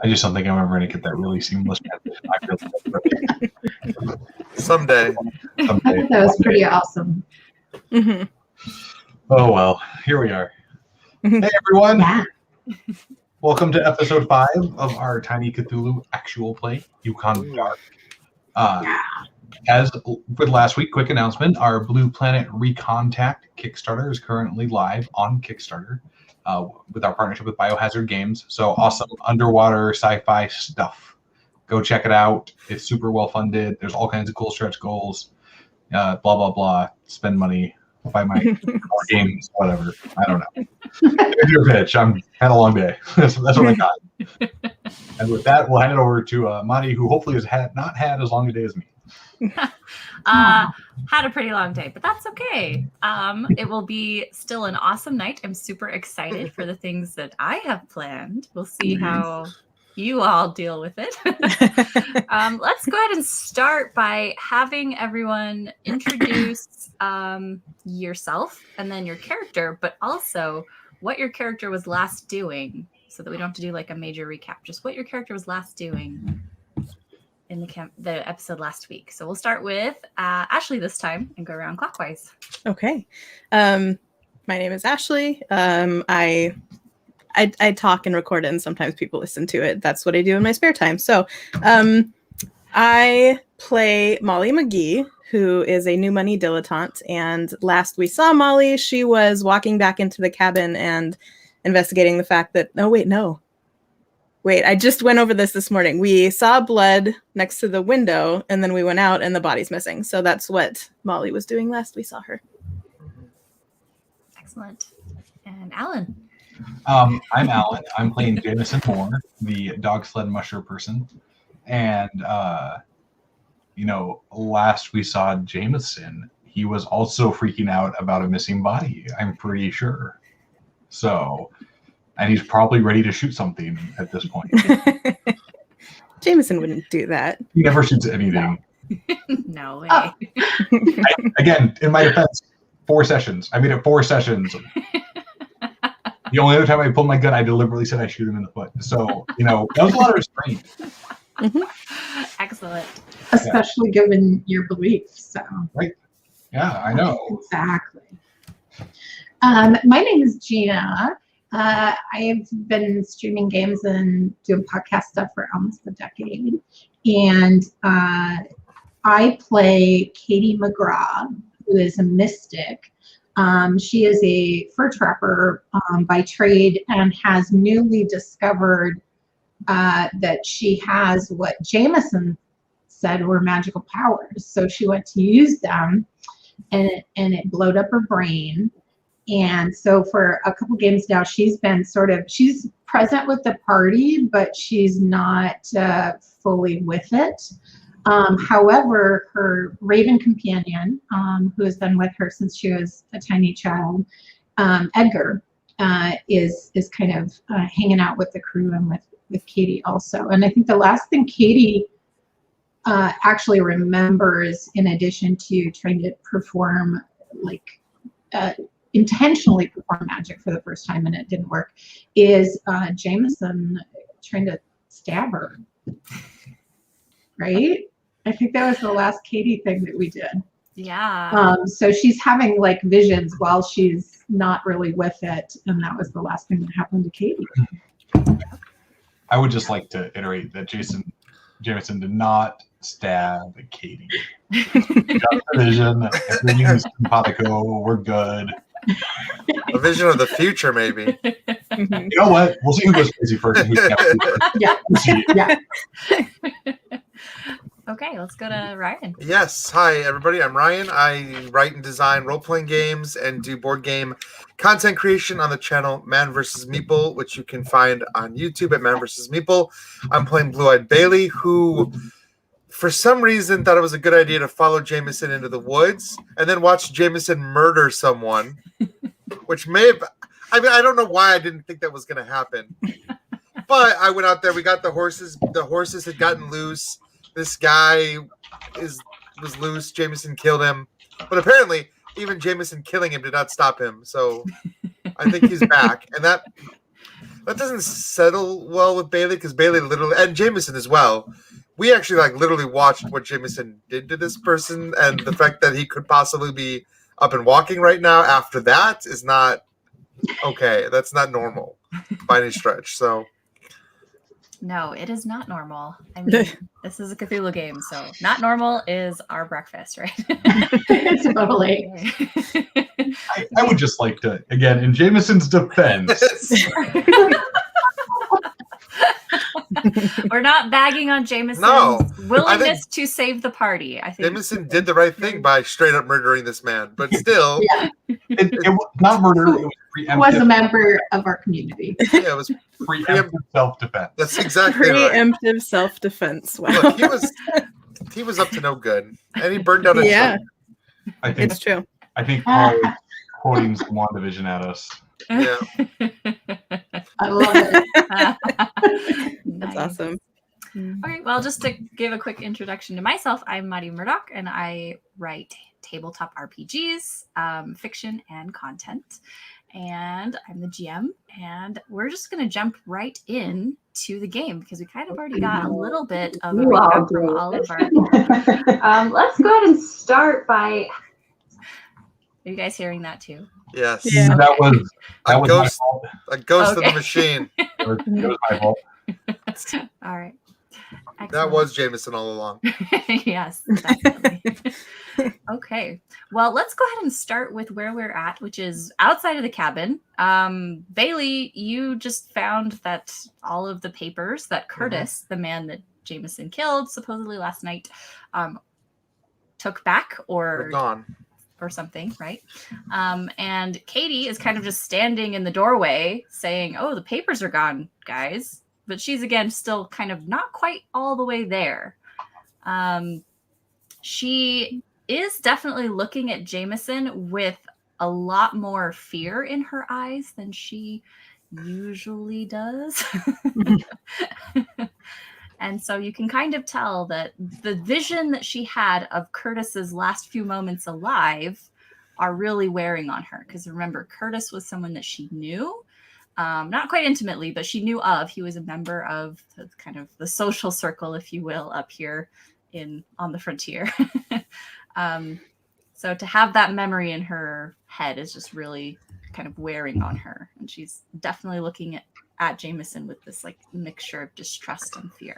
I just don't think I'm ever going to get that really seamless transition. Someday. I thought that was pretty awesome. Mm-hmm. Oh, well, here we are. Hey, everyone. Yeah. Welcome to episode 5 of our Tiny Cthulhu actual play, Yukon Dark. As with last week, quick announcement, our Blue Planet Recontact Kickstarter is currently live on Kickstarter with our partnership with Biohazard Games. So awesome underwater sci-fi stuff. Go check it out. It's super well funded. There's all kinds of cool stretch goals. Blah, blah, blah. Spend money. Buy my games, whatever. I don't know. Here's your pitch. I've had a long day. That's what I got. And with that, we'll hand it over to Madi, who hopefully has not had as long a day as me. Had a pretty long day, but that's okay. It will be still an awesome night. I'm super excited for the things that I have planned. We'll see how you all deal with it. Let's go ahead and start by having everyone introduce yourself and then your character, but also what your character was last doing, so that we don't have to do like a major recap. Just what your character was last doing in the episode last week. So we'll start with Ashley this time and go around clockwise. Okay. My name is Ashley. I talk and record it, and sometimes people listen to it. That's what I do in my spare time. So I play Molly McGee, who is a new money dilettante. And last we saw Molly, she was walking back into the cabin and investigating the fact that, Wait, I just went over this morning. We saw blood next to the window, and then we went out, and the body's missing. So that's what Molly was doing last we saw her. Excellent. And Alan. I'm Alan. I'm playing Jameson Moore, the dog sled musher person. And, last we saw Jameson, he was also freaking out about a missing body, I'm pretty sure. So... and he's probably ready to shoot something at this point. Jameson wouldn't do that. He never shoots anything. No way. Again, in my defense, 4 sessions. I made it 4 sessions. The only other time I pulled my gun, I deliberately said I shoot him in the foot. So, that was a lot of restraint. Excellent. Especially given your beliefs. So. Right. Yeah, I know. Exactly. My name is Gina. I've been streaming games and doing podcast stuff for almost a decade. And I play Katie McGraw, who is a mystic. She is a fur trapper by trade and has newly discovered that she has what Jameson said were magical powers. So she went to use them, and it blowed up her brain. And so for a couple games now, she's present with the party, but she's not fully with it. However, her raven companion, who has been with her since she was a tiny child, Edgar, is kind of hanging out with the crew and with Katie also. And I think the last thing Katie actually remembers, in addition to trying to perform intentionally perform magic for the first time and it didn't work, is Jameson trying to stab her. Right? I think that was the last Katie thing that we did. Yeah. So she's having visions while she's not really with it, and that was the last thing that happened to Katie. I would just like to iterate that Jameson did not stab Katie. Just a vision. Everything's simpatico. We're good. A vision of the future, maybe. You know what? We'll see who goes crazy first. Yeah. Yeah. Okay, let's go to Ryan. Yes. Hi, everybody. I'm Ryan. I write and design role-playing games and do board game content creation on the channel Man vs. Meeple, which you can find on YouTube at Man vs. Meeple. I'm playing Blue-Eyed Bailey, who, for some reason, thought it was a good idea to follow Jameson into the woods and then watch Jameson murder someone, which may have... I don't know why I didn't think that was going to happen. But I went out there. We got the horses. The horses had gotten loose. This guy was loose. Jameson killed him. But apparently, even Jameson killing him did not stop him. So I think he's back. And That doesn't settle well with Bailey because Bailey literally, and Jameson as well. We actually literally watched what Jameson did to this person, and the fact that he could possibly be up and walking right now after that is not okay. That's not normal by any stretch. So No, it is not normal. I mean, this is a Cthulhu game, so not normal is our breakfast, right? Totally. I would just like to, again, in Jameson's defense, We're not bagging on Jameson's No, willingness to save the party. I think Jameson did the right thing by straight up murdering this man, but still, Yeah, it was not murder. It was he was a preemptive, member of our community. yeah, it was preemptive self-defense. that's exactly right. Preemptive self-defense. Wow. Look, he was up to no good, and he burned down a Yeah. tree. I think It's true. Paul is quoting some WandaVision at us. Yeah. I love it. That's Nice. awesome. Okay, well, just to give a quick introduction to myself, I'm Maddie Murdoch, and I write tabletop RPGs, fiction, and content. And I'm the GM, and we're just going to jump right in to the game because we kind of already got a little bit of a You all recap do. from all of our. Let's go ahead and start by. Are you guys hearing that too? Yes. Yeah. That was A my ghost, fault. a ghost of Okay. the machine. It was my fault. All right. That Excellent. was Jameson all along. Yes, definitely. Okay. Well, let's go ahead and start with where we're at, which is outside of the cabin. Bailey, you just found that all of the papers that Curtis, the man that Jameson killed supposedly last night, took back We're gone. or something, right? And Katie is kind of just standing in the doorway saying, "Oh, the papers are gone, guys." But she's again still kind of not quite all the way there. She is definitely looking at Jameson with a lot more fear in her eyes than she usually does. And so you can kind of tell that the vision that she had of Curtis's last few moments alive are really wearing on her. Because remember, Curtis was someone that she knew, not quite intimately, but she knew of. He was a member of the, kind of the social circle, if you will, up here on the frontier. So to have that memory in her head is just really kind of wearing on her. And she's definitely looking at Jameson with this like mixture of distrust and fear.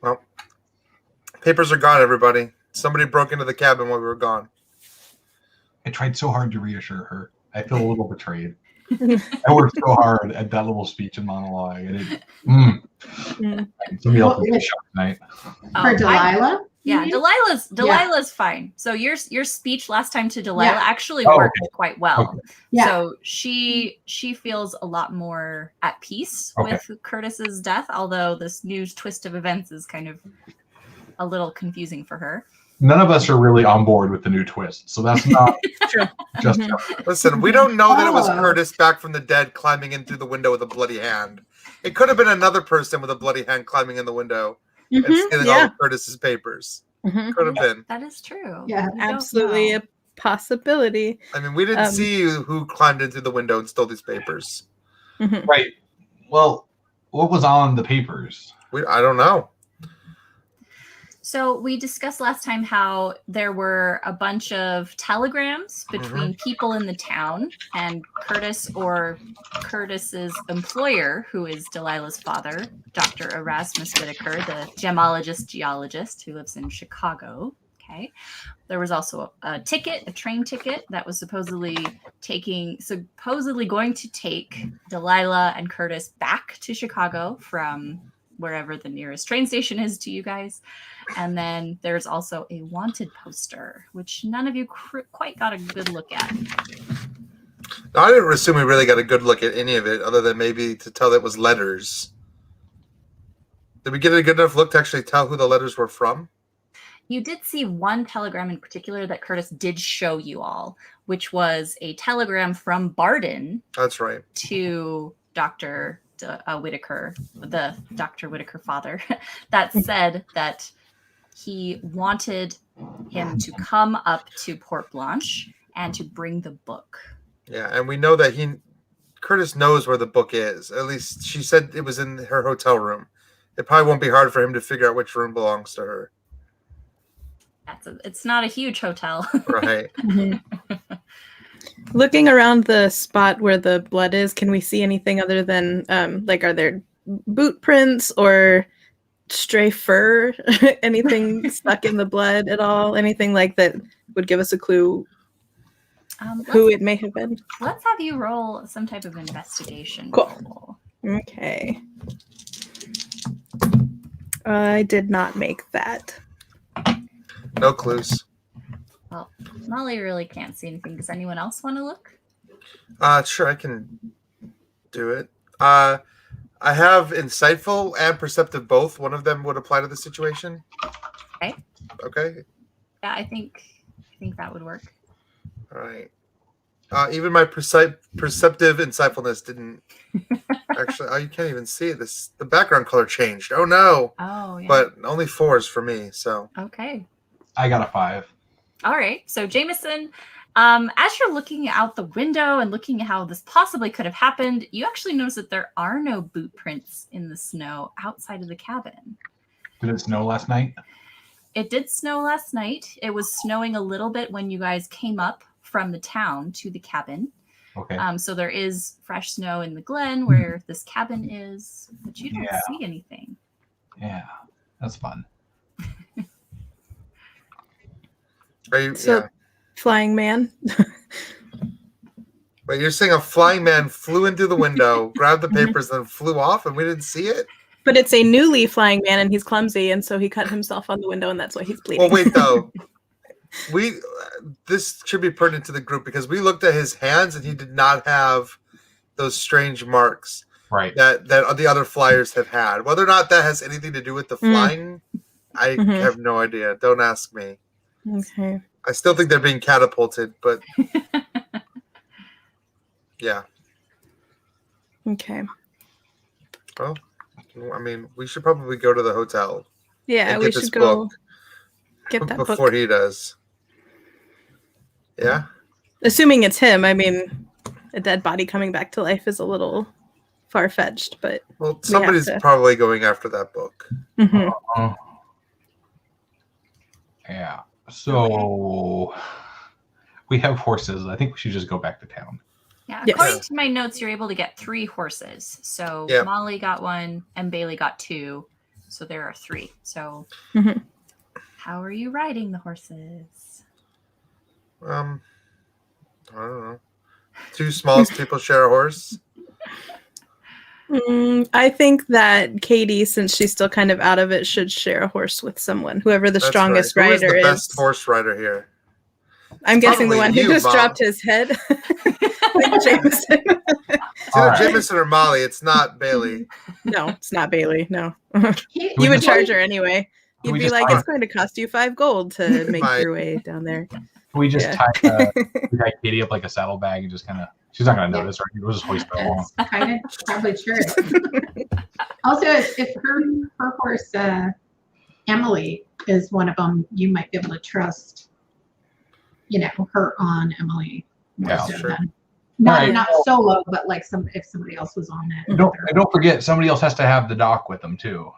Well, papers are gone, everybody. Somebody broke into the cabin while we were gone. I tried so hard to reassure her. I feel a little betrayed. I worked so hard at that little speech and monologue, and somebody else is shot tonight. For Delilah? Yeah, you mean? Delilah's fine. So your speech last time to Delilah Yeah. actually Oh, worked okay. quite well. Okay. Yeah. So she feels a lot more at peace Okay. with Curtis's death, although this new twist of events is kind of a little confusing for her. None of us are really on board with the new twist, so that's not True. just Listen, we don't know that it was Oh. Curtis back from the dead climbing in through the window with a bloody hand. It could have been another person with a bloody hand climbing in the window and stealing all Yeah. of Curtis's papers. Mhm. Could have been. That is true. Yeah. We don't Absolutely know. a possibility. I mean, we didn't see who climbed in through the window and stole these papers. Mhm. right. Well, what was on the papers? I don't know. So we discussed last time how there were a bunch of telegrams between people in the town and Curtis or Curtis's employer, who is Delilah's father, Dr. Erasmus Whitaker, the gemologist geologist who lives in Chicago. Okay. There was also a train ticket that was supposedly going to take Delilah and Curtis back to Chicago from wherever the nearest train station is to you guys. And then there's also a wanted poster, which none of you quite got a good look at. Now, I didn't assume we really got a good look at any of it, other than maybe to tell that it was letters. Did we get a good enough look to actually tell who the letters were from? You did see one telegram in particular that Curtis did show you all, which was a telegram from Barden That's right. to Dr. Whitaker, the Dr. Whitaker father, that said that he wanted him to come up to Porte Blanche and to bring the book. Yeah, and we know that Curtis knows where the book is. At least she said it was in her hotel room. It probably won't be hard for him to figure out which room belongs to her. It's not a huge hotel. Right. Looking around the spot where the blood is, can we see anything other than like are there boot prints or stray fur? Anything stuck in the blood at all? Anything like that would give us a clue who it may have been? Let's have you roll some type of investigation. Cool. Roll. Okay. I did not make that. No clues. Well, Molly really can't see anything. Does anyone else want to look? Sure, I can do it. I have insightful and perceptive both. One of them would apply to the situation. Okay. Okay. Yeah, I think that would work. All right. Even my perceptive insightfulness didn't actually. Oh, you can't even see it. The background color changed. Oh no. Oh, yeah. But only 4s for me. So. Okay. I got a 5. All right. So Jameson, as you're looking out the window and looking at how this possibly could have happened, you actually notice that there are no boot prints in the snow outside of the cabin. Did it snow last night? It did snow last night. It was snowing a little bit when you guys came up from the town to the cabin. Okay. So there is fresh snow in the glen where this cabin is, but you don't see anything. Yeah, that's fun. Flying man. Wait, you're saying a flying man flew into the window, grabbed the papers, and flew off, and we didn't see it? But it's a newly flying man, and he's clumsy, and so he cut himself on the window, and that's why he's bleeding. Well, wait though. This should be pertinent to the group because we looked at his hands, and he did not have those strange marks Right. that the other flyers have had. Whether or not that has anything to do with the flying, I have no idea. Don't ask me. Okay. I still think they're being catapulted, but yeah. Okay. Well, I mean, we should probably go to the hotel. Yeah, and we get this should go book get that before book. he does. Yeah. Assuming it's him, I mean, a dead body coming back to life is a little far-fetched, but Well, somebody's to- probably going after that book. Mhm. Yeah. So we have horses. I think we should just go back to town. Yeah, Yes. according to my notes, you're able to get 3 horses. So Yeah. Molly got 1 and Bailey got 2. So there are 3. So Mhm. how are you riding the horses? I don't know. 2 small people share a horse. I think that Katie, since she's still kind of out of it, should share a horse with someone. Whoever the That's strongest right. Who is rider the is. best horse rider here? I'm guessing the Probably one who you, just Bob. dropped his head. Like Jameson. It's All either right. Jameson or Molly. It's not Bailey. No, it's not Bailey. No. He- You would he- charge her anyway. Can You'd we be just like, talk- it's going to cost you 5 gold to make Right. your way down there. Can we just Yeah. tie Katie up like a saddlebag and just kind of, she's not going to Yeah. notice, right? We'll just hoist her along. That's kind of probably true. Also, if her horse Emily is one of them, you might be able to trust, her on Emily. more Yeah, so sure. than- Not Right. not solo, but like if somebody else was on it. And don't forget, somebody else has to have the dock with them too.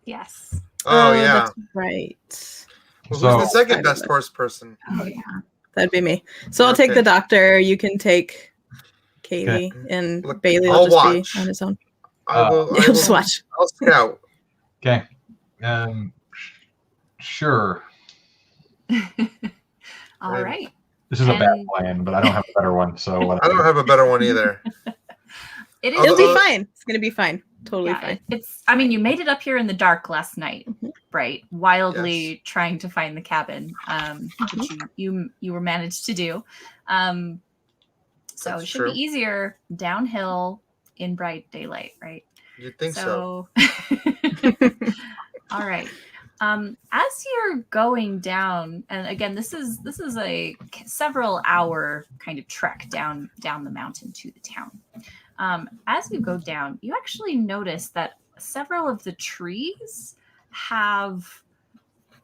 Yes. Oh, yeah. That's right. Well, So- who's the second best horse person? Oh yeah. That'd be me. So I'll take Okay. the doctor. You can take Katie, and Look, Bailey I'll will just watch. be on his own. I will. He'll just watch. I'll scout. Okay. Sure. All Right. right. This is a bad And- plan, but I don't have a better one. So I whatever. don't have a better one either. It is. Although- It'll be fine. It's gonna be fine. Totally Yeah, fine. it's. I mean, you made it up here in the dark last night, Mhm. right? Wildly trying to find the cabin, which you were managed to do. So That's it should true. be easier downhill in bright daylight, right? You'd think so. All right. As you're going down, and again, this is a several hour kind of trek down the mountain to the town. As you go down, you actually notice that several of the trees have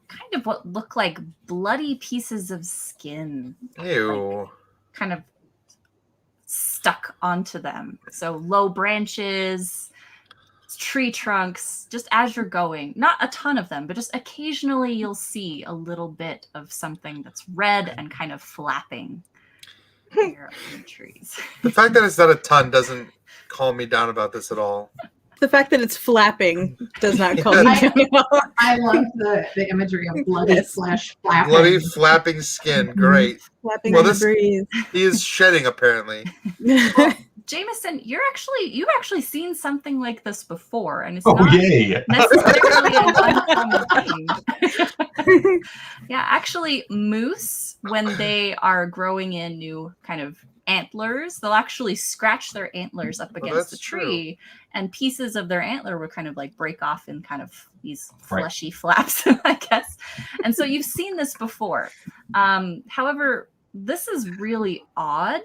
kind of what look like bloody pieces of skin Ew. kind of stuck onto them. So low branches, tree trunks, just as you're going. Not a ton of them, but just occasionally you'll see a little bit of something that's red and kind of flapping here on the trees. The fact that it's not a ton doesn't calm me down about this at all. The fact that it's flapping does not call me Yes. down at all. I love the imagery of bloody Yes. flesh flapping. Bloody flapping skin. Great. Flapping Well, in the this- breeze. He is shedding apparently. Jameson, you've actually seen something like this before, and it's Oh, not yay. necessarily an uncommon thing. Yeah, actually, moose, when they are growing in new kind of antlers, they'll actually scratch their antlers up against that's the tree, and pieces of their antler will kind of like break off in kind of these fleshy flaps, I guess. And so you've seen this before. However, this is really odd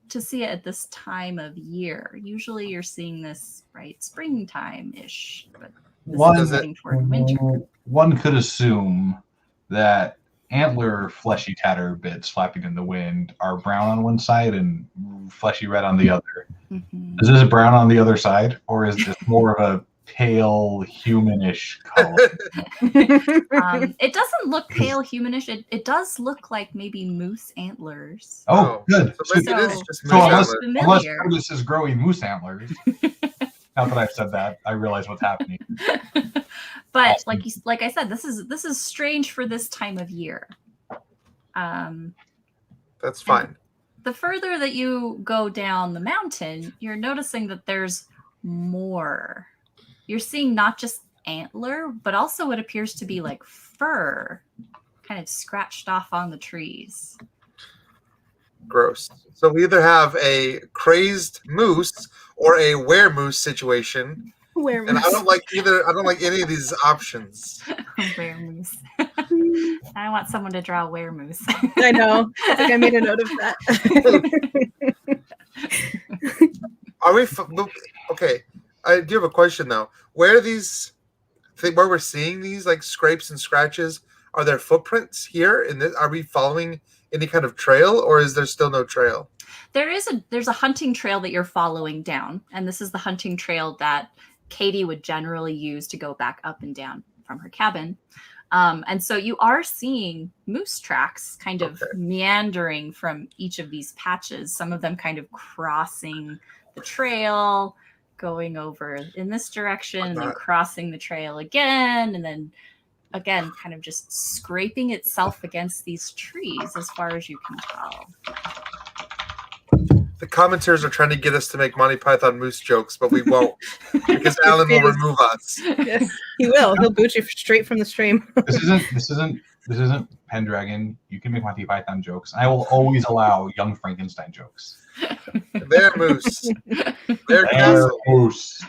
to see it at this time of year. Usually you're seeing this right springtime-ish, but this One- is getting toward winter. One could assume that antler fleshy tatter bits flapping in the wind are brown on one side and fleshy red on the other. Mhm. Is this brown on the other side, or is this more of a pale humanish color? It doesn't look pale humanish. It does look like maybe moose antlers. Oh, good. So maybe it is So- just So moose unless, antler. unless Familiar. Curtis is growing moose antlers, not that I've said that, I realize what's happening. But Awesome. like I said, this is strange for this time of year. That's fine. The further that you go down the mountain, you're noticing that there's more. You're seeing not just antler, but also what appears to be like fur kind of scratched off on the trees. Gross. So we either have a crazed moose or a were-moose situation. Where And I don't like either. I don't like any of these options. Weremoose. I want someone to draw weremoose. I know. I think I made a note of that. Are we okay? I do have a question though. Where are these? Where we're seeing these like scrapes and scratches? Are there footprints here? In this? Are we following any kind of trail, or is there still no trail? There's a hunting trail that you're following down, and this is the hunting trail that Katie would generally use to go back up and down from her cabin. And so you are seeing moose tracks kind of meandering from each of these patches, some of them kind of crossing the trail, going over in this direction, and then crossing the trail again, and then again, kind of just scraping itself against these trees as far as you can tell. The commenters are trying to get us to make Monty Python moose jokes, but we won't because Alan will remove us. Yes, he will. He'll boot you straight from the stream. This isn't Pendragon. You can make Monty Python jokes. I will always allow young Frankenstein jokes. They're moose. They're They're castle. moose.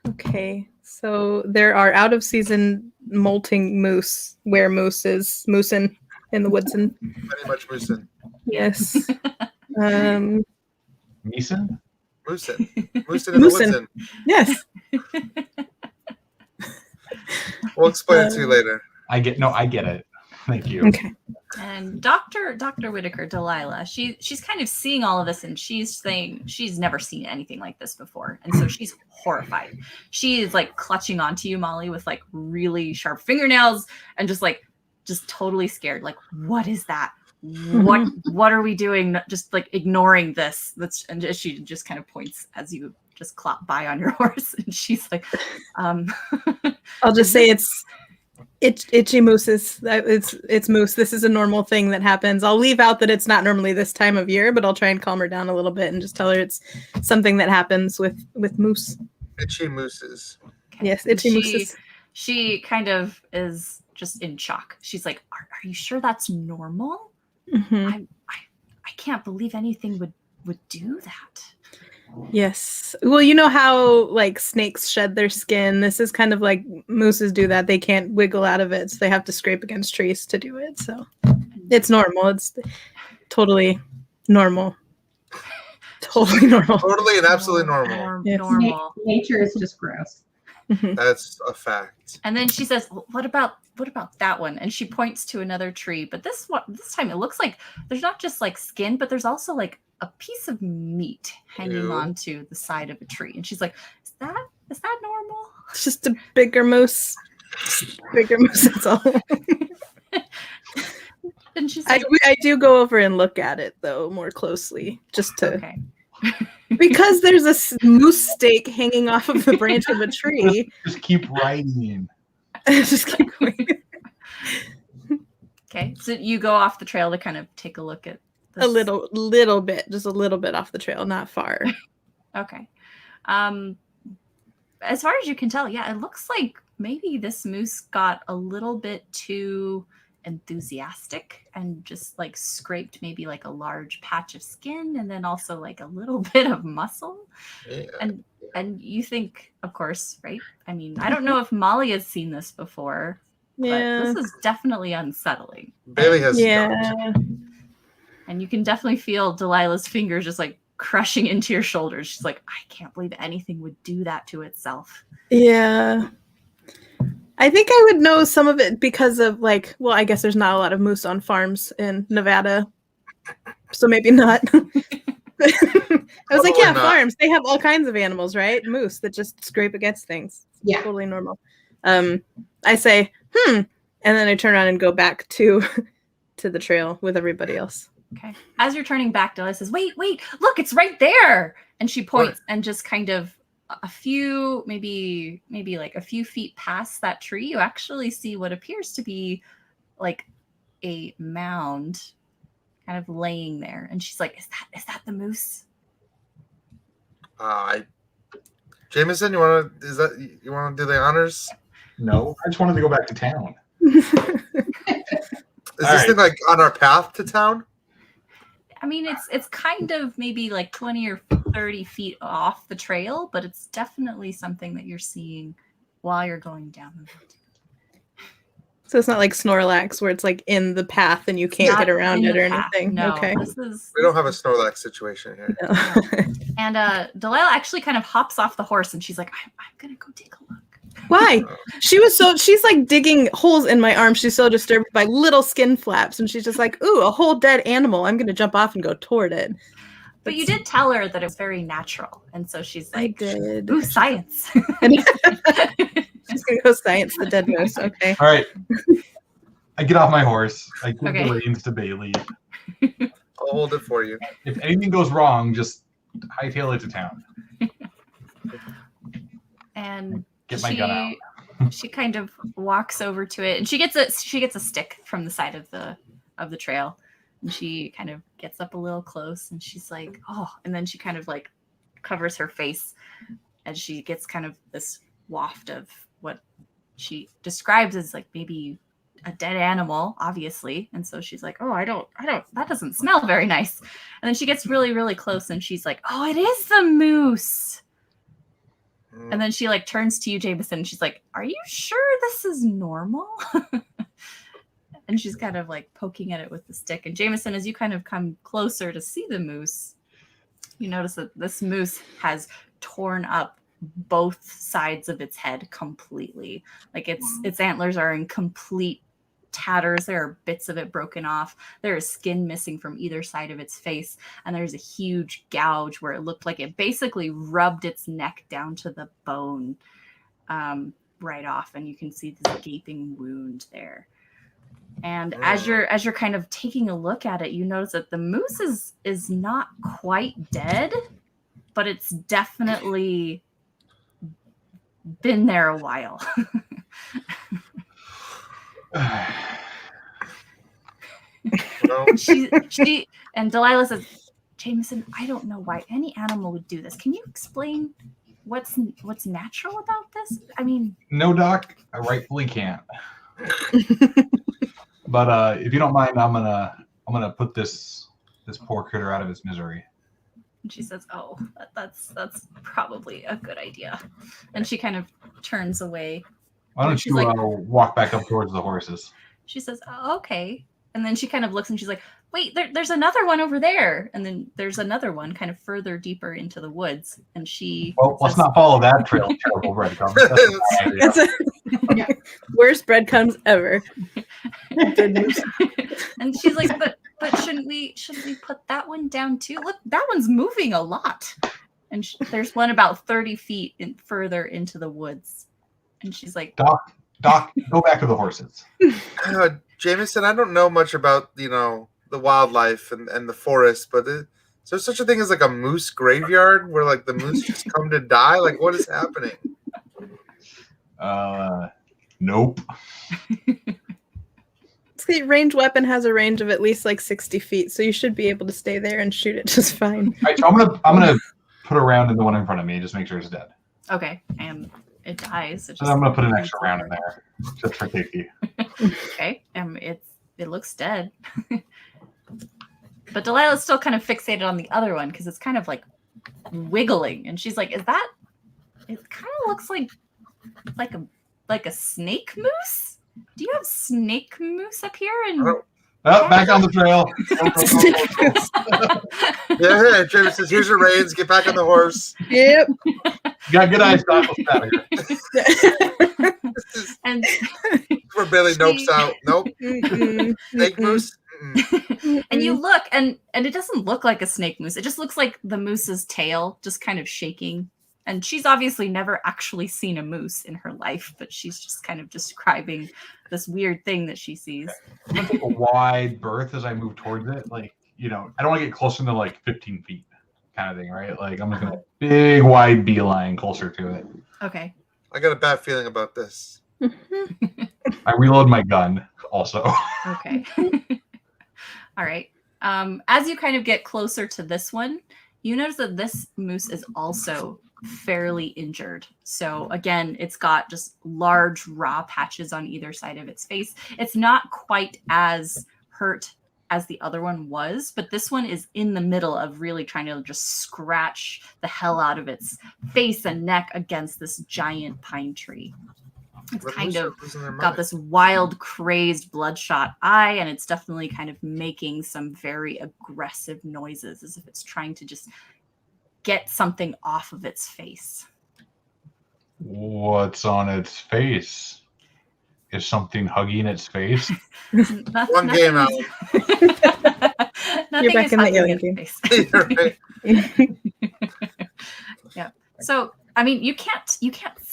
Okay. So there are out of season molting moose where moose is moosin in the woodsin. Very much moosin. Yes. Meeson? Moosin. Moosin in the Moosin. woodsin. Yes. We'll explain it to you later. I get it. Thank you. Okay. And Dr. Whitaker, Delilah, she's kind of seeing all of this, and she's saying she's never seen anything like this before. And so she's horrified. She is like clutching onto you, Molly, with like really sharp fingernails and just totally scared. Like, what is that? What are we doing? Just like ignoring this. And she just kind of points as you just clop by on your horse. And she's like, I'll just say it's itchy mooses. It's moose. This is a normal thing that happens. I'll leave out that it's not normally this time of year, but I'll try and calm her down a little bit and just tell her it's something that happens with moose. Itchy mooses. Yes, itchy mooses. She kind of is just in shock. She's like, are you sure that's normal? Mhm. I can't believe anything would do that. Yes. Well, you know how like snakes shed their skin. This is kind of like mooses do that. They can't wiggle out of it, so they have to scrape against trees to do it. So it's normal. It's totally normal. Totally normal. Totally and absolutely normal. Yes. Normal. Nature is just gross. That's a fact. And then she says, what about that one? And she points to another tree. But this time it looks like there's not just like skin, but there's also like a piece of meat hanging onto the side of a tree. And she's like, is that normal? It's just a bigger moose. Bigger moose, that's all. And she's like, I do go over and look at it though more closely, just to okay. because there's a moose steak hanging off of the branch of a tree. Just keep writing. Just keep going. Okay, so you go off the trail to kind of take a look at this. A little bit, just a little bit off the trail, not far. Okay. As far as you can tell, yeah, it looks like maybe this moose got a little bit too enthusiastic and just like scraped maybe like a large patch of skin and then also like a little bit of muscle. Yeah. And you think, of course, right? I mean, I don't know if Molly has seen this before, but this is definitely unsettling. Bailey has Yeah. And you can definitely feel Delilah's fingers just like crushing into your shoulders. She's like, I can't believe anything would do that to itself. Yeah. I think I would know some of it because of like, well, I guess there's not a lot of moose on farms in Nevada. So maybe not. I was like, yeah, farms. They have all kinds of animals, right? Moose that just scrape against things. Yeah. Totally normal. I say, and then I turn around and go back to the trail with everybody else. Okay. As you're turning back, Delilah says, wait, look, it's right there. And she points and just kind of a few, maybe like a few feet past that tree, you actually see what appears to be like a mound kind of laying there. And she's like, is that the moose? Jameson, you want to do the honors? No, I just wanted to go back to town. Is this thing like on our path to town? I mean, it's kind of maybe like 20 or 30 feet off the trail, but it's definitely something that you're seeing while you're going down the road. So it's not like Snorlax where it's like in the path and you can't get around it or anything. No, okay. We don't have a Snorlax situation here. No. And Delilah actually kind of hops off the horse and she's like, I'm going to go take a look. Why? She's like digging holes in my arm. She's so disturbed by little skin flaps. And she's just like, ooh, a whole dead animal. I'm going to jump off and go toward it. But you did tell her that it was very natural. And so she's like, I did. Ooh, science. She's going to go science the dead moose. Okay. All right. I get off my horse. I give the reins to Bailey. I'll hold it for you. If anything goes wrong, just hightail it to town. And get my gun out. She kind of walks over to it and she gets a stick from the side of the trail. And she kind of gets up a little close and she's like, oh, and then she kind of like covers her face as she gets kind of this waft of what she describes as like maybe a dead animal, obviously. And so she's like, oh, I don't, that doesn't smell very nice. And then she gets really, really close and she's like, oh, it is the moose. And then she like turns to you, Jameson, and she's like, are you sure this is normal? And she's kind of like poking at it with the stick. And Jameson, as you kind of come closer to see the moose, you notice that this moose has torn up both sides of its head completely. Like its antlers are in complete tatters. There are bits of it broken off. There is skin missing from either side of its face. And there's a huge gouge where it looked like it basically rubbed its neck down to the bone right off. And you can see this gaping wound there. And as you're kind of taking a look at it, you notice that the moose is not quite dead, but it's definitely been there a while. She and Delilah says, Jameson, I don't know why any animal would do this. Can you explain what's natural about this? I mean, no, Doc, I rightfully can't. But if you don't mind, I'm gonna put this poor critter out of its misery. And she says, oh, that's probably a good idea. And she kind of turns away. Why don't you walk back up towards the horses? She says, oh, okay. And then she kind of looks and she's like, wait, there's another one over there. And then there's another one kind of further deeper into the woods. And she Well, let's says, not follow that trail of terrible breadcrumbs. That's a bad idea. That's a worst breadcrumbs ever. and she's like, but shouldn't we put that one down too? Look, that one's moving a lot. And there's one about 30 feet further into the woods. And she's like, Doc, go back to the horses. Jameson, I don't know much about, the wildlife and the forest, but is there such a thing as like a moose graveyard where like the moose just come to die? Like, what is happening? Nope. The ranged weapon has a range of at least like 60 feet, so you should be able to stay there and shoot it just fine. All right, so I'm gonna put a round in the one in front of me, just make sure it's dead. okay, and it dies. So I'm gonna put an extra round in there, just for safety. Okay, it looks dead. But Delilah's still kind of fixated on the other one because it's kind of like wiggling, and she's like, "Is that?" It kind of looks like a snake moose. Do you have snake moose up here? And Back on the trail. Yeah, Jameson, here's your reins. Get back on the horse. Yep. You got good eyes, Doc. Let's get out of here. and Where Billy nopes out. Nope. Snake moose. and you look, and it doesn't look like a snake moose. It just looks like the moose's tail just kind of shaking. And she's obviously never actually seen a moose in her life, but she's just kind of describing this weird thing that she sees. I'm gonna take a wide berth as I move towards it. Like, I don't want to get closer than like 15 feet kind of thing, right? Like, I'm just gonna big wide beeline closer to it. Okay. I got a bad feeling about this. I reload my gun also. Okay. All right. As you kind of get closer to this one, you notice that this moose is also fairly injured. So again, it's got just large raw patches on either side of its face. It's not quite as hurt as the other one was, but this one is in the middle of really trying to just scratch the hell out of its face and neck against this giant pine tree. It's kind of got this wild, crazed, bloodshot eye, and it's definitely kind of making some very aggressive noises as if it's trying to just get something off of its face. What's on its face? Is something hugging its face? One game out. You're back in the alien game. Yeah. So, I mean, you can't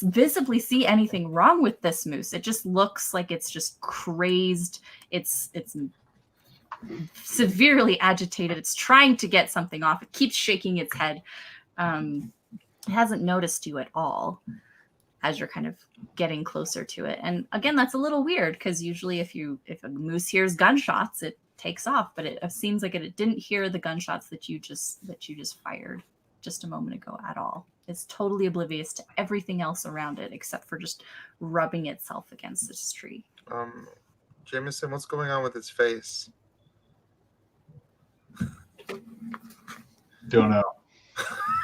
visibly see anything wrong with this moose. It just looks like it's just crazed. It's severely agitated. It's trying to get something off. It keeps shaking its head. It hasn't noticed you at all as you're kind of getting closer to it. And again, that's a little weird because usually if a moose hears gunshots, it takes off. But it seems like it didn't hear the gunshots that you just fired just a moment ago at all. It's totally oblivious to everything else around it except for just rubbing itself against this tree. Jameson, what's going on with its face? Don't know.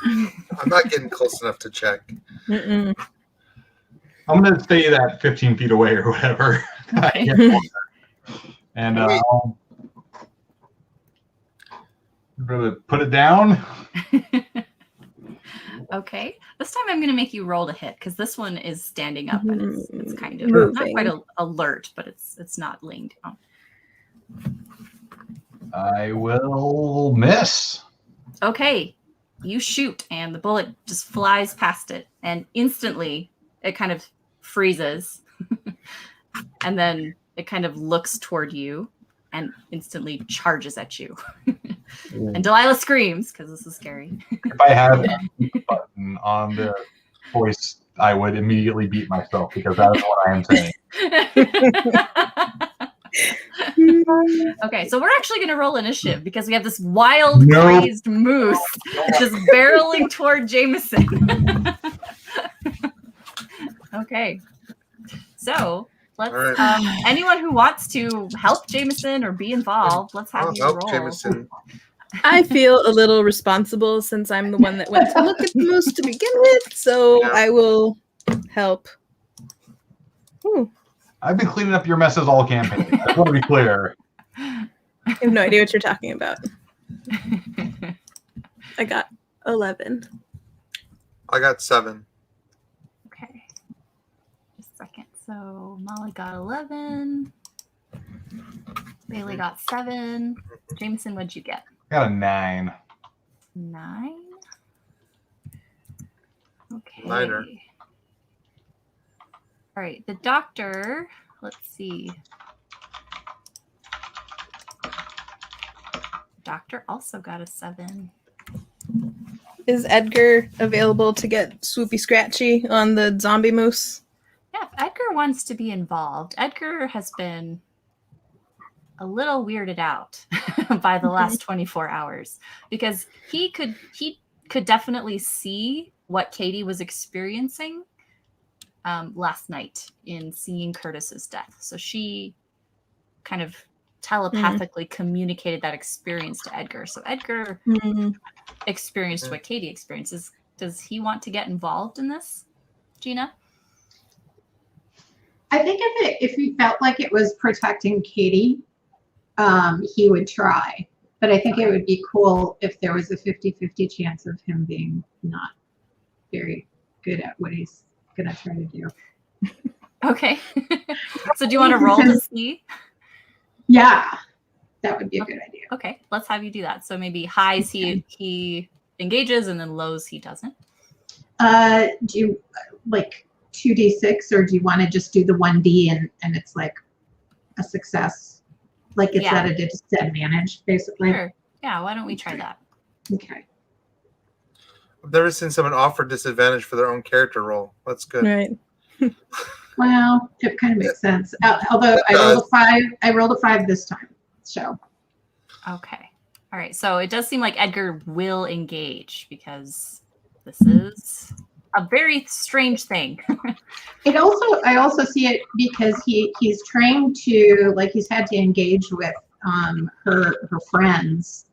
I'm not getting close enough to check. Mm-mm. I'm going to stay that 15 feet away or whatever. Okay. And I'm going to put it down. Okay. This time I'm going to make you roll to hit because this one is standing up and it's kind of Moving. not quite alert, but it's not laying down. I will miss. Okay. You shoot and the bullet just flies past it and instantly it kind of freezes and then it kind of looks toward you and instantly charges at you. And Delilah screams because this is scary. If I had a button on the voice, I would immediately beat myself because that's what I am saying. Okay, so we're actually going to roll initiative because we have this wild, Nope. crazed moose just barreling toward Jameson. Okay, so let's. All right. Anyone who wants to help Jameson or be involved, let's have I'll you help roll. Jameson. I feel a little responsible since I'm the one that went to look at the moose to begin with, so Yeah. I will help. Ooh. I've been cleaning up your messes all campaign. I want to be clear. I have no idea what you're talking about. I got 11. I got 7. Okay. Just a second. So Molly got 11. Bailey got 7. Jameson, what'd you get? I got a 9. 9. Okay. Niner. All right. The doctor, let's see. Doctor also got a 7. Is Edgar available to get swoopy scratchy on the zombie moose? Yeah, if Edgar wants to be involved, Edgar has been a little weirded out by the last 24 hours because he could definitely see what Katie was experiencing last night in seeing Curtis's death. So she kind of telepathically communicated that experience to Edgar. So Edgar experienced what Katie experiences. Does he want to get involved in this, Gina? I think if he felt like it was protecting Katie, he would try. But I think it would be cool if there was a 50-50 chance of him being not very good at what he's going to try to do. Okay. So do you want to roll to see? Yeah, that would be a good idea. Okay, let's have you do that. So maybe highs he engages and then lows he doesn't. Do you like 2d6 or do you want to just do the 1d and it's like a success? Like it's at a disadvantage, basically? Sure. Yeah, why don't we try that? Okay. I've never seen someone offer disadvantage for their own character roll. That's good. Right. Well, it kind of makes sense. Although I rolled a 5 this time. So. Okay. All right. So it does seem like Edgar will engage because this is a very strange thing. I also see it because he's trained to, like, he's had to engage with her friends,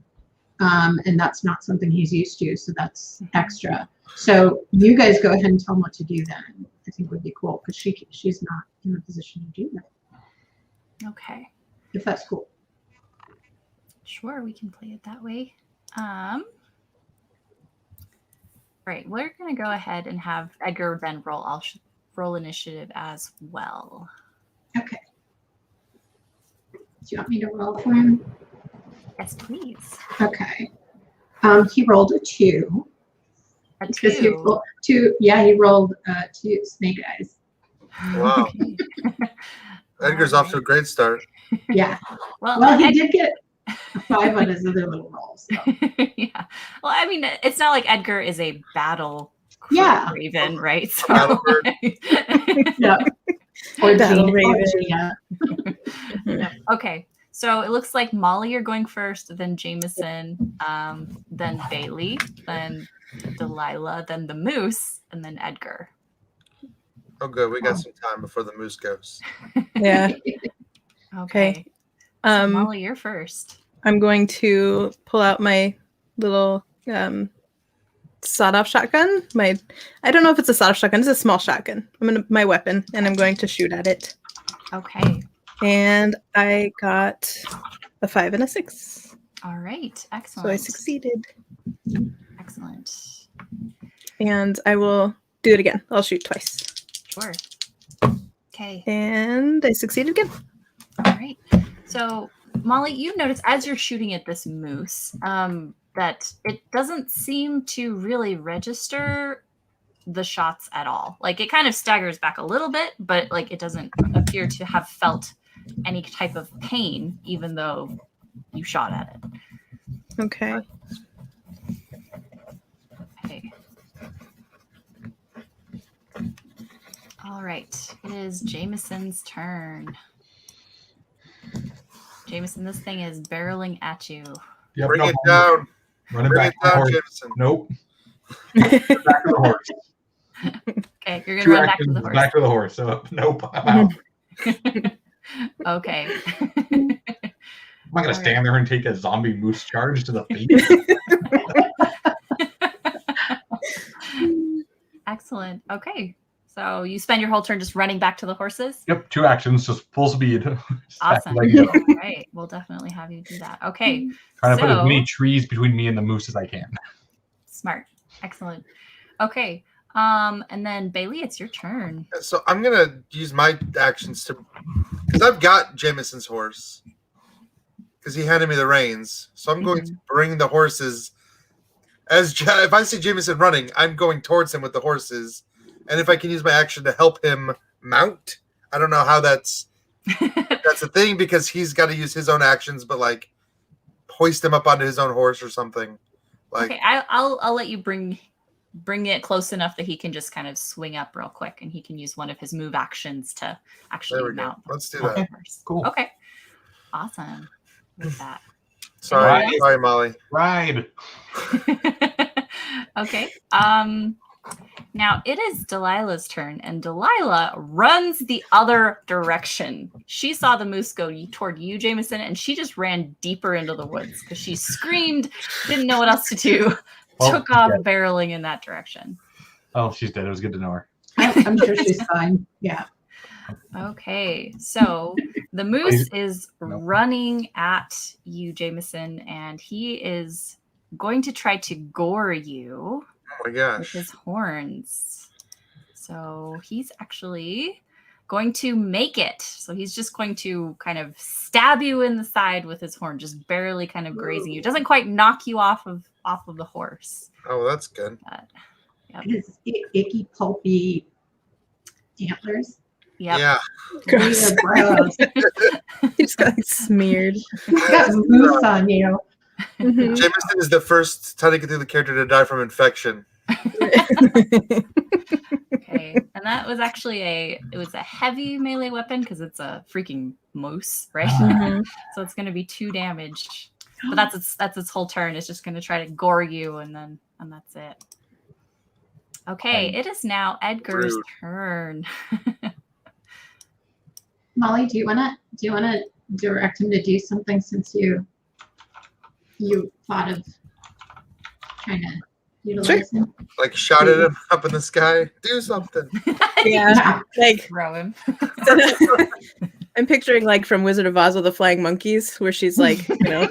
and that's not something he's used to, so that's extra. So you guys go ahead and tell him what to do then. I think would be cool because she's not in a position to do that. Okay. If that's cool. Sure, we can play it that way. Right, we're going to go ahead and have Edgar then roll. I'll roll initiative as well. Okay. Do you want me to roll for him? Yes, please. Okay. He rolled a 2. A Because 2. he rolled 2. Yeah, he rolled 2 snake eyes. Wow. Okay. Edgar's off to a great start. Yeah. Well, he did get a 5 on his other little roll. So. Yeah. Well, I mean, it's not like Edgar is a battle raven, right? So, Battle bird. Yeah. Or Battle Gina. raven. Yeah. Okay. So it looks like Molly, you're going first, then Jameson, then Bailey, then Delilah, then the moose, and then Edgar. Oh, good. We got some time before the moose goes. Yeah. Okay. So Molly, you're first. I'm going to pull out my little sawed-off shotgun. I don't know if it's a sawed-off shotgun. It's a small shotgun. My weapon, and I'm going to shoot at it. Okay. And I got a 5 and a 6. All right. Excellent. So I succeeded. Excellent. And I will do it again. I'll shoot twice. Sure. Okay. And I succeeded again. All right. So, Molly, you notice as you're shooting at this moose that it doesn't seem to really register the shots at all. Like, it kind of staggers back a little bit, but like it doesn't appear to have felt any type of pain, even though you shot at it. Okay. Okay. All right. It is Jameson's turn. Jameson, this thing is barreling at you. Yep, Bring no it problem. down. Running Bring back it to the down, horse. Jameson. Nope. Back to the horse. Okay, you're gonna Two run back to actions, the horse. back to the horse. So nope. I'm out. Okay. I'm not gonna stand there and take a zombie moose charge to the face. Excellent. Okay. So you spend your whole turn just running back to the horses? Yep, 2 actions, just full speed. As fast Awesome. as I can go. All right. We'll definitely have you do that. Okay. Trying to put as So- many trees between me and the moose as I can. Smart. Excellent. Okay. And then Bailey, it's your turn. So I'm gonna use my actions to, because I've got Jameson's horse, because he handed me the reins. So I'm going to bring the horses. If I see Jameson running, I'm going towards him with the horses, and if I can use my action to help him mount, I don't know how that's a thing, because he's got to use his own actions, but like hoist him up onto his own horse or something. Like, Okay, I'll let you bring it close enough that he can just kind of swing up real quick, and he can use one of his move actions to there actually we go. mount. Let's do the that. horse. Cool. Okay. Awesome. With that. Sorry, Right. sorry, Molly. Ride. Okay. Now it is Delilah's turn, and Delilah runs the other direction. She saw the moose go toward you, Jameson, and she just ran deeper into the woods because she screamed, didn't know what else to do, Well, took off dead. barreling in that direction. Oh, she's dead. It was good to know her. I'm sure she's fine. Yeah. Okay, so the moose is No. running at you, Jameson, and he is going to try to gore you Oh my with gosh. his horns. So he's actually going to make it. So he's just going to kind of stab you in the side with his horn, just barely kind of grazing you. Doesn't quite knock you off of the horse. Oh, that's good. Yep. His icky, pulpy antlers. Yep. Yeah. Gross. These are gross. He just got like, smeared. It's got moose on you. Mhm. Jameson is the first Tiny Cthulhu character to die from infection. Okay. And that was actually a heavy melee weapon because it's a freaking moose, right? Mhm. So it's going to be 2 damage. But that's its whole turn. It's just going to try to gore you, and that's it. Okay, it is now Edgar's Rude. turn. Molly, do you wanna direct him to do something, since you thought of trying to utilize him? Like shouted him up in the sky. Do something. Yeah, like Throw him. I'm picturing like from Wizard of Oz with the flying monkeys, where she's like, you know,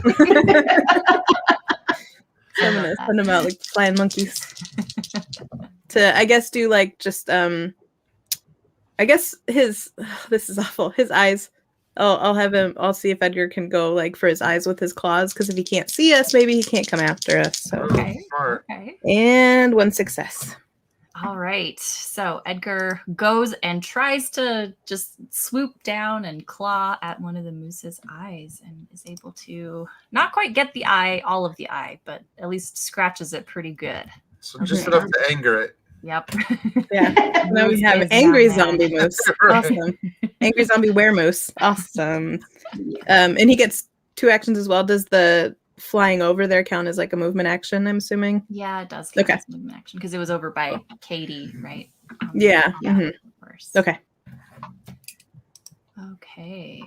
I'm gonna send them out like flying monkeys to, I guess, do like just I guess his this is awful. His eyes. I'll have him. I'll see if Edgar can go like for his eyes with his claws, because if he can't see us, maybe he can't come after us. So Okay. Smart. Okay. and 1 success. All right. So Edgar goes and tries to just swoop down and claw at one of the moose's eyes, and is able to not quite get the eye, all of the eye, but at least scratches it pretty good. So just Okay. enough to anger it. Yep. Yeah. Now we Moose have is angry now mad. zombie moose. Right. Awesome. Angry zombie weremoose. Awesome. And he gets 2 actions as well. Does the flying over there count as like a movement action, I'm assuming? Yeah, it does count Okay. as movement action because it was over by Katie, right? Yeah. Yeah. Mhm. Of course. Okay. Okay.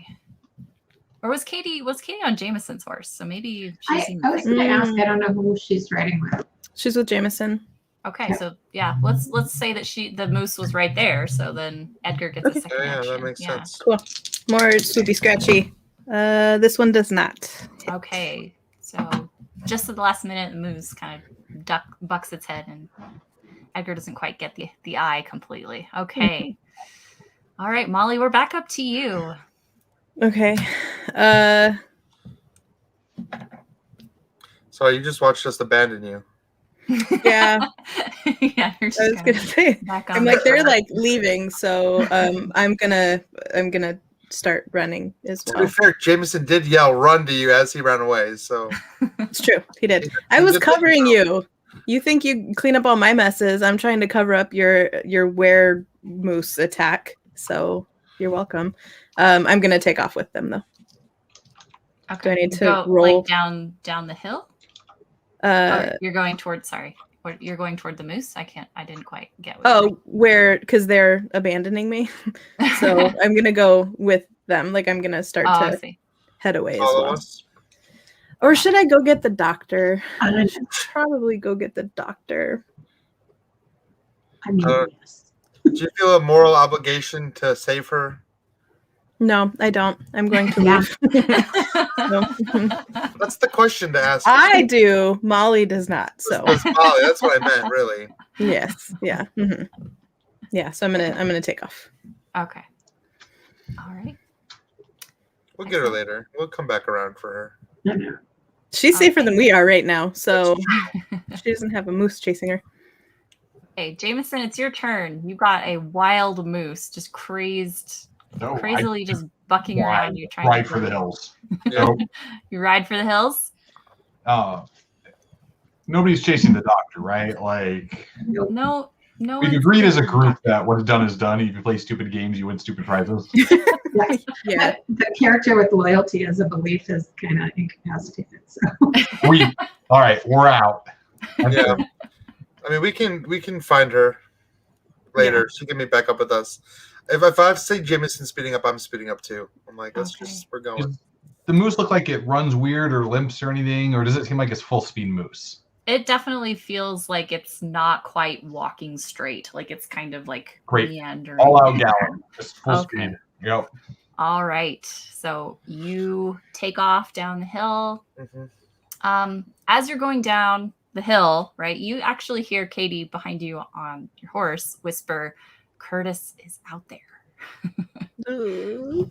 Or was Katie on Jameson's horse? So maybe I she's was gonna ask. I don't know who she's riding with. She's with Jameson. okay. So yeah, let's say that the moose was right there. So then Edgar gets Okay. a second Yeah, action. that makes sense. Cool. More swoopy scratchy. This one does not. hit. Okay. So just at the last minute, the moose kind of bucks its head, and Edgar doesn't quite get the eye completely. Okay. All right, Molly, we're back up to you. Okay. So you just watched us abandon you. Yeah. Yeah, you're just I was kind gonna of say. back on I'm the like they're track. like leaving, so I'm gonna start running as To be well. fair, Jameson did yell "run" to you as he ran away. So It's true. He did. I was covering you. You think you clean up all my messes? I'm trying to cover up your were moose attack. So you're welcome. I'm gonna take off with them though. Okay. I need to Go, roll? like down the hill? You're going toward you're going toward the moose? I didn't quite get what Oh, where? Because they're abandoning me. So I'm gonna go with them. Like I'm gonna start I to see. head away as follow well. us. Or should I go get the doctor? I I don't should probably go get the doctor. I mean, Uh, yes. Do you feel a moral obligation to save her? No, I don't. I'm going to Yeah. leave. No. That's the question to ask. I do. Molly does not. So That's Molly. That's what I meant, really. yes, yeah, yeah. So I'm gonna take off. Okay. All right. We'll get her later. We'll come back around for her. No, no. She's safer than we are right now, so That's she doesn't have a moose chasing her. Hey, Jameson, it's your turn. You got a wild moose, just crazily just bucking around you, trying ride to for the hills. Yeah. So, You ride for the hills? nobody's chasing the doctor, right? Like, No. we've agreed as a group that what is done is done. If you play stupid games, you win stupid prizes. Yes. Yeah. The character with loyalty as a belief is kind of incapacitated. So All right, we're out. Yeah. I mean, we can find her later. She can meet back up with us. If I say Jameson speeding up, I'm speeding up too. I'm like, we're going. Does the moose look like it runs weird or limps or anything, or does it seem like it's full speed moose? It definitely feels like it's not quite walking straight. Like it's kind of like Great. meandering. All out gallop, just full Okay. speed. Yep. All right. So you take off down the hill. Mhm. As you're going down the hill, right, you actually hear Katie behind you on your horse whisper, "Curtis is out there." Ooh.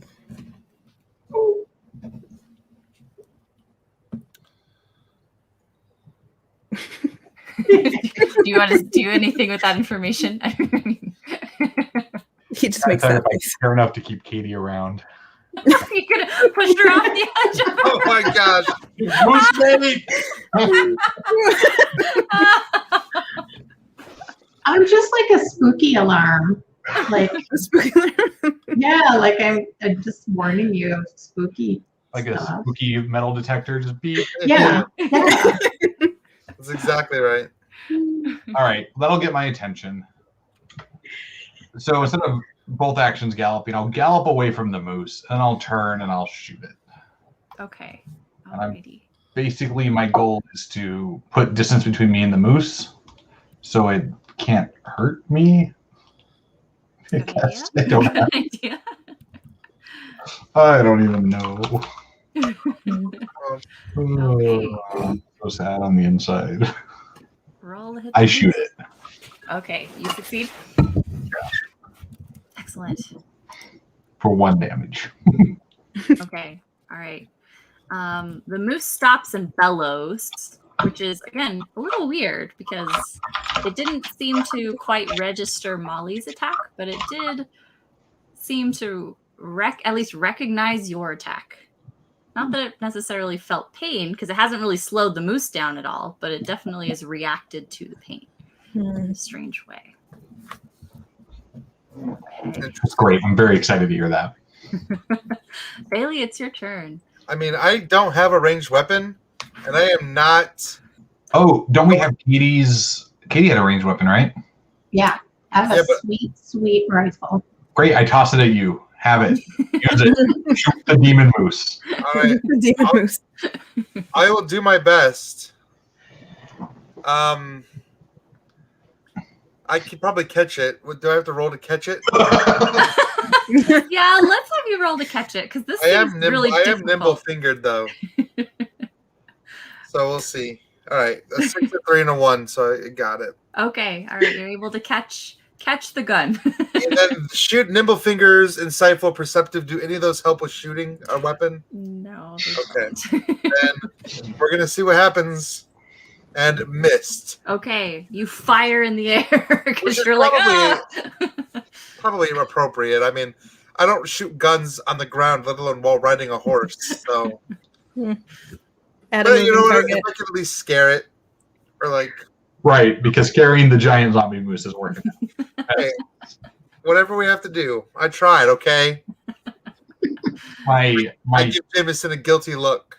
Do you want to do anything with that information? He just I makes thought that if I face. care enough to keep Katie around. You could have pushed her off the edge. Oh my gosh. Moose Katie! I'm just like a spooky alarm. Like, yeah, like I'm just warning you of spooky Like a stuff. spooky metal detector, just beep. Yeah. Yeah. That's exactly right. All right, that'll get my attention. So instead of both actions galloping, I'll gallop away from the moose, and I'll turn and I'll shoot it. Okay. I'm- Alrighty. Basically, my goal is to put distance between me and the moose, so it can't hurt me. I Good guess. idea. I don't know. Good idea. I don't even know. Okay. I'm so sad on the inside. Roll the hit. I shoot it Okay, you succeed. Excellent. for 1 damage. Okay. All right. The moose stops and bellows, which is again a little weird because it didn't seem to quite register Molly's attack, but it did seem to at least recognize your attack. Not that it necessarily felt pain, because it hasn't really slowed the moose down at all, but it definitely has reacted to the pain in a strange way. Okay. That's great. I'm very excited to hear that. Bailey, it's your turn. I mean, I don't have a ranged weapon, and I am not. Oh, don't we have Katie's? Katie had a ranged weapon, right? Yeah. I have a Yeah, but- sweet, sweet rifle. Great. I toss it at you. Have it. Use it. Shoot the demon moose. All right, Demon moose. I will do my best. I could probably catch it. Do I have to roll to catch it? Yeah, let's have you roll to catch it, because this I am seems nimble. really I am difficult. nimble fingered though. So we'll see. All right, a 6, a 3, and a 1. So I got it. Okay, all right, you're able to catch the gun. And then shoot, nimble fingers, insightful, perceptive. Do any of those help with shooting a weapon? No. Okay. Then we're gonna see what happens. And missed. Okay, you fire in the air Which because is you're like, ah! Probably appropriate. I mean, I don't shoot guns on the ground, let alone while riding a horse. So, Add a but you know moving what? target. If I could at least scare it, or like, Right, because carrying the giant zombie moose is working. hey, whatever we have to do. I tried. Okay. My I give Jameson a guilty look.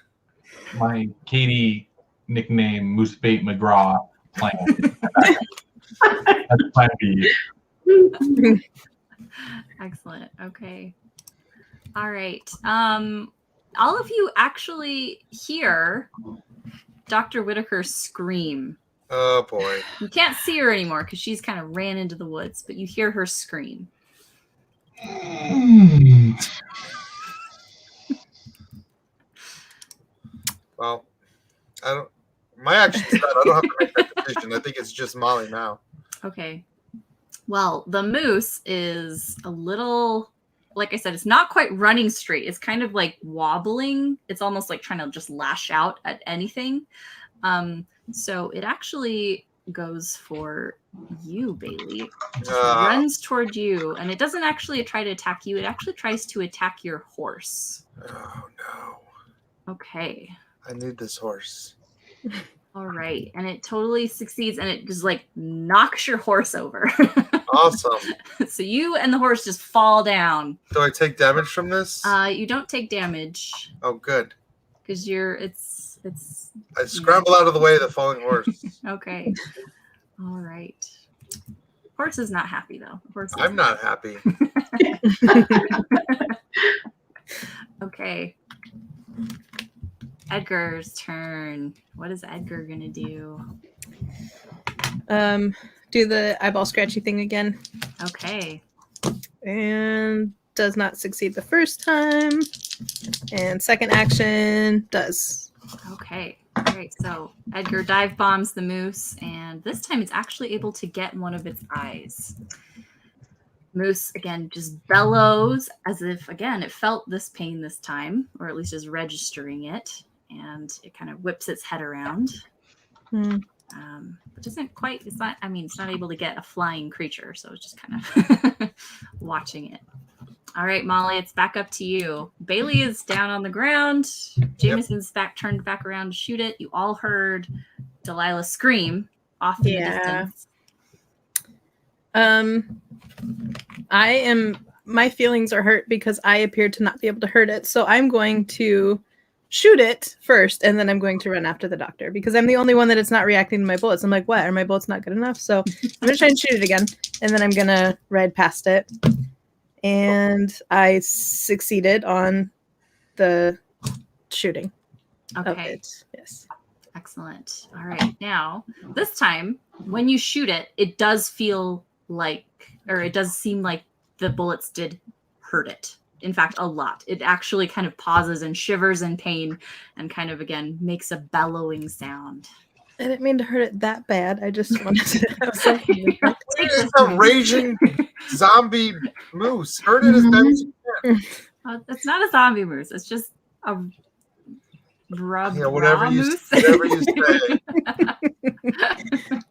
my Katie nickname Moose Bait McGraw plan. That's plan B. Excellent. Okay. All right. All of you actually hear Dr. Whitaker scream Oh boy. You can't see her anymore because she's kind of ran into the woods, but you hear her scream. Well, I don't. My action's done. I don't have to make that decision. I think it's just Molly now. Okay. Well, the moose is a little, like I said, it's not quite running straight. It's kind of like wobbling. It's almost like trying to just lash out at anything. So it actually goes for you, Bailey. It just runs toward you, and it doesn't actually try to attack you. It actually tries to attack your horse. Oh no. Okay. I need this horse. All right. And it totally succeeds, and it just like knocks your horse over. Awesome. So you and the horse just fall down. Do I take damage from this? You don't take damage Oh, good. because it's I scramble out of the way of the falling horse. okay. All right. Horse is not happy though. Horse. I'm not happy. Okay. Edgar's turn. What is Edgar gonna do? Do the eyeball scratchy thing again. Okay. And does not succeed the first time. And second action does. Okay. All right. So Edgar dive bombs the moose, and this time it's actually able to get one of its eyes. Moose again just bellows as if again it felt this pain this time, or at least is registering it, and it kind of whips its head around. But doesn't quite. It's not. I mean, it's not able to get a flying creature, so it's just kind of watching it. All right, Molly, it's back up to you. Bailey is down on the ground. Jameson's turned back around to shoot it. You all heard Delilah scream off in the distance. My feelings are hurt because I appeared to not be able to hurt it. So I'm going to shoot it first, and then I'm going to run after the doctor because I'm the only one that it's not reacting to my bullets. I'm like, what? Are my bullets not good enough? So I'm going to try and shoot it again, and then I'm going to ride past it. And I succeeded on the shooting of Okay. it. Yes. Excellent. All right. Now, this time, when you shoot it, it does feel like, or it does seem like the bullets did hurt it. In fact, a lot. It actually kind of pauses and shivers in pain and kind of, again, makes a bellowing sound. I didn't mean to hurt it that bad. I just wanted to have something different. It's a raging zombie moose. Hurt it as bad as you can. It's not a zombie moose. It's just a Whatever you moose. say.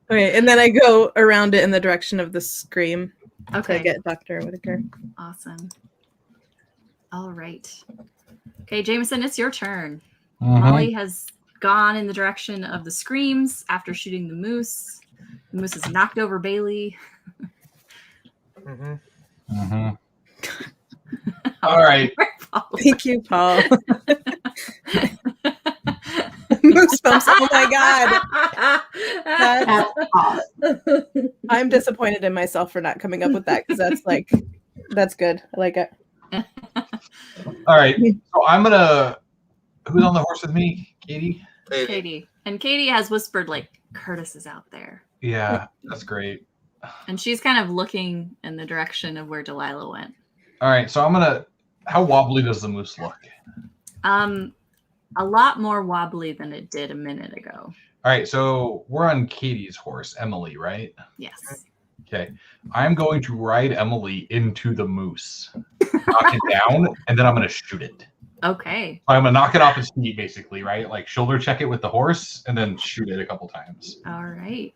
Okay, and then I go around it in the direction of the scream to Okay. get Dr. Whitaker. Awesome. All right. Okay, Jameson, it's your turn. Mhm. Molly has gone in the direction of the screams after shooting the moose. The moose has knocked over Bailey. Mhm. Mhm. All right. Thank you, Paul. Moose bumps. Oh my god. That's awesome. I'm disappointed in myself for not coming up with that because that's good. I like it. All right. So I'm gonna. Who's on the horse with me? Katie. Katie. And Katie has whispered, like, Curtis is out there. Yeah, that's great. And she's kind of looking in the direction of where Delilah went. All right. So I'm gonna. How wobbly does the moose look? A lot more wobbly than it did a minute ago. All right. So we're on Katie's horse, Emily, right? Yes. Okay. I'm going to ride Emily into the moose, knock it down, and then I'm going to shoot it. Okay. I'm going to knock it off its feet, basically, right? Like shoulder check it with the horse and then shoot it a couple times. All right.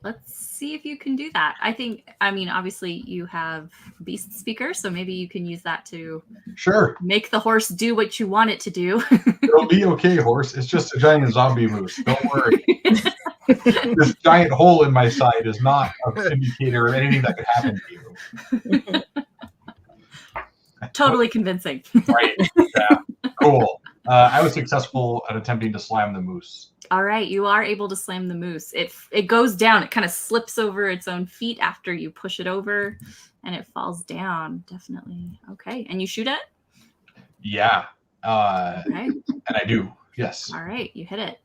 Let's see if you can do that. I mean, obviously you have Beast Speaker, so maybe you can use that to Sure. make the horse do what you want it to do. It'll be okay, horse. It's just a giant zombie moose. Don't worry. This giant hole in my side is not an indicator of anything that could happen to you. Totally convincing. Right. Yeah. Cool. I was successful at attempting to slam the moose. All right, you are able to slam the moose. It goes down. It kind of slips over its own feet after you push it over, and it falls down. Definitely. Okay, and you shoot it? Yeah. Okay. And I do. Yes. All right, you hit it.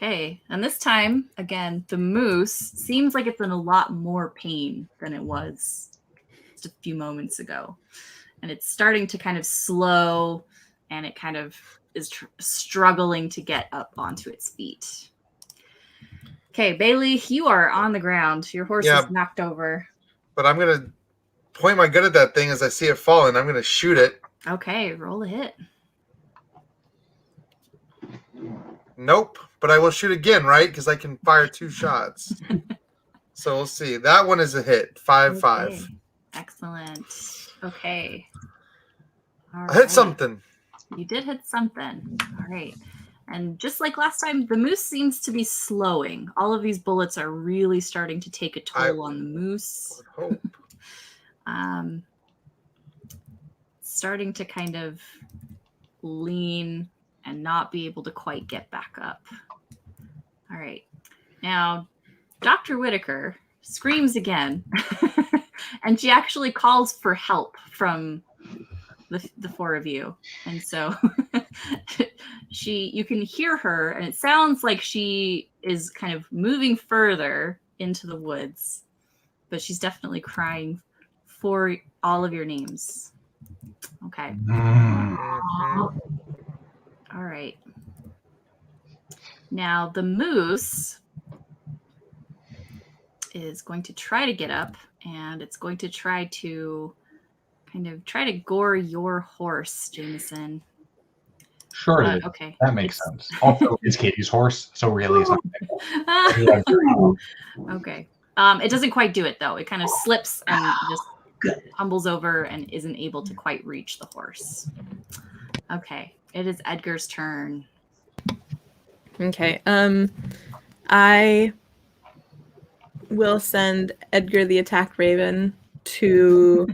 Okay, and this time, again, the moose seems like it's in a lot more pain than it was just a few moments ago. And it's starting to kind of slow, and it kind of is struggling to get up onto its feet. Okay, Bailey, you are on the ground. Your horse is knocked over. But I'm going to point my gun at that thing as I see it fall, and I'm going to shoot it. Okay, roll a hit. Nope, but I will shoot again, right? Because I can fire 2 shots. So we'll see. That one is a hit. 5-5. Okay. Excellent. Okay. All I hit something. You did hit something. All right. And just like last time, the moose seems to be slowing. All of these bullets are really starting to take a toll on the moose. Hope. Starting to kind of lean and not be able to quite get back up. All right. Now, Dr. Whitaker screams again, and she actually calls for help from the 4 of you. And so you can hear her, and it sounds like she is kind of moving further into the woods, but she's definitely crying for all of your names. Okay. All right. Now the moose is going to try to get up, and it's going to try to gore your horse, Jameson. Sure. Okay. That makes sense. Also, it's Katie's horse, so really it's not. Okay. It doesn't quite do it though. It kind of slips and just tumbles over and isn't able to quite reach the horse. Okay. It is Edgar's turn. Okay. I will send Edgar the attack raven to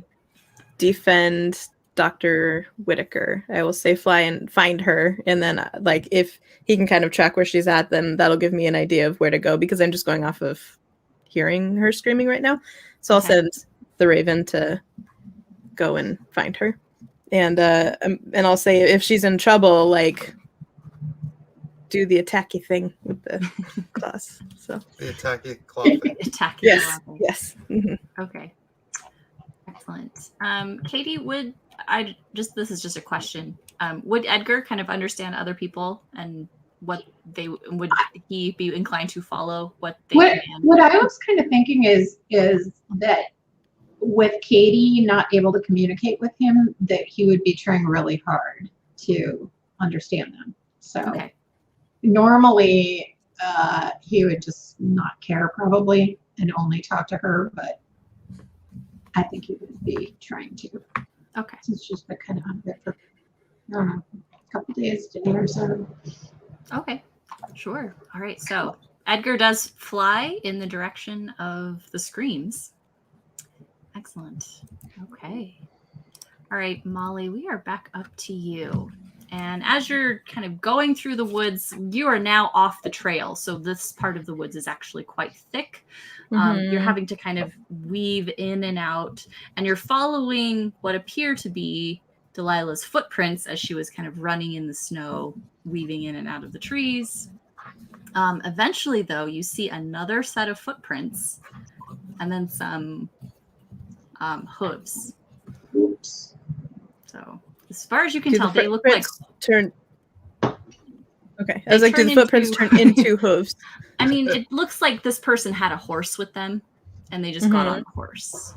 defend Dr. Whitaker. I will say fly and find her, and then like if he can kind of track where she's at, then that'll give me an idea of where to go, because I'm just going off of hearing her screaming right now. So I'll send the raven to go and find her. And I'll say if she's in trouble, like do the attacky thing with the claws. So the attacky claw thing. Yes. Yes. Mm-hmm. Okay. Excellent. Katie, this is just a question. Would Edgar kind of understand other people and would he be inclined to follow what they can? What I was kind of thinking is that with Katie not able to communicate with him, that he would be trying really hard to understand them. So normally he would just not care probably and only talk to her, but I think he would be trying to. Okay. It's just been kind of out of it for, I don't know, a couple days, day or so. Okay, sure. All right, so Edgar does fly in the direction of the screams. Excellent. Okay. All right, Molly, we are back up to you. And as you're kind of going through the woods, you are now off the trail. So this part of the woods is actually quite thick. You're having to kind of weave in and out, and you're following what appear to be Delilah's footprints as she was kind of running in the snow, weaving in and out of the trees. Eventually, though, you see another set of footprints and then some hooves. Oops. So as far as you can tell, they look like turn. Okay, I was like, do the footprints turn into hooves? I mean, it looks like this person had a horse with them, and they just got on a horse.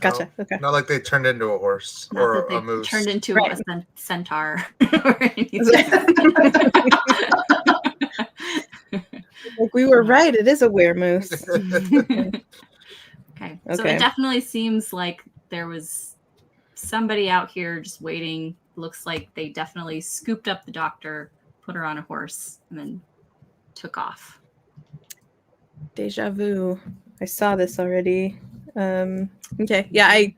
Gotcha. Okay. Not like they turned into a horse or a moose. Turned into a centaur or anything. Like we were right. It is a weremoose. Okay. So it definitely seems like there was somebody out here just waiting. Looks like they definitely scooped up the doctor, put her on a horse, and then took off. Deja vu. I saw this already. Okay. Yeah, I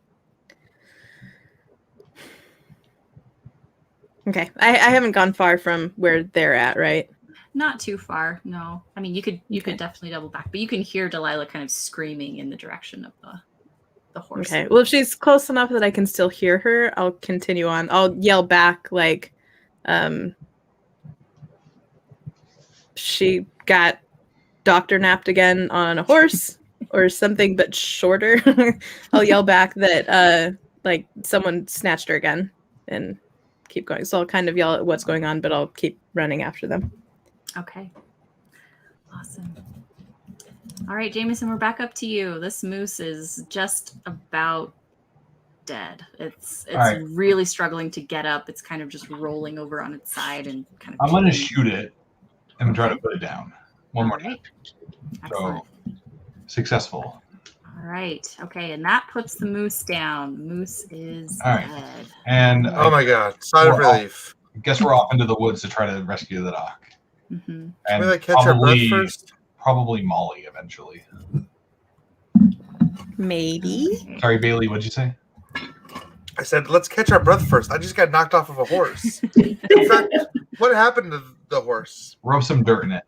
haven't gone far from where they're at, right? Not too far, no. I mean, you could definitely double back, but you can hear Delilah kind of screaming in the direction of the horse. Okay. Well, if she's close enough that I can still hear her, I'll continue on. I'll yell back like, she got doctor napped again on a horse or something, but shorter, I'll yell back that like someone snatched her again and keep going. So I'll kind of yell at what's going on, but I'll keep running after them. Okay. Awesome. All right, Jameson, we're back up to you. This moose is just about dead. It's right. really struggling to get up. It's kind of just rolling over on its side and kind of. I'm going to shoot it and try to put it down. One more time. Excellent. So, successful. All right. Okay, and that puts the moose down. The moose is dead. And oh my god, sigh of relief. I guess we're off into the woods to try to rescue the doc. Mm-hmm. Can we catch our breath first? Probably Molly eventually. Maybe. Sorry, Bailey, what'd you say? I said, let's catch our breath first. I just got knocked off of a horse. In fact, what happened to the horse? Rub some dirt in it.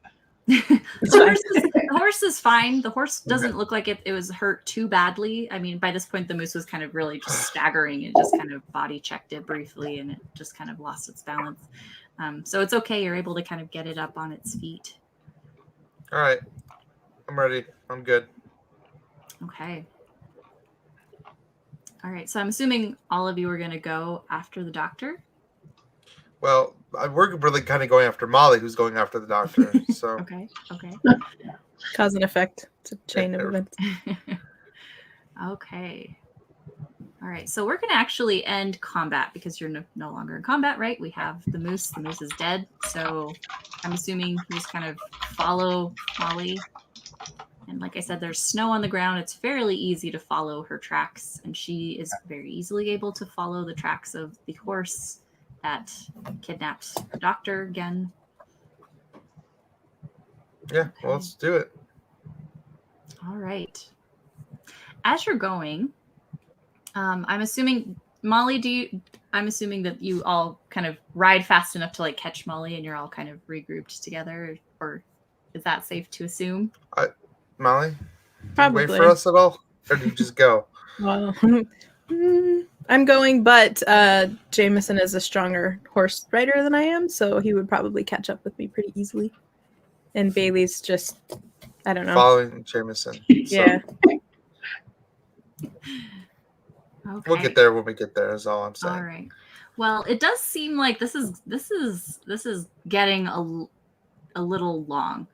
The horse is fine. The horse doesn't look like it was hurt too badly. I mean, by this point, the moose was kind of really just staggering and just kind of body checked it briefly, and it just kind of lost its balance. So it's okay. You're able to kind of get it up on its feet. All right. I'm ready. I'm good. Okay. All right. So I'm assuming all of you are going to go after the doctor. Well, we're really kind of going after Molly, who's going after the doctor. So Okay. Cause and effect. It's a chain of events. Okay. All right. So we're going to actually end combat because you're no longer in combat, right? We have the moose. The moose is dead. So I'm assuming you just kind of follow Molly. And like I said, there's snow on the ground. It's fairly easy to follow her tracks. And she is very easily able to follow the tracks of the horse that kidnapped the doctor again. Yeah, well, let's do it. All right. As you're going, I'm assuming, Molly, I'm assuming that you all kind of ride fast enough to like catch Molly and you're all kind of regrouped together, or is that safe to assume? Molly? Probably. Wait for us at all? Or do you just go? Well, I'm going, but Jameson is a stronger horse rider than I am, so he would probably catch up with me pretty easily. And Bailey's just, I don't know. Following Jameson. Yeah. Okay. We'll get there when we get there, is all I'm saying. All right. Well, it does seem like this is getting a little long.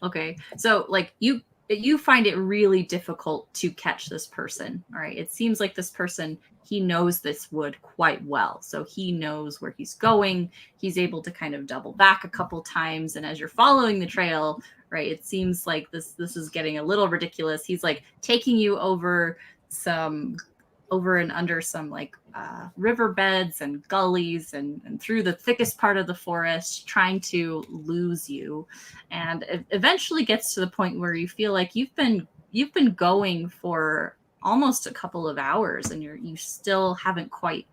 Okay. So like you find it really difficult to catch this person. All right. It seems like this person, he knows this wood quite well. So he knows where he's going. He's able to kind of double back a couple times. And as you're following the trail, right, it seems like this is getting a little ridiculous. He's like taking you over and under some like riverbeds and gullies and through the thickest part of the forest, trying to lose you, and it eventually gets to the point where you feel like you've been going for almost a couple of hours and you still haven't quite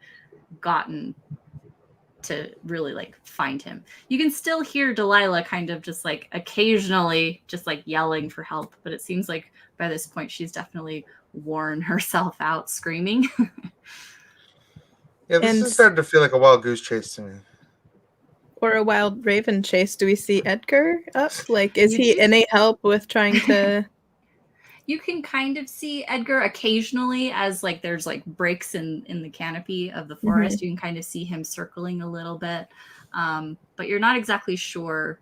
gotten to really like find him. You can still hear Delilah kind of just like occasionally just like yelling for help, but it seems like by this point she's definitely worn herself out screaming. Yeah, this is starting to feel like a wild goose chase to me. Or a wild raven chase. Do we see Edgar up? Like, is he any help with trying to... You can kind of see Edgar occasionally as like there's like breaks in the canopy of the forest. You can kind of see him circling a little bit. But you're not exactly sure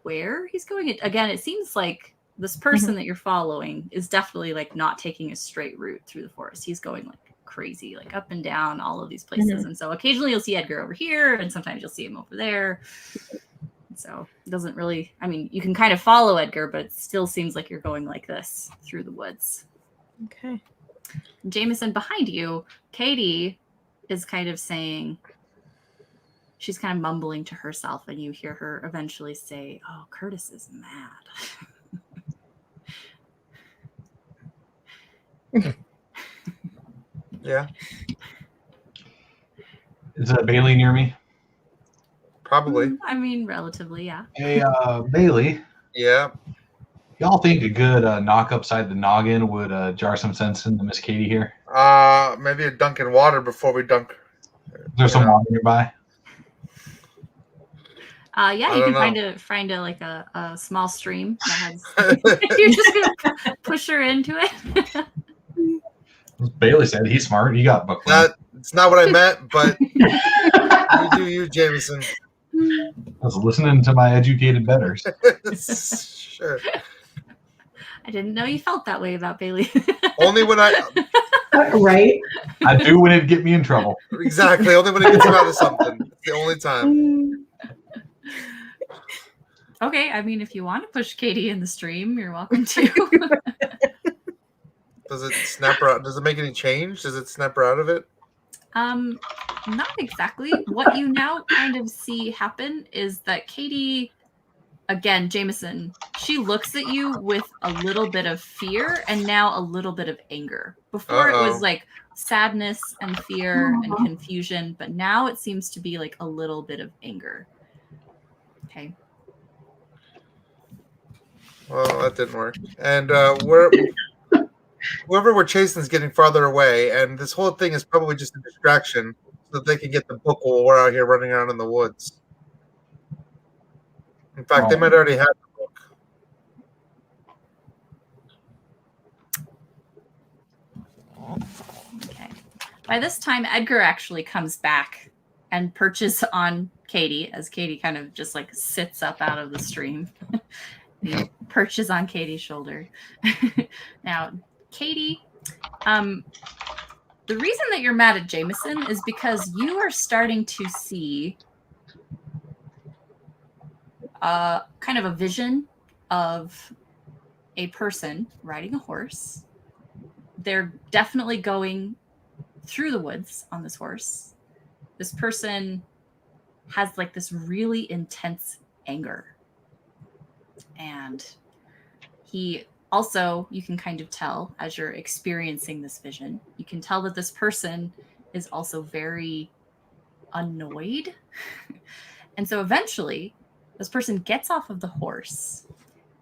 where he's going. Again, it seems like this person that you're following is definitely like not taking a straight route through the forest. He's going like crazy, like up and down all of these places. And so occasionally you'll see Edgar over here and sometimes you'll see him over there. So it doesn't really, I mean, you can kind of follow Edgar, but it still seems like you're going like this through the woods. Okay. Jameson, behind you, Katie is kind of saying, she's kind of mumbling to herself, and you hear her eventually say, "Oh, Curtis is mad." Yeah. Is Bailey near me? Probably. I mean, relatively, yeah. Hey, Bailey. Yeah. Y'all think a good knock upside the noggin would jar some sense into Miss Katie here? Maybe a dunk in water before we dunk. Is there some water nearby? I Yeah, you don't can know. find a small stream that has. You're just gonna push her into it. As Bailey said, he's smart. He got bookmark. It's not what I meant, but you do you, Jameson. I was listening to my educated betters. Sure. I didn't know you felt that way about Bailey. Only when Right? I do when it get me in trouble. exactly. Only when it gets out of something. It's the only time. Okay, I mean, if you want to push Katie in the stream, you're welcome to. Does it snap her out? Does it make any change? Does it snap her out of it? Not exactly. What you now kind of see happen is that Katie, again, Jameson, she looks at you with a little bit of fear and now a little bit of anger. Before it was like sadness and fear and confusion, but now it seems to be like a little bit of anger. Okay. Well, that didn't work. And whoever we're chasing is getting farther away, and this whole thing is probably just a distraction so that they can get the book while we're out here running around in the woods. In fact, they might already have the book. Okay. By this time, Edgar actually comes back and perches on Katie as Katie kind of just like sits up out of the stream. He perches on Katie's shoulder. Now, Katie, the reason that you're mad at Jameson is because you are starting to see kind of a vision of a person riding a horse. They're definitely going through the woods on this horse. This person has like this really intense anger. And he also, you can kind of tell as you're experiencing this vision, you can tell that this person is also very annoyed. And so eventually, this person gets off of the horse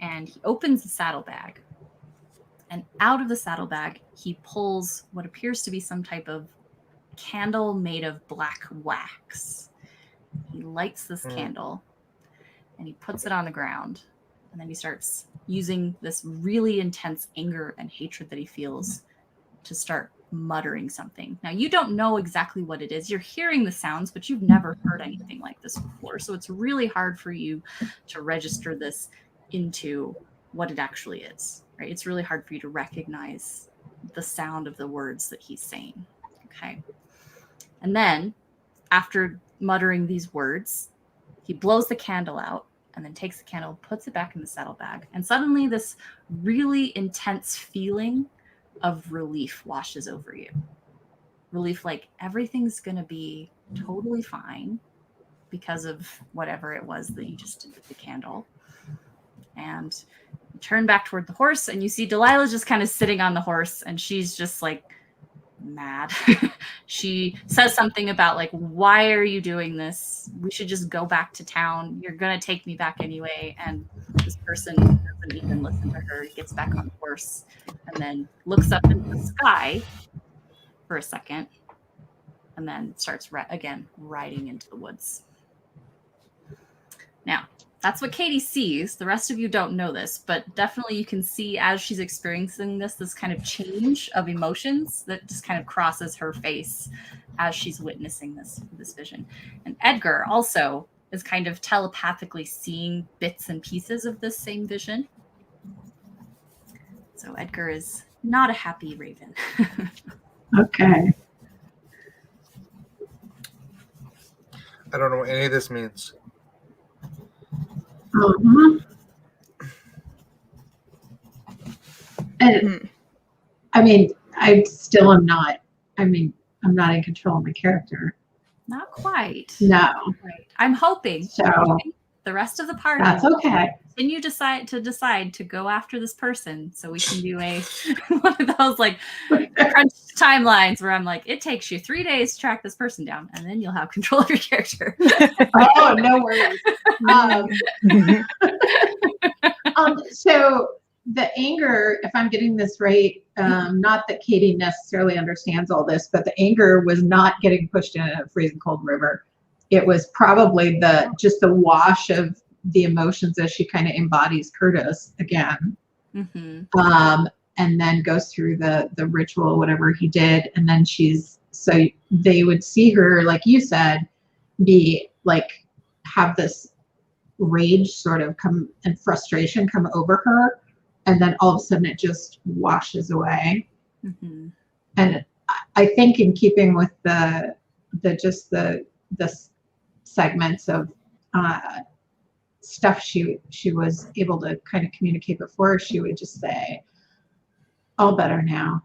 and he opens the saddlebag. And out of the saddlebag, he pulls what appears to be some type of candle made of black wax. He lights this candle and he puts it on the ground. And then he starts using this really intense anger and hatred that he feels to start muttering something. Now, you don't know exactly what it is. You're hearing the sounds, but you've never heard anything like this before. So it's really hard for you to register this into what it actually is, right? It's really hard for you to recognize the sound of the words that he's saying, okay? And then, after muttering these words, he blows the candle out and then takes the candle, puts it back in the saddlebag. And suddenly this really intense feeling of relief washes over you. Relief like everything's going to be totally fine because of whatever it was that you just did with the candle. And you turn back toward the horse and you see Delilah just kind of sitting on the horse and she's just like mad. She says something about like, why are you doing this? We should just go back to town. You're gonna take me back anyway. And this person doesn't even listen to her. He gets back on the horse and then looks up into the sky for a second and then starts again riding into the woods. Now, that's what Katie sees. The rest of you don't know this, but definitely you can see as she's experiencing this kind of change of emotions that just kind of crosses her face as she's witnessing this vision. And Edgar also is kind of telepathically seeing bits and pieces of this same vision. So Edgar is not a happy raven. Okay. I don't know what any of this means. And I mean, I still am not. I mean, I'm not in control of my character. Not quite. No. Right. I'm hoping. So the rest of the party. that's okay. Then you decide to go after this person, so we can do a one of those like crunch timelines where I'm like, it takes you 3 days to track this person down, and then you'll have control of your character. Oh, no worries. So the anger, if I'm getting this right, not that Katie necessarily understands all this, but the anger was not getting pushed in a freezing cold river. it was probably just the wash of the emotions as she kind of embodies Curtis again. And then goes through the ritual, whatever he did. And then so they would see her, like you said, be like, have this rage sort of come and frustration come over her. And then all of a sudden it just washes away. And I think in keeping with the segments of stuff she was able to kind of communicate before, she would just say, all better now.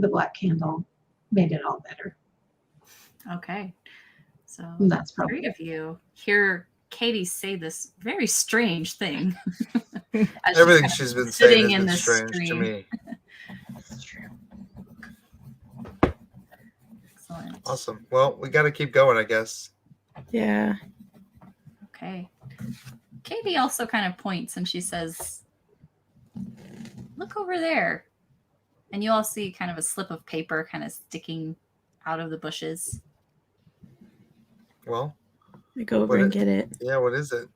The black candle made it all better. Okay. So that's probably three of you hear Katie say this very strange thing. Everything she's been saying has been strange to me. That's true. Excellent. Awesome. Well, we got to keep going, I guess. Yeah. Okay. Katie also kind of points and she says, look over there. And you all see kind of a slip of paper kind of sticking out of the bushes. Well, I go over and get it. Yeah, what is it?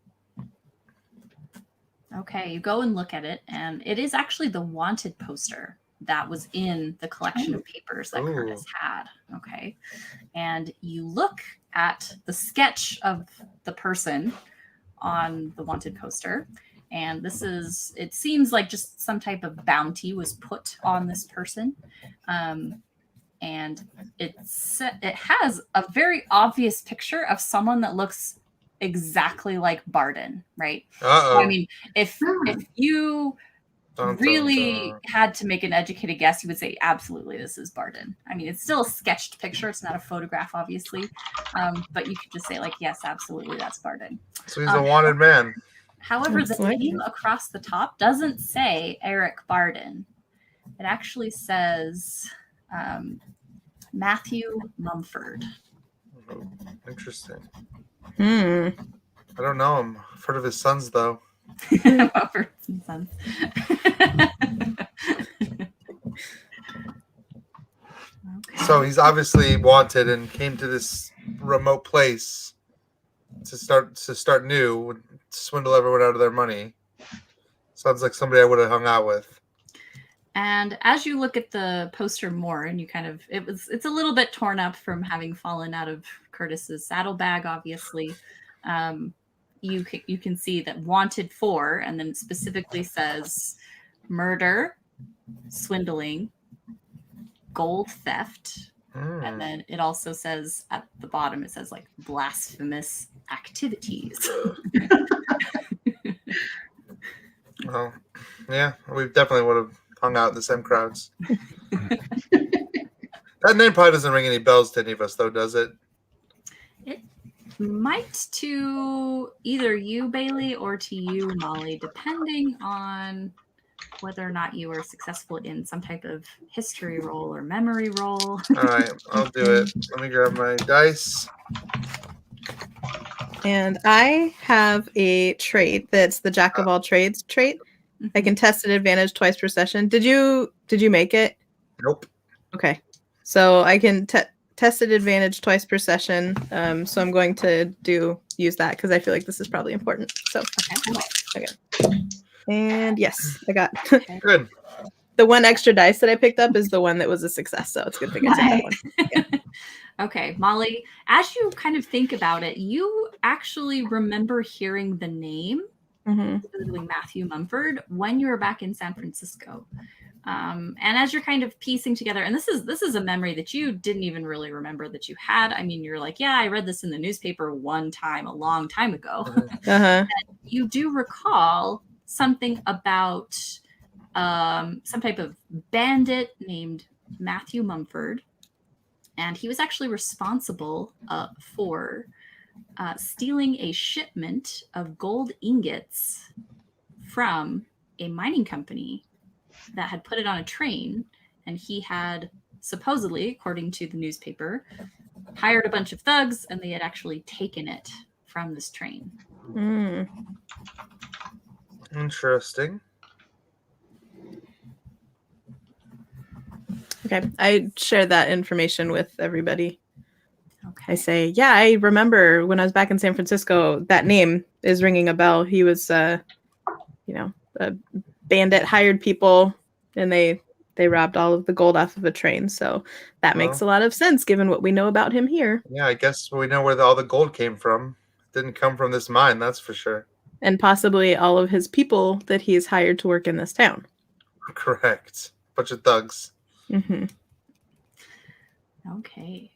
Okay, you go and look at it, and it is actually the wanted poster that was in the collection of papers that Curtis had. Okay. And you look at the sketch of the person on the wanted poster. And it seems like just some type of bounty was put on this person. And it has a very obvious picture of someone that looks exactly like Barden, right? Uh-oh. So, I mean, if you really had to make an educated guess, you would say, absolutely, this is Barden. I mean, it's still a sketched picture. It's not a photograph, obviously. But you could just say, like, yes, absolutely, that's Barden. So he's a wanted man. However, the name across the top doesn't say Eric Barden. It actually says Matthew Mumford. Oh, interesting. I don't know him. I've heard of his sons, though. Mumford and Sons. So he's obviously wanted and came to this remote place to start new, swindle everyone out of their money. Sounds like somebody I would have hung out with. And as you look at the poster more, and you it's a little bit torn up from having fallen out of Curtis's saddlebag, obviously. You can see that wanted for, and then it specifically says murder, swindling, gold theft, and then it also says at the bottom, it says like blasphemous activities. Well, yeah, we definitely would have hung out in the same crowds. That name probably doesn't ring any bells to any of us, though, does it? It might to either you, Bailey, or to you, Molly, depending on whether or not you were successful in some type of history roll or memory roll. All right, I'll do it. Let me grab my dice. And I have a trait that's the jack of all trades trait. I can test at advantage twice per session. Did you make it? Nope. Okay. So I can test at advantage twice per session. So I'm going to use that because I feel like this is probably important. So okay. And yes, I got good. The one extra dice that I picked up is the one that was a success. So it's good to get to that one. Yeah. Okay, Molly, as you kind of think about it, you actually remember hearing the name, specifically Matthew Mumford, when you were back in San Francisco. And as you're kind of piecing together, and this is a memory that you didn't even really remember that you had. I mean, you're like, yeah, I read this in the newspaper one time, a long time ago. And you do recall something about some type of bandit named Matthew Mumford. And he was actually responsible for stealing a shipment of gold ingots from a mining company that had put it on a train. And he had supposedly, according to the newspaper, hired a bunch of thugs, and they had actually taken it from this train. Interesting. Okay, I share that information with everybody. Okay. I say, yeah, I remember when I was back in San Francisco, that name is ringing a bell. He was, a bandit, hired people, and they robbed all of the gold off of a train. So that makes a lot of sense given what we know about him here. Yeah, I guess we know where all the gold came from. It didn't come from this mine, that's for sure. And possibly all of his people that he's hired to work in this town. Correct. Bunch of thugs. Mm-hmm. Okay.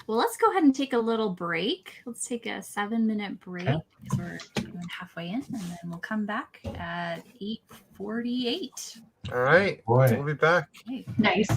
Well, let's go ahead and take a little break. Let's take a 7-minute break because we're doing halfway in, and then we'll come back at 8:48. All right. Boy. We'll be back. Okay. Nice.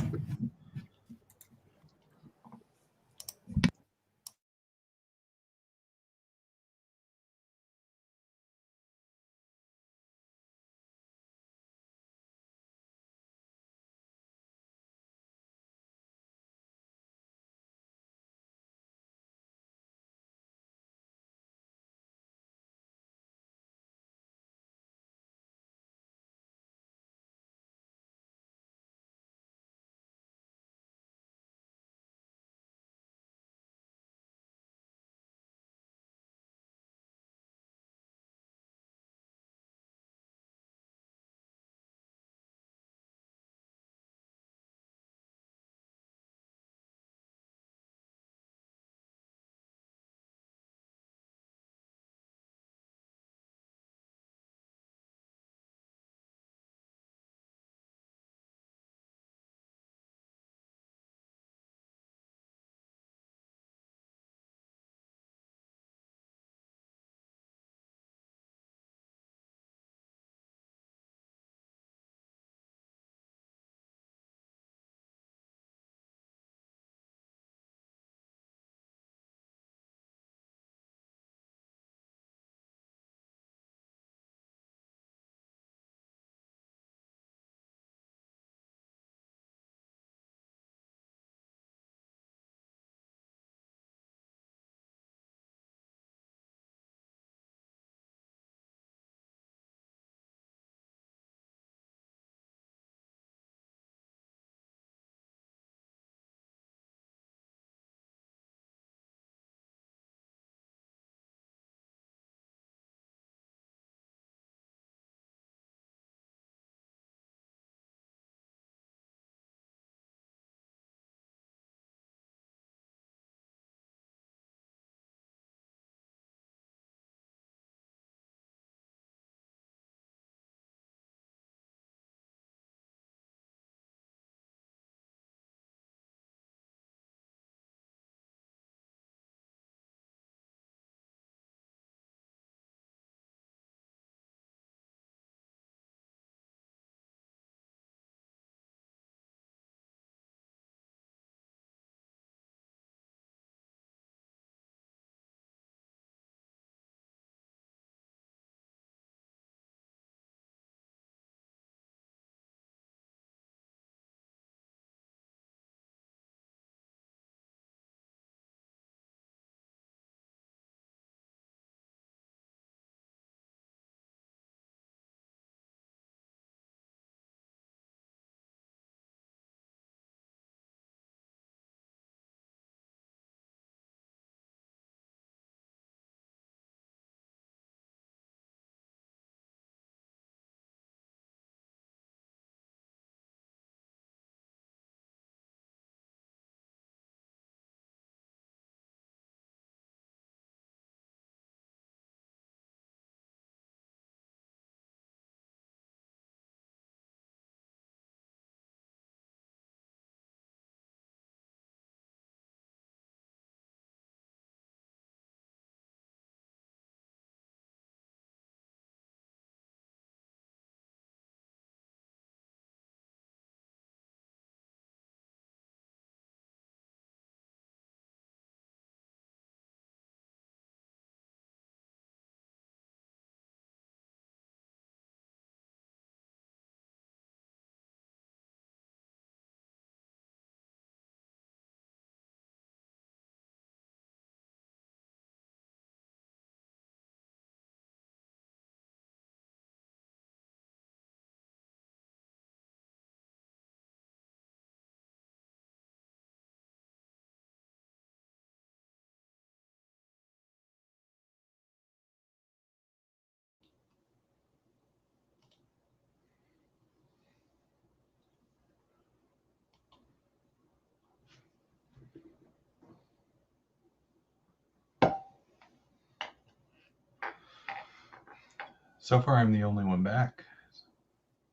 So far, I'm the only one back.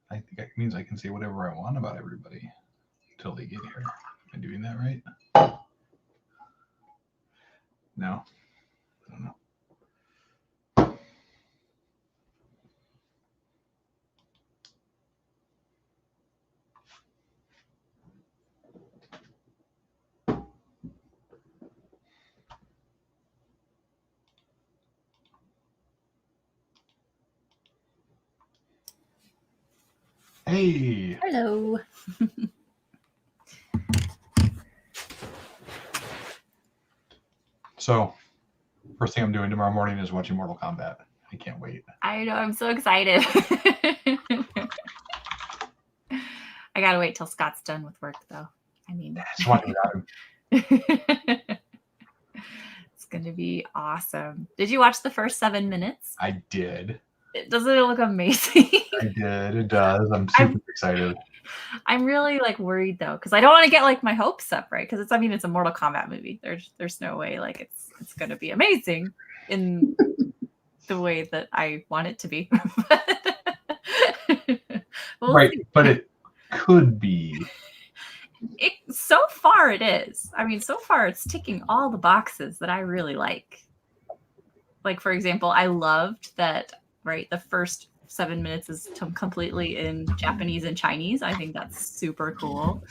I think that means I can say whatever I want about everybody until they get here. Am I doing that right? No. I don't know. Hey. Hello. So, first thing I'm doing tomorrow morning is watching Mortal Kombat. I can't wait. I know, I'm so excited. I gotta wait till Scott's done with work, though. I mean, Just watching that. it's gonna be awesome. Did you watch the first 7 minutes? I did. Doesn't it look amazing? I did. It does. I'm super excited. I'm really like worried though, because I don't want to get like my hopes up, right? Because it's a Mortal Kombat movie. There's no way like it's gonna be amazing in the way that I want it to be. We'll Right, see. but it could be. So far it is. I mean, so far it's ticking all the boxes that I really like. Like, for example, I loved that, right, the first 7 minutes is completely in Japanese and Chinese. I think that's super cool.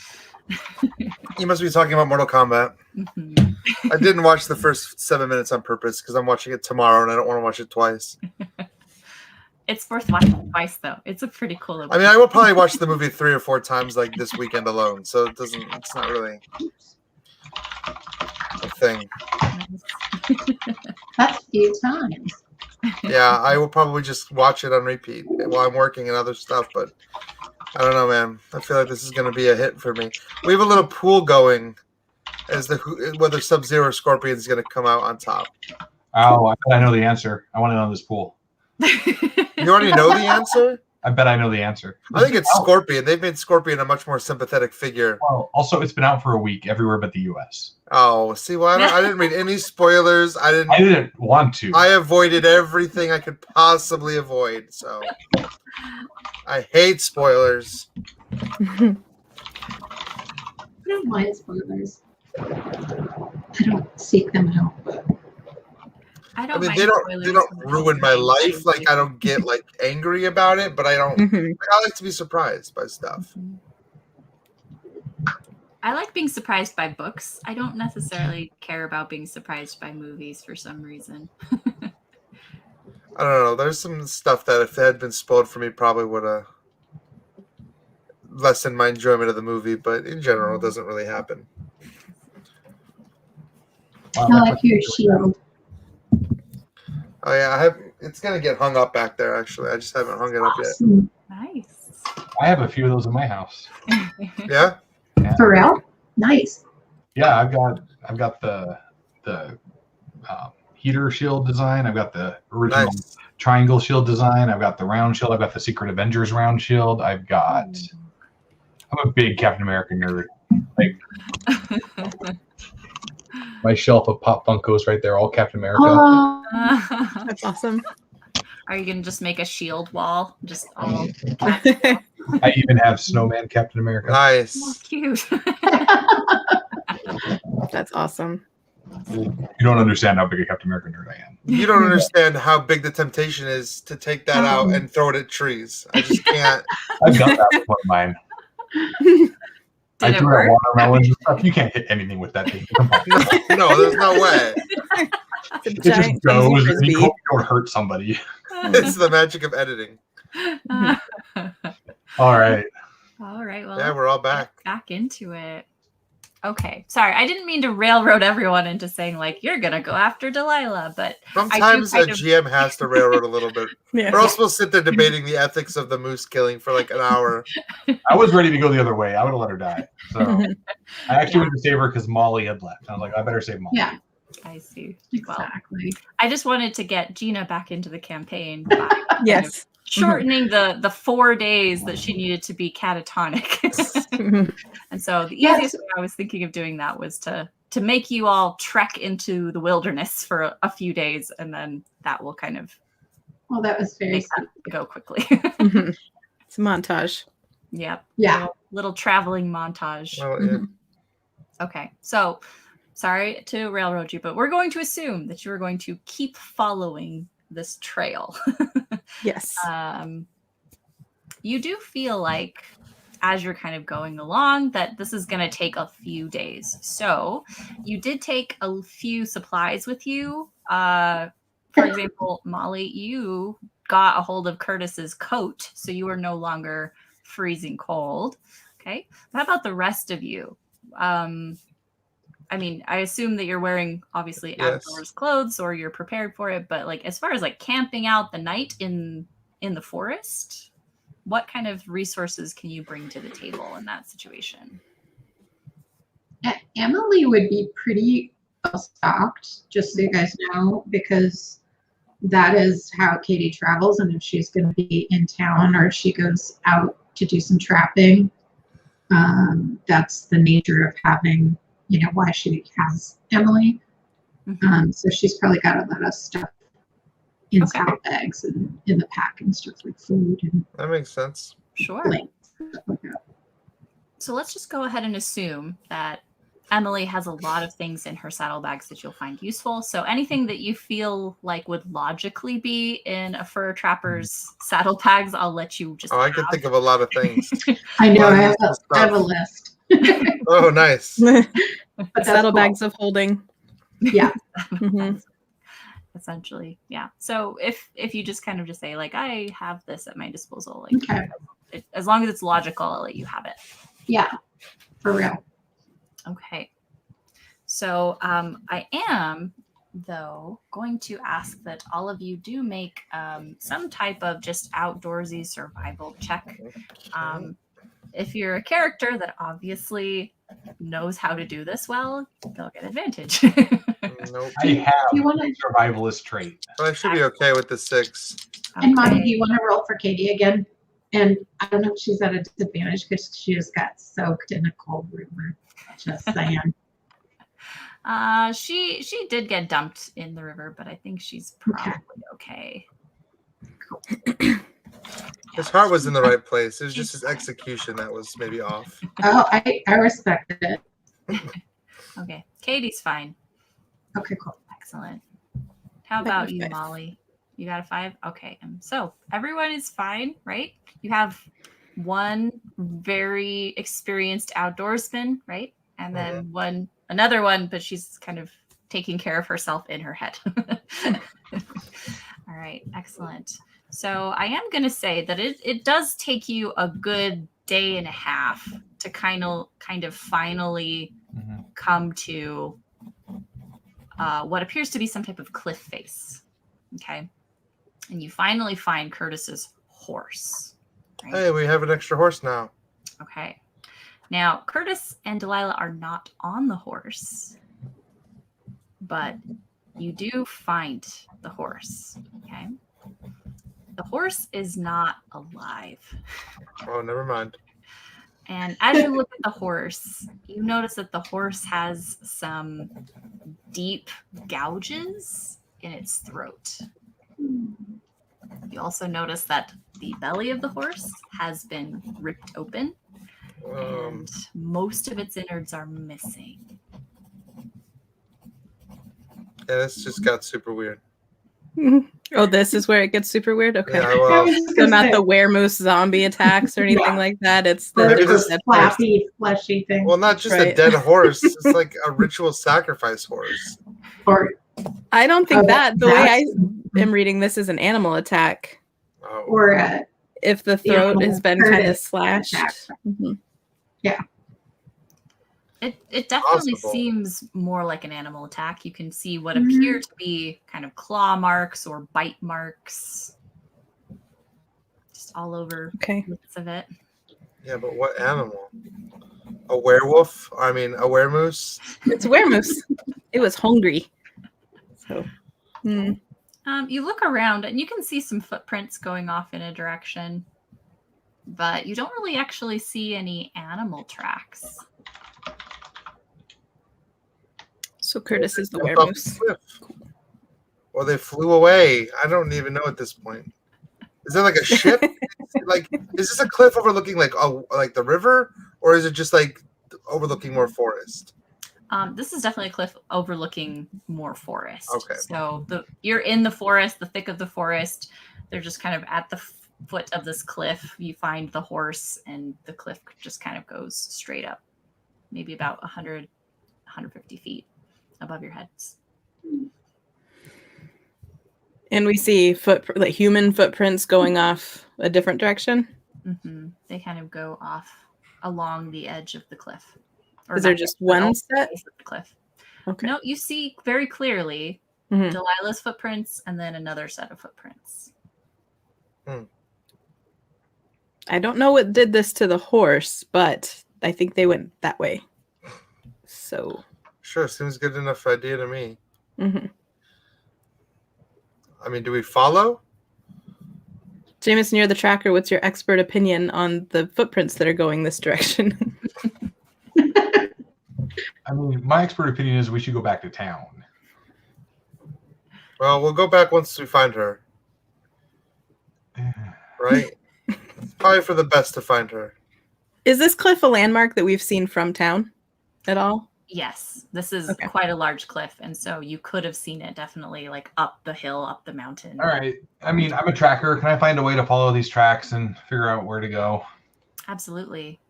You must be talking about Mortal Kombat. Mhm. I didn't watch the first 7 minutes on purpose because I'm watching it tomorrow and I don't want to watch it twice. It's worth watching twice, though. It's a pretty cool. I mean, I will probably watch the movie 3 or 4 times like this weekend alone, so it's not really a thing. That's a few times. Yeah, I will probably just watch it on repeat while I'm working and other stuff, but I don't know, man. I feel like this is going to be a hit for me. We have a little pool going as whether Sub-Zero or Scorpion is going to come out on top. Oh, I bet I know the answer. I want to know this pool. You already know the answer? I bet I know the answer. I think it's Scorpion. They've made Scorpion a much more sympathetic figure. Well, also, it's been out for a week everywhere but the U.S. Oh, see, well, I didn't read any spoilers. I didn't want to. I avoided everything I could possibly avoid. So I hate spoilers. I don't mind spoilers. I don't seek them out. I I mean, mind they spoilers don't when ruin my life. Like, I don't get like angry about it, but I don't. Mhm. I like to be surprised by stuff. I like being surprised by books. I don't necessarily care about being surprised by movies for some reason. I don't know. There's some stuff that if it had been spoiled for me, probably would have lessened my enjoyment of the movie. But in general, it doesn't really happen. Wow, I like your shield. Oh yeah, it's gonna get hung up back there. Actually, I just haven't hung it up yet. Awesome. Nice. I have a few of those in my house. Yeah. For real? Nice. Yeah, I've got the heater shield design. I've got the original Nice. triangle shield design. I've got the round shield. I've got the Secret Avengers round shield. I'm a big Captain America nerd. Like my shelf of Pop Funkos right there, all Captain America. Oh, That's awesome. Are you gonna just make a shield wall? Just all I even have Snowman Captain America. Nice. cute. That's awesome. You don't understand how big a Captain America nerd I am. You don't understand how big the temptation is to take that out and throw it at trees. I just can't. I've got that with one of mine. I Did it threw work? out watermelons and stuff. You can't hit anything with that thing. Come on. No, there's no way. It's a It just giant goes frisbee. and you don't hurt somebody. It's the magic of editing. All right. All right. Well, Yeah, we're all back. back into it. Okay. Sorry, I didn't mean to railroad everyone into saying like you're gonna go after Delilah, but Sometimes a kind of- GM has to railroad a little bit. Yeah. Or else we'll sit there debating the ethics of the moose killing for like an hour. I was ready to go the other way. I would have let her die. So I actually went to save her because Molly had left. I was like, I better save Molly. yeah, I see. Well, exactly. I just wanted to get Gina back into the campaign by kind of Yes. shortening the 4 days that she needed to be catatonic. And so the Yes. easiest way I was thinking of doing that was to make you all trek into the wilderness for a few days, and then that will kind of Well, that was very make sweet. that go quickly. Mhm. It's a montage. Yep. Yeah. Little traveling montage. Oh, yeah. Mhm. Okay. So sorry to railroad you, but we're going to assume that you are going to keep following this trail. Yes. You do feel like as you're kind of going along that this is going to take a few days. So you did take a few supplies with you. For example, Molly, you got a hold of Curtis's coat, so you are no longer freezing cold. Okay. How about the rest of you? I mean, I assume that you're wearing obviously Yes. outdoors clothes or you're prepared for it, but like as far as like camping out the night in the forest, what kind of resources can you bring to the table in that situation? Emily would be pretty well stocked, just so you guys know, because that is how Katie travels. And if she's going to be in town or if she goes out to do some trapping, that's the nature of having, you know, why she has Emily. So she's probably got a lot of stuff in Okay. saddle bags and in the pack and stuff like food and That makes sense. Sure. blankets, stuff like that. So let's just go ahead and assume that Emily has a lot of things in her saddlebags that you'll find useful. So anything that you feel like would logically be in a fur trapper's saddlebags, I'll let you just. Oh, I can think of a lot of things. I know, Well, I this have a stuff. list. Oh, nice. But that's Saddlebags of holding. Yeah. Mhm. Essentially, yeah. So if you just kind of just say like, I have this at my disposal, like Okay. as long as it's logical, I'll let you have it. Yeah, for real. Okay. So I am, though, going to ask that all of you do make some type of just outdoorsy survival check. If you're a character that obviously knows how to do this well, they'll get advantage. Nope. I have You wanna- a survivalist trait. But I should be okay with the 6. And Monty, Okay. do you want to roll for Katie again? And I don't know if she's at a disadvantage because she just got soaked in a cold river. Just saying. She did get dumped in the river, but I think she's probably okay. His heart was in the right place. It was just his execution that was maybe off. Oh, I respected it. Okay, Katie's fine. Okay, cool. Excellent. How Got about a you, 5. Molly? You got a 5? Okay. So everyone is fine, right? You have one very experienced outdoorsman, right? And then another one, but she's kind of taking care of herself in her head. All right, excellent. So I am going to say that it does take you a good day and a half to kind of finally come to what appears to be some type of cliff face. Okay. And you finally find Curtis's horse. Right? Hey, we have an extra horse now. Okay. Now, Curtis and Delilah are not on the horse, but you do find the horse. Okay. The horse is not alive. Oh, never mind. And as you look at the horse, you notice that the horse has some deep gouges in its throat. You also notice that the belly of the horse has been ripped open and most of its innards are missing. Yeah, this just got super weird. Oh, this is where it gets super weird? Okay. Yeah, well, So not the weremoose zombie attacks or anything like that. It's the Maybe just this- dead horse. Flappy, fleshy thing. well, not just a Right. dead horse. It's like a ritual sacrifice horse. Or I don't think that the way I that's- am reading this is an animal attack. Oh. or If the throat has been kind of Curtis slashed. attack. Mhm. It definitely Possible. seems more like an animal attack. You can see what appear to be kind of claw marks or bite marks just all over Okay. bits of it. Yeah, but what animal? A werewolf? I mean, a weremoose? It's a weremoose. It was hungry. So. You look around and you can see some footprints going off in a direction, but you don't really actually see any animal tracks. So Curtis is the Jump off weremoose. cliff. Or they flew away. I don't even know at this point. Is there like a ship? Like, is this a cliff overlooking like the river, or is it just like overlooking more forest? This is definitely a cliff overlooking more forest. Okay. So you're in the forest, the thick of the forest. They're just kind of at the foot of this cliff. You find the horse, and the cliff just kind of goes straight up, maybe about 100, 150 feet above your heads. And we see human footprints going off a different direction. Mm-hmm. They kind of go off along the edge of the cliff. Is there just one set? Of the cliff. Okay. No, you see very clearly Delilah's footprints and then another set of footprints. I don't know what did this to the horse, but I think they went that way. So. Sure, seems good enough idea to me. Mm-hmm. I mean, do we follow? Jameson, you're the tracker. What's your expert opinion on the footprints that are going this direction? I mean, my expert opinion is we should go back to town. Well, we'll go back once we find her. Right? It's probably for the best to find her. Is this cliff a landmark that we've seen from town at all? Yes, this is quite a large cliff, and so you could have seen it definitely like up the hill, up the mountain. All right. I mean, I'm a tracker. Can I find a way to follow these tracks and figure out where to go? Absolutely.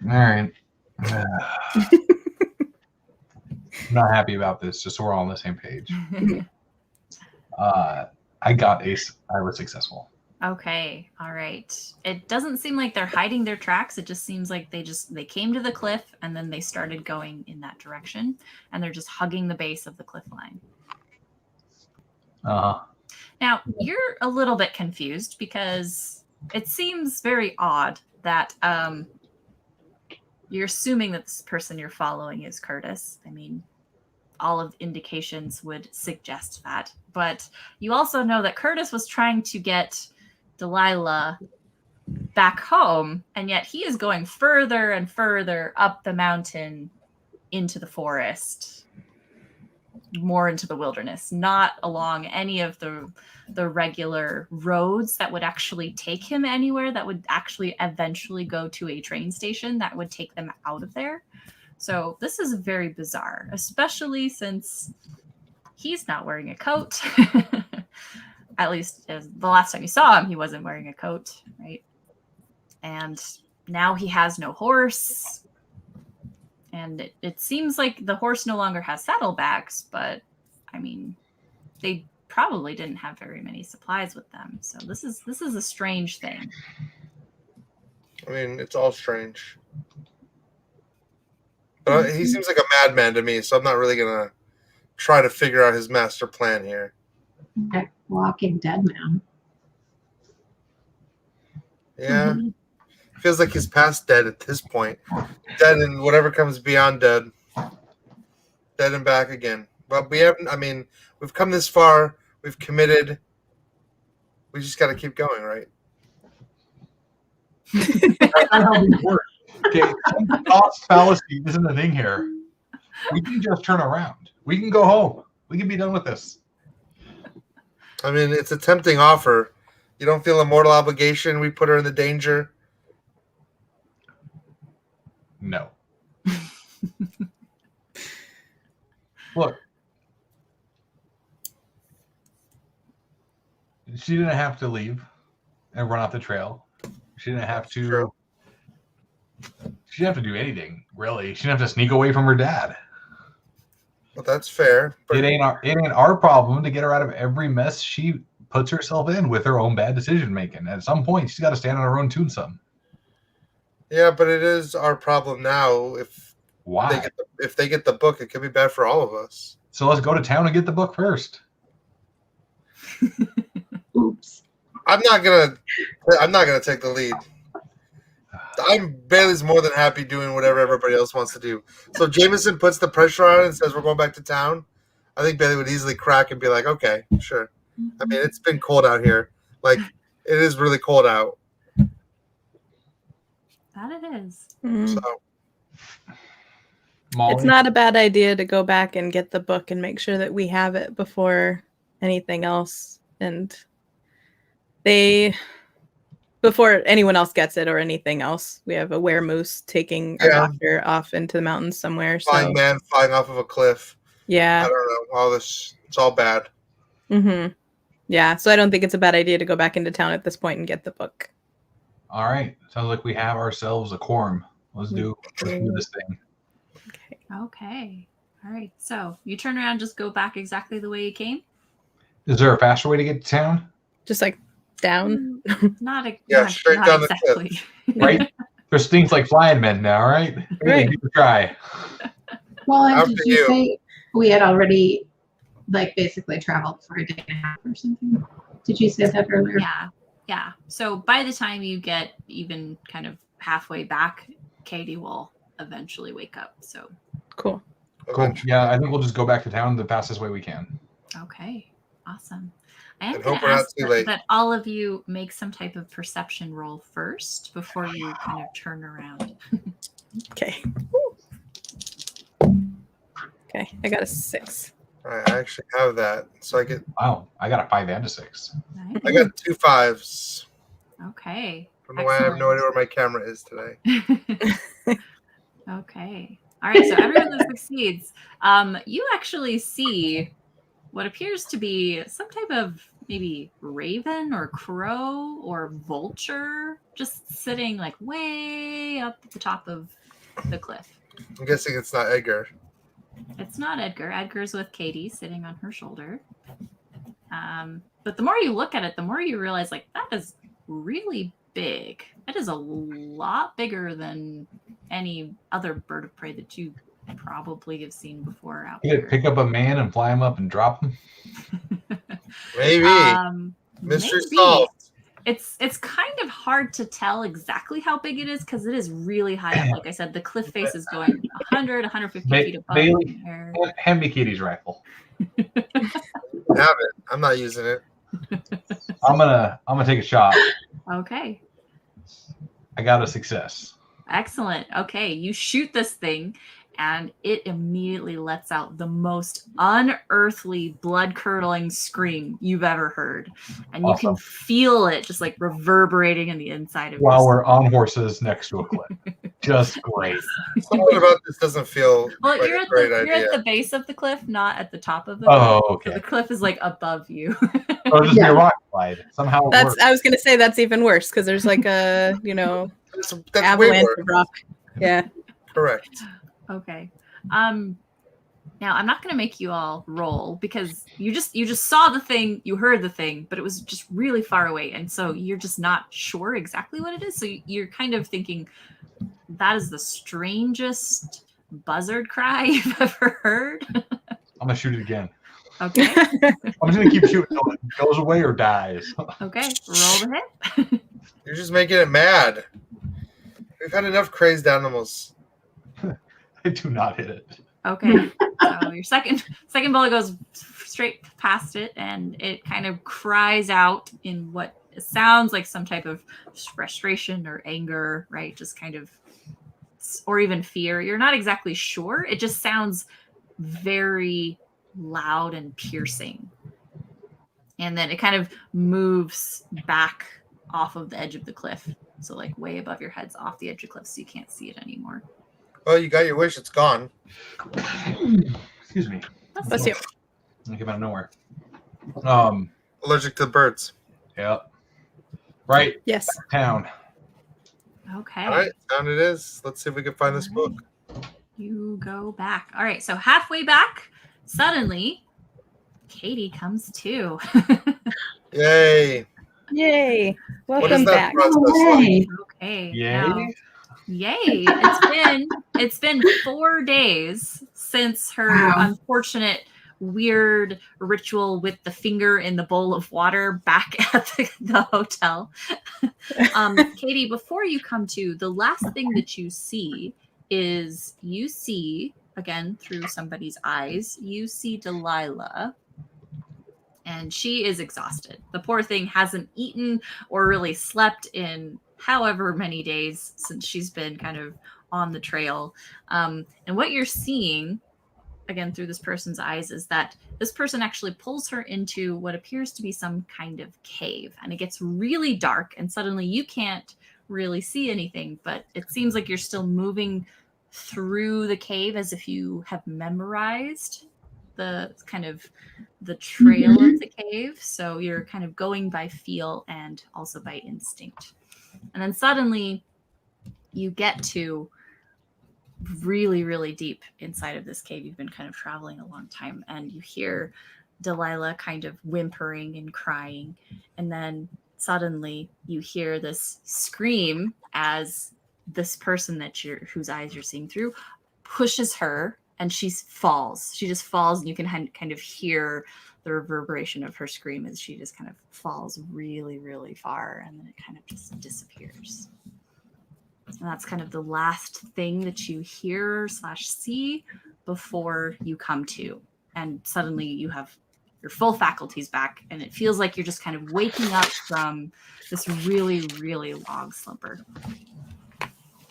All right. I'm not happy about this, just so we're all on the same page. I was successful. Okay, all right. It doesn't seem like they're hiding their tracks. It just seems like they came to the cliff and then they started going in that direction, and they're just hugging the base of the cliff line. Now, you're a little bit confused because it seems very odd that you're assuming that this person you're following is Curtis. I mean, all of the indications would suggest that. But you also know that Curtis was trying to get Delilah back home, and yet he is going further and further up the mountain into the forest, more into the wilderness, not along any of the regular roads that would actually take him anywhere, that would actually eventually go to a train station that would take them out of there. So this is very bizarre, especially since he's not wearing a coat. At least the last time you saw him, he wasn't wearing a coat, right? And now he has no horse. And it seems like the horse no longer has saddlebags, but I mean, they probably didn't have very many supplies with them. So this is a strange thing. I mean, it's all strange. But he seems like a madman to me, so I'm not really going to try to figure out his master plan here. Walking dead man. Yeah. Feels like he's past dead at this point. Dead and whatever comes beyond dead. Dead and back again. But we've come this far. We've committed. We just got to keep going, right? That's not how these work. Okay, thoughts fallacy isn't a thing here. We can just turn around. We can go home. We can be done with this. I mean, it's a tempting offer. You don't feel a mortal obligation? We put her in the danger? No. Look. She didn't have to leave and run off the trail. She didn't have to. True. She didn't have to do anything, really. She didn't have to sneak away from her dad. Well, that's fair. But It ain't our problem to get her out of every mess she puts herself in with her own bad decision making. At some point, she's got to stand on her own tombstone. Yeah, but it is our problem now. Why? If they get the book, it could be bad for all of us. So let's go to town and get the book first. Oops. I'm not gonna take the lead. Bailey's more than happy doing whatever everybody else wants to do. So Jameson puts the pressure on and says we're going back to town. I think Bailey would easily crack and be like, okay, sure. I mean, it's been cold out here. Like, it is really cold out. That it is. Mm. So Molly? It's not a bad idea to go back and get the book and make sure that we have it before anything else. And before anyone else gets it or anything else. We have a weremoose taking our doctor off into the mountains somewhere. Flying man flying off of a cliff. Yeah. I don't know. All this, it's all bad. Mm-hmm. Yeah, so I don't think it's a bad idea to go back into town at this point and get the book. All right. Sounds like we have ourselves a quorum. Let's do this thing. Okay. All right. So you turn around, just go back exactly the way you came? Is there a faster way to get to town? Just like down? Straight down exactly. the cliff. Right? There's things like flying men now, right? Right. Give it a try. Well, and After did you say we had already basically traveled for a day and a half or something? Did you say that earlier? Yeah. So by the time you get even kind of halfway back, Katie will eventually wake up. So cool. Yeah, I think we'll just go back to town the fastest way we can. Okay. Awesome. I am And going hope to we're not ask too late. that all of you make some type of perception roll first before you kind of turn around. Okay. Okay, I got a 6. I actually have that. So I got a 5 and a 6. Nice. I got 2 5s. Okay. I don't know why I have no idea where my camera is today. Okay. All right. So everyone that succeeds, you actually see what appears to be some type of maybe raven or crow or vulture just sitting way up at the top of the cliff. I'm guessing it's not Edgar. It's not Edgar. Edgar's with Katie sitting on her shoulder. But the more you look at it, the more you realize that is really big. It is a lot bigger than any other bird of prey that you probably have seen before out You there. could pick up a man and fly him up and drop him. Maybe. Mystery Maybe. solved. It's kind of hard to tell exactly how big it is because it is really high up. Like I said, the cliff face is going 100, 150 feet above Bailey, the air. hand me Katie's rifle. Have it. I'm not using it. I'm gonna take a shot. Okay. I got a success. Excellent. Okay, you shoot this thing, and it immediately lets out the most unearthly, blood-curdling scream you've ever heard. And you can feel it just reverberating in the inside of While your we're on horses next to a cliff. Just great. Something about this doesn't feel Well, like you're a at great the idea. you're at the base of the cliff, not at the top of the cliff. Oh, okay. So the cliff is above you. Or just be a rock slide. Somehow it works. I was gonna say that's even worse because there's a That's way avalanche more of rock. Yeah. correct. Okay. Now I'm not going to make you all roll because you just saw the thing, you heard the thing, but it was just really far away, and so you're just not sure exactly what it is. So you're kind of thinking that is the strangest buzzard cry you've ever heard. I'm gonna shoot it again. Okay. I'm just gonna keep shooting until it goes away or dies. Okay. Roll the hit. You're just making it mad. We've had enough crazed animals. I do not hit it. Okay. So your second bullet goes straight past it, and it kind of cries out in what sounds like some type of frustration or anger, right? Just kind of, or even fear. You're not exactly sure. It just sounds very loud and piercing. And then it kind of moves back off of the edge of the cliff. So way above your heads off the edge of the cliff so you can't see it anymore. Well, you got your wish. It's gone. Excuse me. Bless you. I came out of nowhere. Allergic to birds. Yep. Right. Yes. Town. Okay. All right, down it is. Let's see if we can find this book. You go back. All right. So halfway back, suddenly, Katie comes to. Yay. Yay. What Welcome is that back. process No like? way. Okay. Yay. Now, yay. It's been 4 days since her Wow. unfortunate weird ritual with the finger in the bowl of water back at the hotel. Katie, before you come to, the last thing that you see is again through somebody's eyes, you see Delilah, and she is exhausted. The poor thing hasn't eaten or really slept in however many days since she's been kind of on the trail. And what you're seeing, again, through this person's eyes, is that this person actually pulls her into what appears to be some kind of cave. And it gets really dark, and suddenly you can't really see anything, but it seems like you're still moving through the cave as if you have memorized the kind of the trail of the cave. So you're kind of going by feel and also by instinct. And then suddenly you get to really, really deep inside of this cave. You've been kind of traveling a long time, and you hear Delilah kind of whimpering and crying. And then suddenly you hear this scream as this person whose eyes you're seeing through pushes her, and she falls. She just falls, and you can kind of hear the reverberation of her scream as she just kind of falls really, really far, and then it kind of just disappears. And that's kind of the last thing that you hear / see before you come to. And suddenly you have your full faculties back, and it feels like you're just kind of waking up from this really, really long slumber.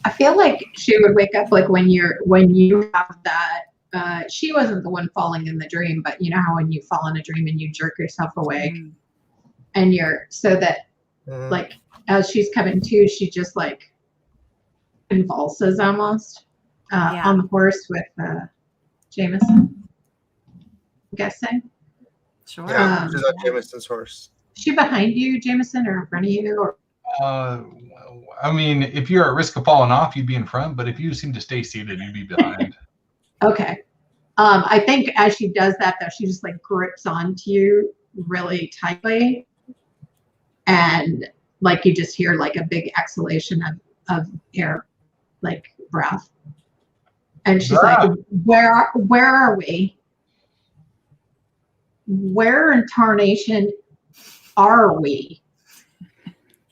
I feel like she would wake up like when you have that. She wasn't the one falling in the dream, but you know how when you fall in a dream and you jerk yourself awake, and like as she's coming to, she just like convulses almost on the horse with Jameson, I'm guessing. Sure. Yeah, she's on Jameson's horse. Is she behind you, Jameson, or in front of you? Or I mean, if you're at risk of falling off, you'd be in front, but if you seem to stay seated, you'd be behind. Okay. I think as she does that, though, she just like grips onto you really tightly, and like you just hear like a big exhalation of air, like breath. And she's like, where are we? Where in tarnation are we?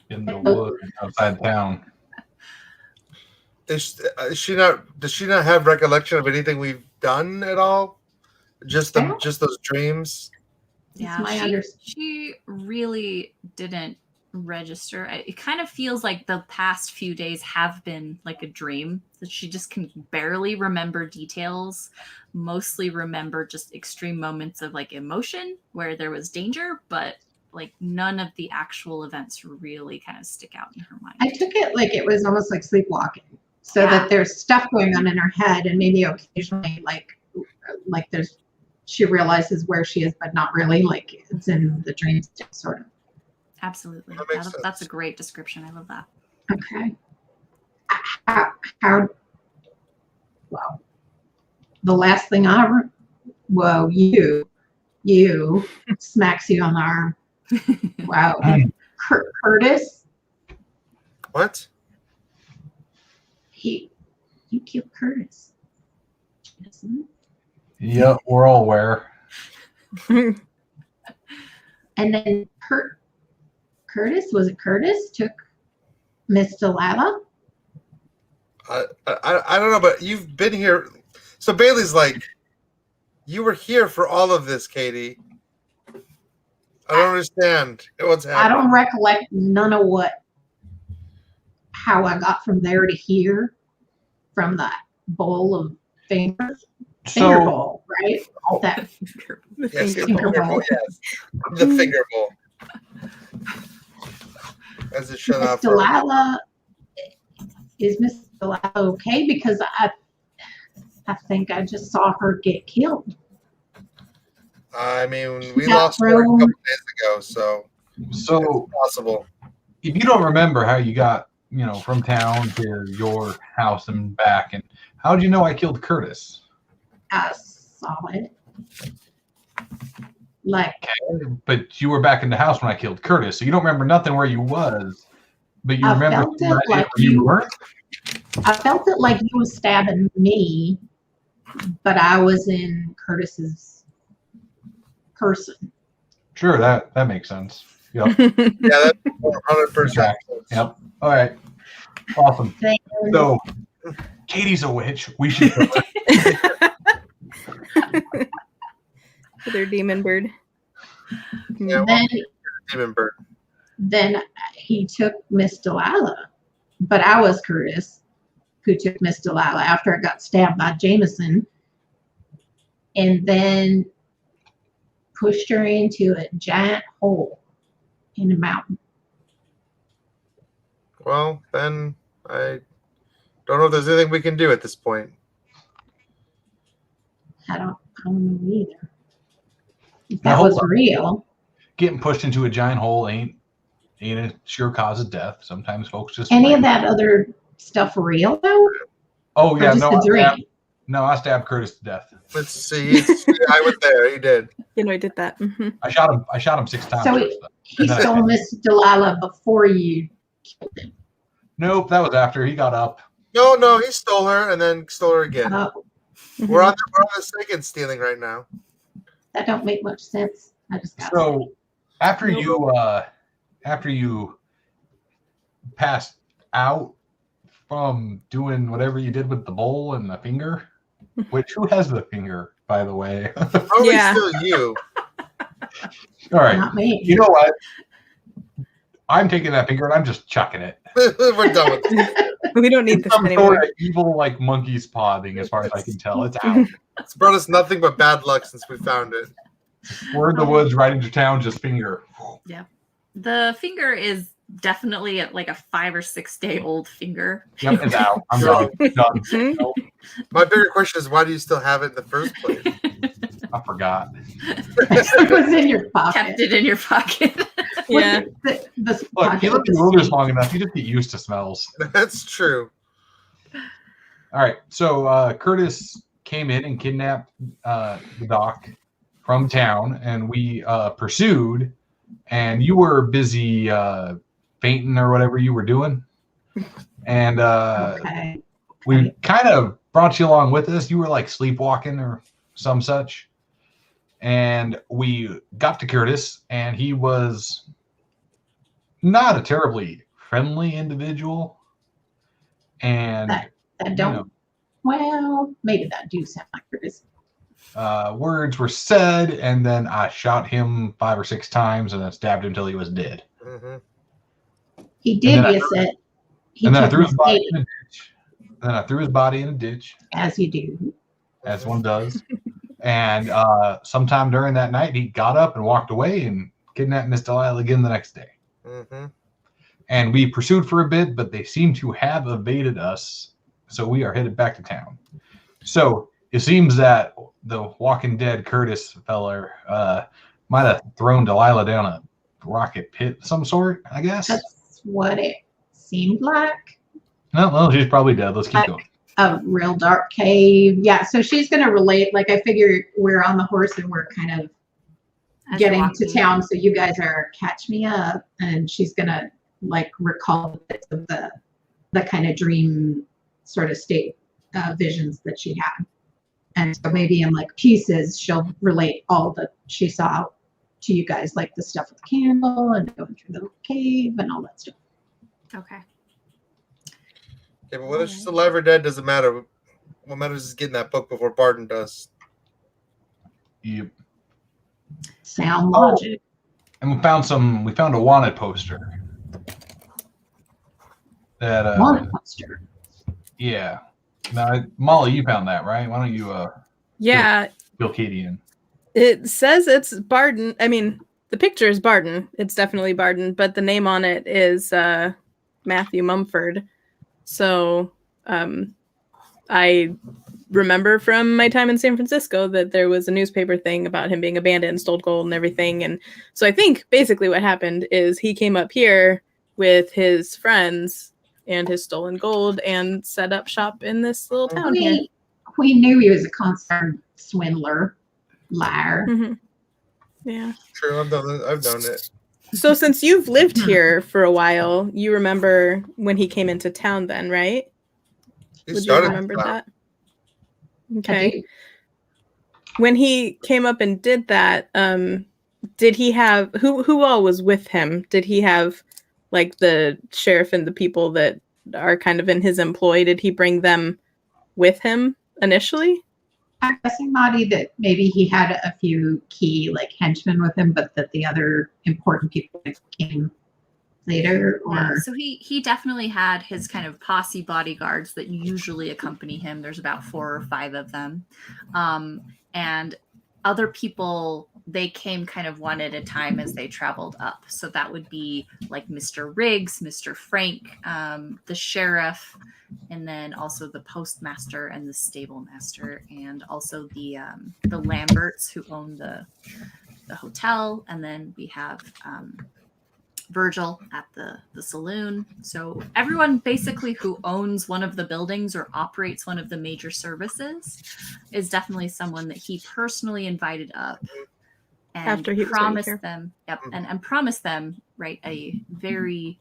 In the woods outside town. Does she not have recollection of anything we've done at all? Just those dreams? Yeah, she really didn't register. It kind of feels like the past few days have been like a dream, that she just can barely remember details, mostly remember just extreme moments of like emotion where there was danger, but like none of the actual events really kind of stick out in her mind. I took it like it was almost like sleepwalking, so that there's stuff going on in her head, and maybe occasionally like she realizes where she is, but not really, like it's in the dream sort of. Absolutely. That's a great description. I love that. Okay. How well, the last thing you smacks you on the arm. Wow. Curtis? What? You killed Curtis. Yep, we're all aware. And then Curtis took Miss Delilah? I don't know, but you've been here. So Bailey's like, you were here for all of this, Katie. I don't understand what's happening. I don't recollect none of how I got from there to here, from that bowl of finger bowl, right? That yes, finger bowl. Yes, the finger bowl. As it shut off. Delilah, is Miss Delilah okay? Because I think I just saw her get killed. I mean, we lost her a couple days ago, so it's possible. If you don't remember how you got, from town to your house and back, and how did you know I killed Curtis? I saw it. Like, okay, but you were back in the house when I killed Curtis, so you don't remember nothing where you was, but you remember where you weren't. I felt it like you was stabbing me, but I was in Curtis's person. Sure, that makes sense. Yep. Yeah, that's 100%. Yep. All right. Awesome. So, Katie's a witch. We should. With her demon bird. Yeah, demon bird. Then he took Miss Delilah, but I was Curtis. who took Miss Delilah after it got stabbed by Jameson, and then pushed her into a giant hole in a mountain. Well, then I don't know if there's anything we can do at this point. I don't know either. If Now, that hold was on. real. Getting pushed into a giant hole ain't a sure cause of death. Sometimes folks just Any of that other stuff real though? Oh Or yeah, just a dream? I stabbed Curtis to death. Let's see. I was there. He did. You know, I did that. Mhm. I shot him 6 times. So first, though. he And then I stole hit. Miss Delilah before you killed him. Nope, that was after he got up. No, he stole her and then stole her again. Oh, We're on the second stealing right now. that don't make much sense. I just got So after you passed out from doing whatever you did with the bowl and the finger, which who has the finger, by the way? Probably Yeah. still you. All right, not me. you know what? I'm taking that finger and I'm just chucking it. We're done with this. We don't need this Some anymore. sort of evil like monkey's paw thing, as far as I can tell. It's out. It's brought us nothing but bad luck since we found it. We're in the woods, right into town, just finger. The finger is definitely like a 5 or 6 day old finger. Yep, it's out. I'm done. Done. Mhm. Nope, My bigger question is, why do you still have it in the first place? I forgot. It was in your pocket. Kept it in your pocket. Yeah. The Look, pocket you live in with the the wilderness snake. long enough, you just get used to smells. That's true. All right, so Curtis came in and kidnapped the doc from town, and we pursued, and you were busy fainting or whatever you were doing, and Okay. we kind of brought you along with us. You were like sleepwalking or some such, and we got to Curtis, and he was not a terribly friendly individual, and That you don't. know, Well, maybe that do sound like Curtis. words were said, and then I shot him 5 or 6 times, and then stabbed him till he was dead. Hmm. He did. then I You said he And then I took threw his Miss body Katie, in a ditch. And then I threw his body in a ditch, as you do. as one does. And sometime during that night, he got up and walked away and kidnapped Miss Delilah again the next day. Hmm. And we pursued for a bit, but they seem to have evaded us. So we are headed back to town. So it seems that the Walking Dead Curtis feller might have thrown Delilah down a rocket pit of some sort, I guess. That's what it seemed like. No, well, she's probably dead. Let's keep going. A real dark cave. Yeah. So she's going to relate. Like, I figure we're on the horse and we're kind of As you're getting to walking. town. So you guys are catch me up, and she's going to like recall the bits of the kind of dream sort of state visions that she had. And so maybe in like pieces, she'll relate all that she saw to you guys, like the stuff with the candle and going through the cave and all that stuff. Okay. Yeah, but whether she's alive or dead doesn't matter. What matters is getting that book before Barton does. Yep. Sound Oh. logic. And we found a wanted poster. That Wanted poster. yeah. Now, Molly, you found that, right? Why don't you Yeah. Bill Katie in? It says it's Barden. I mean, the picture is Barden. It's definitely Barden, but the name on it is Matthew Mumford. So I remember from my time in San Francisco that there was a newspaper thing about him being abandoned, stole gold and everything. And so I think basically what happened is he came up here with his friends and his stolen gold and set up shop in this little town here. We knew he was a concerned swindler, liar. Mhm. Yeah. True, I've done it. So since you've lived here for a while, you remember when he came into town then, right? He Would you started remember that? I Okay. do. When he came up and did that, did he have who all was with him? Did he have like the sheriff and the people that are kind of in his employ? Did he bring them with him initially? I'm guessing, Marty, that maybe he had a few key like henchmen with him, but that the other important people came later, Yeah, or so he definitely had his kind of posse bodyguards that usually accompany him. There's about 4 or 5 of them. And other people, they came kind of one at a time as they traveled up. So that would be like Mr. Riggs, Mr. Frank, the sheriff, and then also the postmaster and the stable master, and also the Lamberts who own the hotel. And then we have Virgil at the saloon. So everyone basically who owns one of the buildings or operates one of the major services is definitely someone that he personally invited up and After he was promised here. them, and promised them, right, a very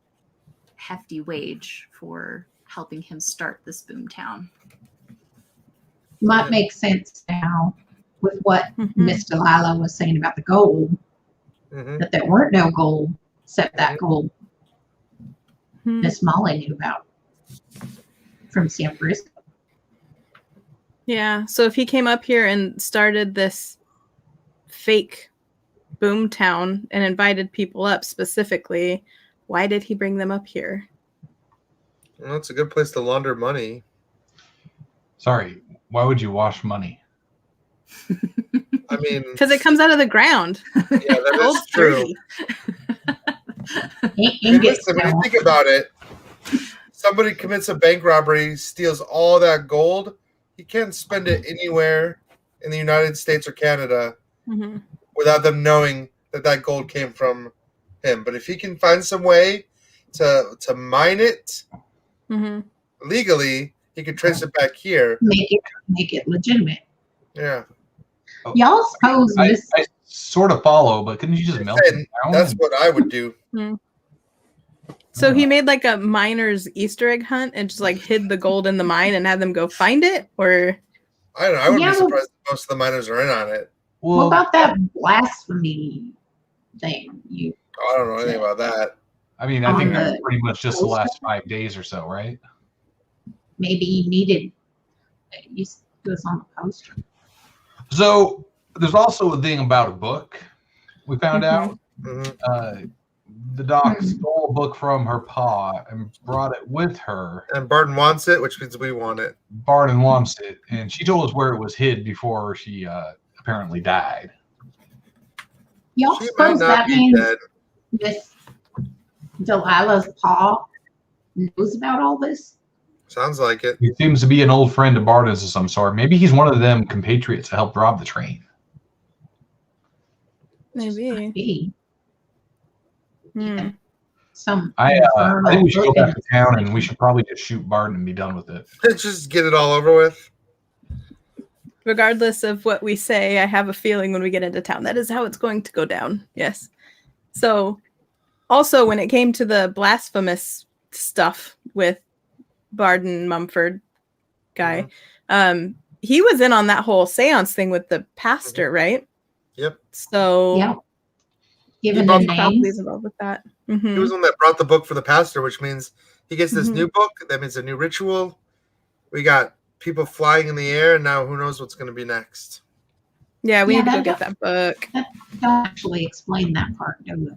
hefty wage for helping him start this boomtown. might make sense now with what Mhm. Miss Delilah was saying about the gold, Mhm. that there weren't no gold except that gold Hmm. Miss Molly knew about from San Francisco. Yeah. So if he came up here and started this fake boom town and invited people up specifically, why did he bring them up here? Well, it's a good place to launder money. Sorry, why would you wash money? I mean, Because it comes out of the ground. yeah, that Gold's is true. dirty. I mean, Ingots, listen, when you no. think about it, somebody commits a bank robbery, steals all that gold, he can't spend it anywhere in the United States or Canada Mhm. without them knowing that that gold came from him. But if he can find some way to mine it Mhm. legally, he could trace it back here. Make it legitimate. Yeah, Y'all suppose I Miss sort of follow, but couldn't you just melt And it down? that's what I would do. So he made like a miner's Easter egg hunt and just like hid the gold in the mine and had them go find it? Or I don't know. I would Yeah, be well- surprised if most of the miners are in on it. what Well, about that blasphemy thing? You Oh, I don't know anything about that. I mean, I think on that's the pretty much just the poster? last 5 days or so, right? maybe needed. It was on the poster. So there's also a thing about a book. We found Mhm. out Mhm. the doc Hmm. stole a book from her pa and brought it with her. And Barton wants it, which means we want it. Barton wants it, and she told us where it was hid before she apparently died. Y'all She might suppose not that be means dead. Miss Delilah's paw knows about all this? Sounds like it. He seems to be an old friend of Barton's of some sort. Maybe he's one of them compatriots that helped rob the train. maybe. Be Hmm. some I infernal think we should go looking- back to town, and we should probably just shoot Barton and be done with it. Just get it all over with. Regardless of what we say, I have a feeling when we get into town, that is how it's going to go down. Yes. So, also, when it came to the blasphemous stuff with Barden Mumford guy, he was in on that whole seance thing with the pastor, right? Yep. So, Yeah. Given He the bought- probably names. is involved with that. He Mhm. was the one that brought the book for the pastor, which means he gets this Mhm. new book. That means a new ritual. We got people flying in the air, and now who knows what's going to be next. Yeah, we Yeah, need to go that get that book. Don't actually explain that part, do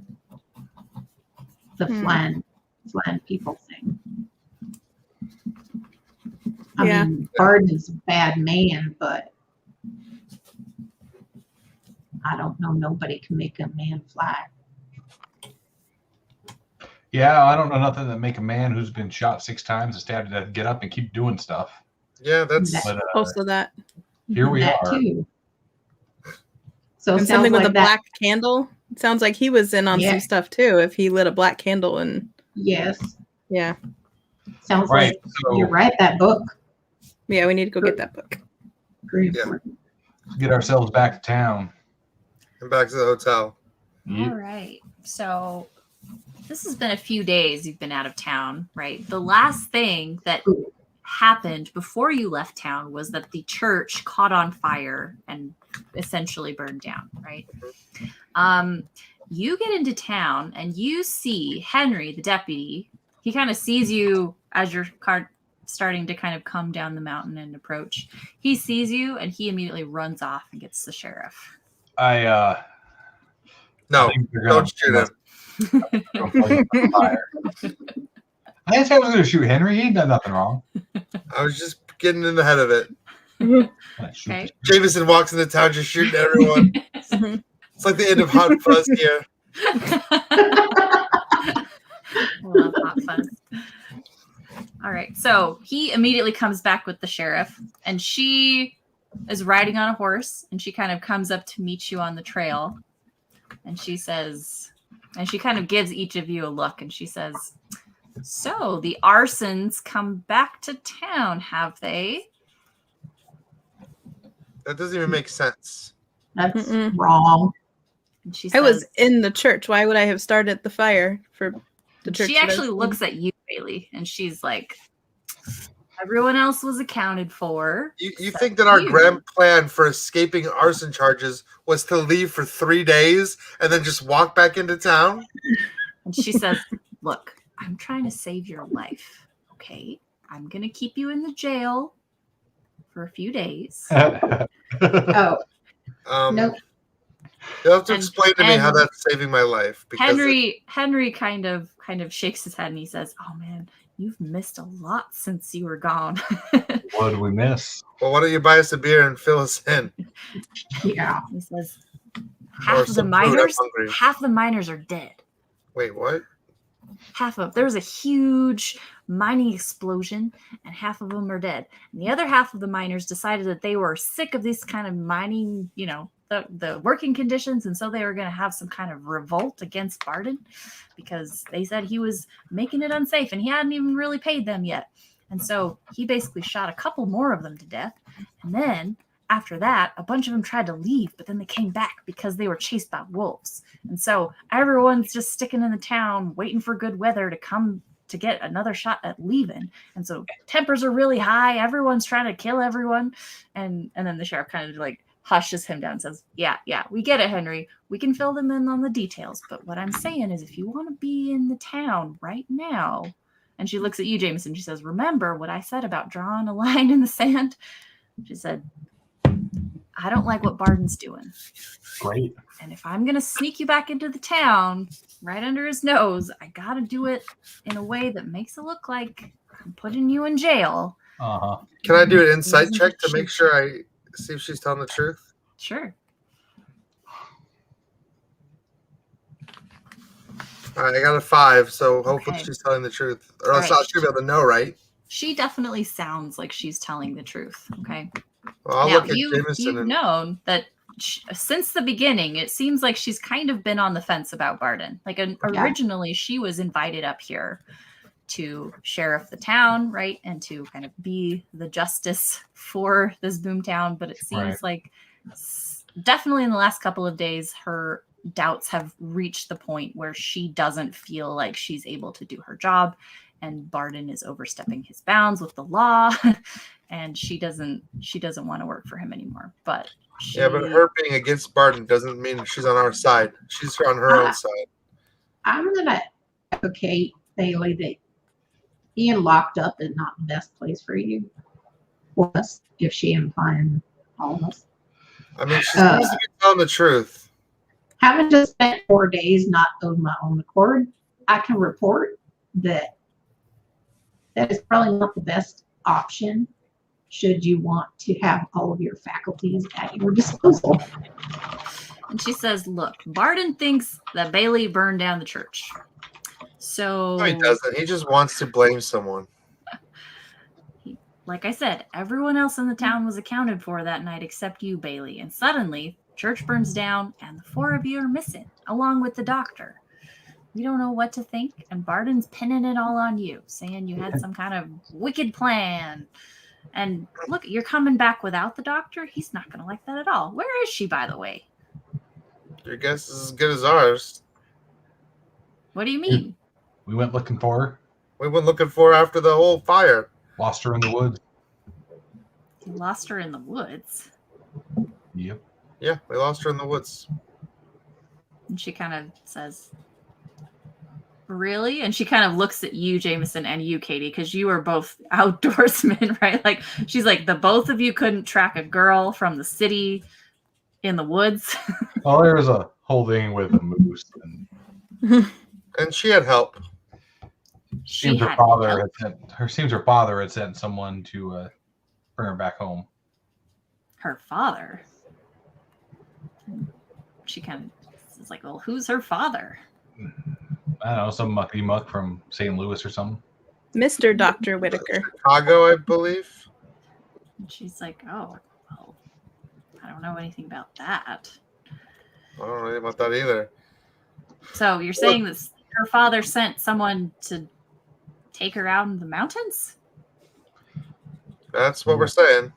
it? The flan people thing. Yeah. I mean, Barden's a bad man, but I don't know. Nobody can make a man fly. Yeah, I don't know nothing that make a man who's been shot 6 times and stabbed to death get up and keep doing stuff. Yeah, that's That- But Also that. here we that are. too. So it And sounds something with like a that. black candle. It sounds like he was in on Yeah. some stuff too. If he lit a black candle and Yes, yeah, sounds Right. like So you're right. That book. yeah, we need to go get that book. Very Yeah. important. let's get ourselves back to town. and back to the hotel. All right. So this has been a few days you've been out of town, right? The last thing that happened before you left town was that the church caught on fire and essentially burned down, right? You get into town and you see Henry, the deputy. He kind of sees you as your car starting to kind of come down the mountain and approach. He sees you and he immediately runs off and gets the sheriff. I No, think they're gonna don't shoot him. Don't plug it on fire. I didn't say I was going to shoot Henry. He done nothing wrong. I was just getting in the head of it. I shoot Okay. Jameson walks into town just shooting everyone. It's like the end of Hot Fuzz here. I love Hot Fuzz. All right, so he immediately comes back with the sheriff, and she is riding on a horse, and she kind of comes up to meet you on the trail, and she says, and she kind of gives each of you a look, and she says, "So the Arsons come back to town, have they?" That doesn't even make sense. That's Mm-mm. wrong. And she I was says- in the church. Why would I have started the fire for the church? She that I actually was in? looks at you, Bailey, and she's like, "Everyone else was accounted for." You except think that our you." grand plan for escaping arson charges was to leave for 3 days and then just walk back into town? And she says, "Look, I'm trying to save your life, okay? I'm going to keep you in the jail for a few days." Oh, nope. You'll have to And- explain to me how and that's saving my life. Because Henry kind of shakes his head and he says, "Oh man, you've missed a lot since you were gone." What did we miss? well, why don't you buy us a beer and fill us in? Yeah. He says, Or half of the some food, I'm miners, hungry. half the miners are dead. Wait, what? There was a huge mining explosion and half of them are dead, and the other half of the miners decided that they were sick of this kind of mining, the working conditions, and so they were going to have some kind of revolt against Barden because they said he was making it unsafe and he hadn't even really paid them yet. And so he basically shot a couple more of them to death, and then after that, a bunch of them tried to leave, but then they came back because they were chased by wolves. And so everyone's just sticking in the town, waiting for good weather to come to get another shot at leaving. And so tempers are really high. Everyone's trying to kill everyone. And then the sheriff kind of like hushes him down and says, yeah, we get it, Henry. We can fill them in on the details. But what I'm saying is if you want to be in the town right now, and she looks at you, Jameson, she says, remember what I said about drawing a line in the sand? She said, I don't like what Barden's doing. Great. And if I'm going to sneak you back into the town right under his nose, I got to do it in a way that makes it look like I'm putting you in jail. Uh-huh. Can I do an insight Isn't check it to make cheap? sure I see if she's telling the truth? Sure. All right, I got a 5, so hopefully Okay. she's telling the truth. Or All else right. I should be able to know, right? She definitely sounds like she's telling the truth. Okay. Well, I'll now, look at Jameson you've and known that since the beginning, it seems like she's kind of been on the fence about Barden. Like originally, she was invited up here to sheriff the town, right? And to kind of be the justice for this boomtown. But it seems like definitely in the last couple of days, her doubts have reached the point where she doesn't feel like she's able to do her job. And Barden is overstepping his bounds with the law. And she doesn't want to work for him anymore. But yeah, but her being against Barden doesn't mean she's on our side. She's on her own side. I'm going to advocate, Bailey, that being locked up is not the best place for you. Plus, if she and find all of us. I mean, she's supposed to be telling the truth. Having just spent 4 days not of my own accord, I can report that is probably not the best option should you want to have all of your faculties at your disposal. And she says, look, Barden thinks that Bailey burned down the church. So No, he doesn't. He just wants to blame someone. Like I said, everyone else in the town was accounted for that night except you, Bailey. And suddenly, church burns down and the 4 of you are missing, along with the doctor. We don't know what to think, and Barden's pinning it all on you, saying you had some kind of wicked plan. And look, you're coming back without the doctor? He's not going to like that at all. Where is she, by the way? Your guess is as good as ours. What do you mean? We went looking for her. We went looking for her after the whole fire. Lost her in the woods. You lost her in the woods. Yep. Yeah, we lost her in the woods. And she kind of says, really? And she kind of looks at you, Jameson, and you, Katie, because you are both outdoorsmen, right? Like, she's like, the both of you couldn't track a girl from the city in the woods. Well, there was a whole thing with a moose. And And she had help. She Seems her had father help. her father had sent someone to bring her back home. Her father. She kind of is like, well, who's her father? I don't know, some mucky muck from St. Louis or something. Mr. Dr. Whitaker. Chicago, I believe. And she's like, oh, well, I don't know anything about that. I don't know anything about that either. So you're saying that her father sent someone to take her out in the mountains? That's what we're saying.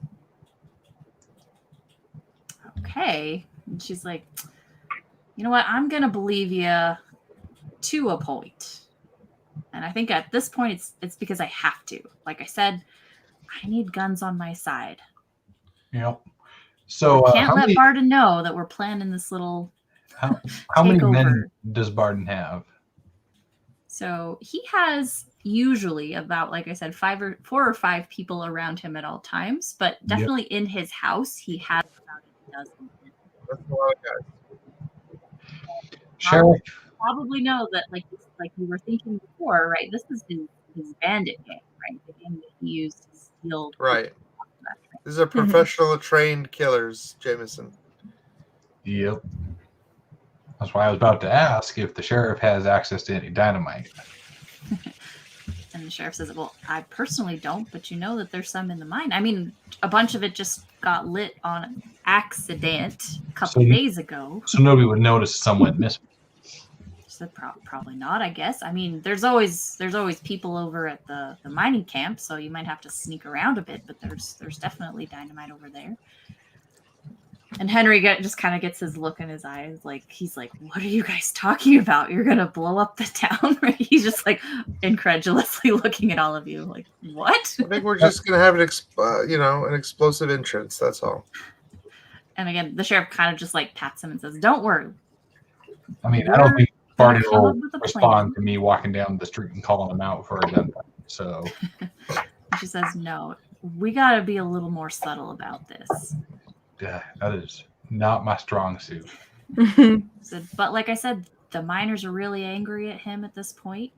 Okay. And she's like, you know what? I'm going to believe you to a point. And I think at this point, it's because I have to. Like I said, I need guns on my side. Yep. So Can't let Barden know that we're planning this little how many takeover. men does Barden have? So he has usually about, like I said, 4 or 5 people around him at all times, but definitely in his house, he has about a dozen. That's a lot of guys. Sheriff, Probably know that, like you were thinking before, right? This is his bandit gang, right? The gang that he used to steal. Right. These are professional trained killers, Jameson. Yep. That's why I was about to ask if the sheriff has access to any dynamite. And the sheriff says, well, I personally don't, but you know that there's some in the mine. I mean, a bunch of it just got lit on accident a couple days ago. So nobody would notice someone missing. So probably not, I guess. I mean, there's always people over at the mining camp, so you might have to sneak around a bit, but there's definitely dynamite over there. And Henry just kind of gets his look in his eyes, like he's like, "What are you guys talking about? You're gonna blow up the town?" Right? He's just like incredulously looking at all of you, like, "What?" I think we're just gonna have an explosive entrance. That's all. And again, the sheriff kind of just like pats him and says, "Don't worry." I mean, I don't think Barden come will up with a respond plan. to me walking down the street and calling him out for a gun. So She says, "No, we got to be a little more subtle about this." yeah, that is not my strong suit. But like I said, the miners are really angry at him at this point.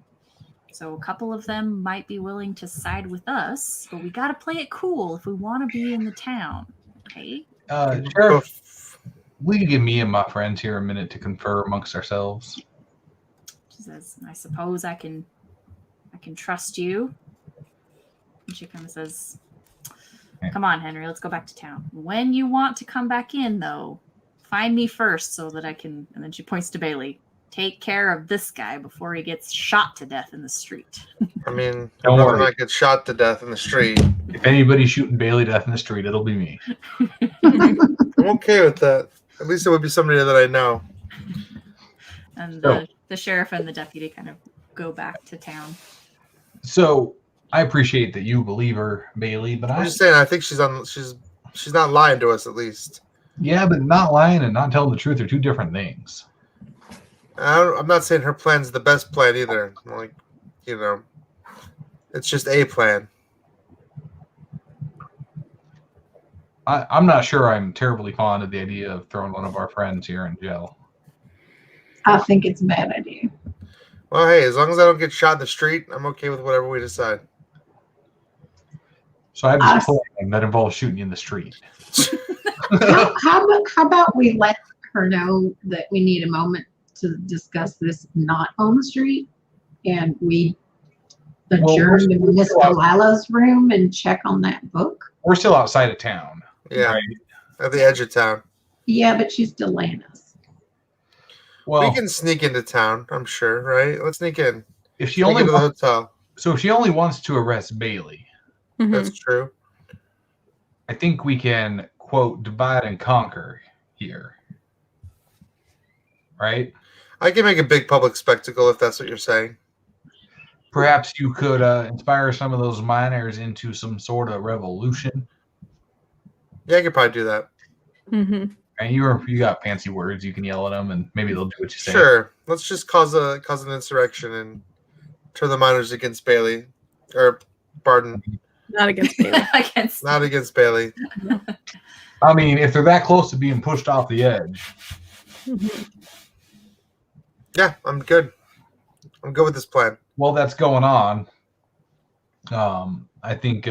So a couple of them might be willing to side with us, but we got to play it cool if we want to be in the town. Okay? Sheriff, will you give me and my friends here a minute to confer amongst ourselves? She says, I suppose I can trust you. And she kind of says, come on, Henry, let's go back to town. When you want to come back in, though, find me first so that I can, and then she points to Bailey, take care of this guy before he gets shot to death in the street. I mean, Don't I worry. might get shot to death in the street. If anybody's shooting Bailey death in the street, it'll be me. I'm okay with that. At least it would be somebody that I know. And So- the sheriff and the deputy kind of go back to town. So I appreciate that you believe her, Bailey, but I'm just saying, I think she's not lying to us at least. yeah, but not lying and not telling the truth are two different things. I'm not saying her plan's the best plan either. Like, it's just a plan. I'm not sure I'm terribly fond of the idea of throwing one of our friends here in jail. I think it's a bad idea. Well, hey, as long as I don't get shot in the street, I'm okay with whatever we decide. So I have this plan that involves shooting you in the street. How about we let her know that we need a moment to discuss this not on the street, and we adjourn to Miss Delilah's room and check on that book? We're still outside of town. Yeah, Right. at the edge of town. Yeah, but she's delaying us. Well, We can sneak into town, I'm sure, right? Let's sneak in. if she Sneak only into the wants, hotel. so if she only wants to arrest Bailey, That's true. I think we can quote divide and conquer here, right? I can make a big public spectacle if that's what you're saying. Perhaps you could inspire some of those miners into some sort of revolution. Yeah, I could probably do that. Mm-hmm. And you got fancy words, you can yell at them, and maybe they'll do what you say. Sure. Let's just cause an insurrection and turn the miners against Bailey. Or Barden. Not against Bailey. Not against Bailey. I mean, if they're that close to being pushed off the edge, Yeah, I'm good. I'm good with this plan. While that's going on, I think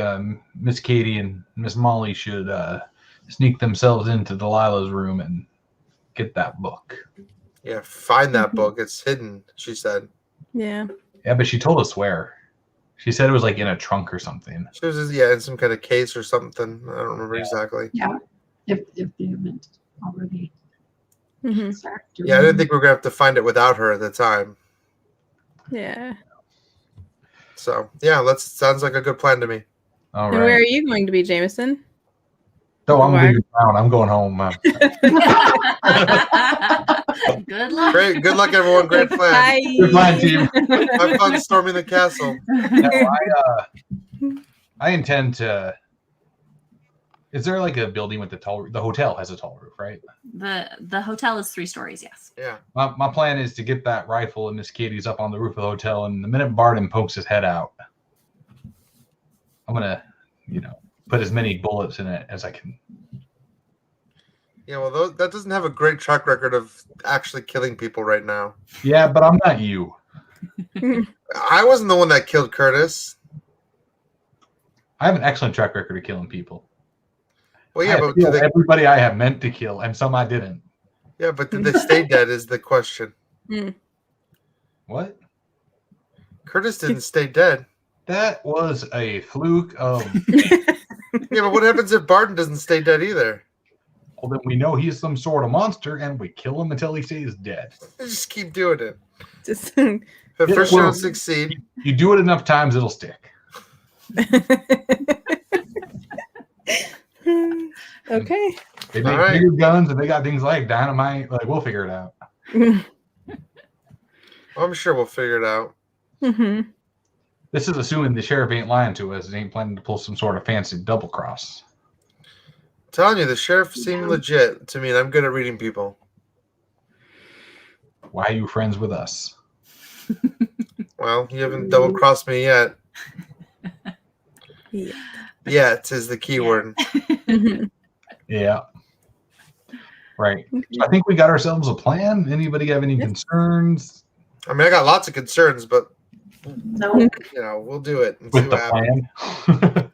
Miss Katie and Miss Molly should sneak themselves into Delilah's room and get that book. Yeah, find that book. It's hidden, she said. Yeah. Yeah, but she told us where. She said it was like in a trunk or something. She was in some kind of case or something. I don't remember exactly. Yeah, if they haven't already. Mhm. Started Yeah, I didn't think we were gonna have to find it without her at the time. Yeah. So yeah, sounds like a good plan to me. All And where are right. you going to be, Jameson? So I'm Where? leaving town. I'm going home. Good luck. Great, good luck, everyone. Great plan. Bye. Good plan, team. Have fun storming the castle. No, I intend to. Is there like a building with the tall? The hotel has a tall roof, right? The hotel is 3 stories, yes. Yeah. My plan is to get that rifle and Miss Katie's up on the roof of the hotel, and the minute Barden pokes his head out, I'm gonna, put as many bullets in it as I can. Yeah, well, that doesn't have a great track record of actually killing people right now. Yeah, but I'm not you. I wasn't the one that killed Curtis. I have an excellent track record of killing people. Well, I yeah, have but killed everybody I have meant to kill, and some I didn't. did they stay dead is the question. What? Curtis didn't stay dead. That was a fluke of. Yeah, but what happens if Barton doesn't stay dead either? Well, then we know he's some sort of monster, and we kill him until he stays dead. Just keep doing it. Just If Yeah, first you well- don't succeed, You do it enough times, it'll stick. Okay. They make All right. bigger guns, and they got things like dynamite. Like, we'll figure it out. I'm sure we'll figure it out. Mhm. This is assuming the sheriff ain't lying to us and ain't planning to pull some sort of fancy double cross. Telling you, the sheriff seemed legit to me, and I'm good at reading people. Why are you friends with us? Well, you haven't double crossed me yet. Yeah. Yet is the key word. Mhm. Yeah. Right. So I think we got ourselves a plan. Anybody have any concerns I mean, I got lots of concerns, but No, we'll do it and see with the what happens. plan?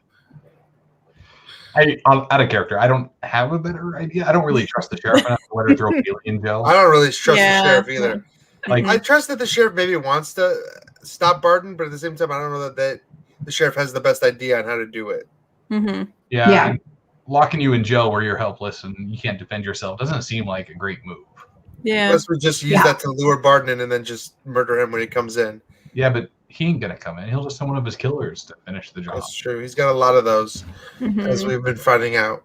Out of character, I don't have a better idea. I don't really trust the sheriff enough to let her throw Bailey in jail. I don't really trust Yeah. the sheriff either. Like, I trust that the sheriff maybe wants to stop Barton, but at the same time, I don't know that the sheriff has the best idea on how to do it. Mhm. yeah, Yeah. and locking you in jail where you're helpless and you can't defend yourself doesn't seem like a great move. Yeah. Unless we just use that to lure Barton in and then just murder him when he comes in. Yeah, but he ain't gonna come in. He'll just send one of his killers to finish the job. That's true. He's got a lot of those, as Mhm. we've been finding out.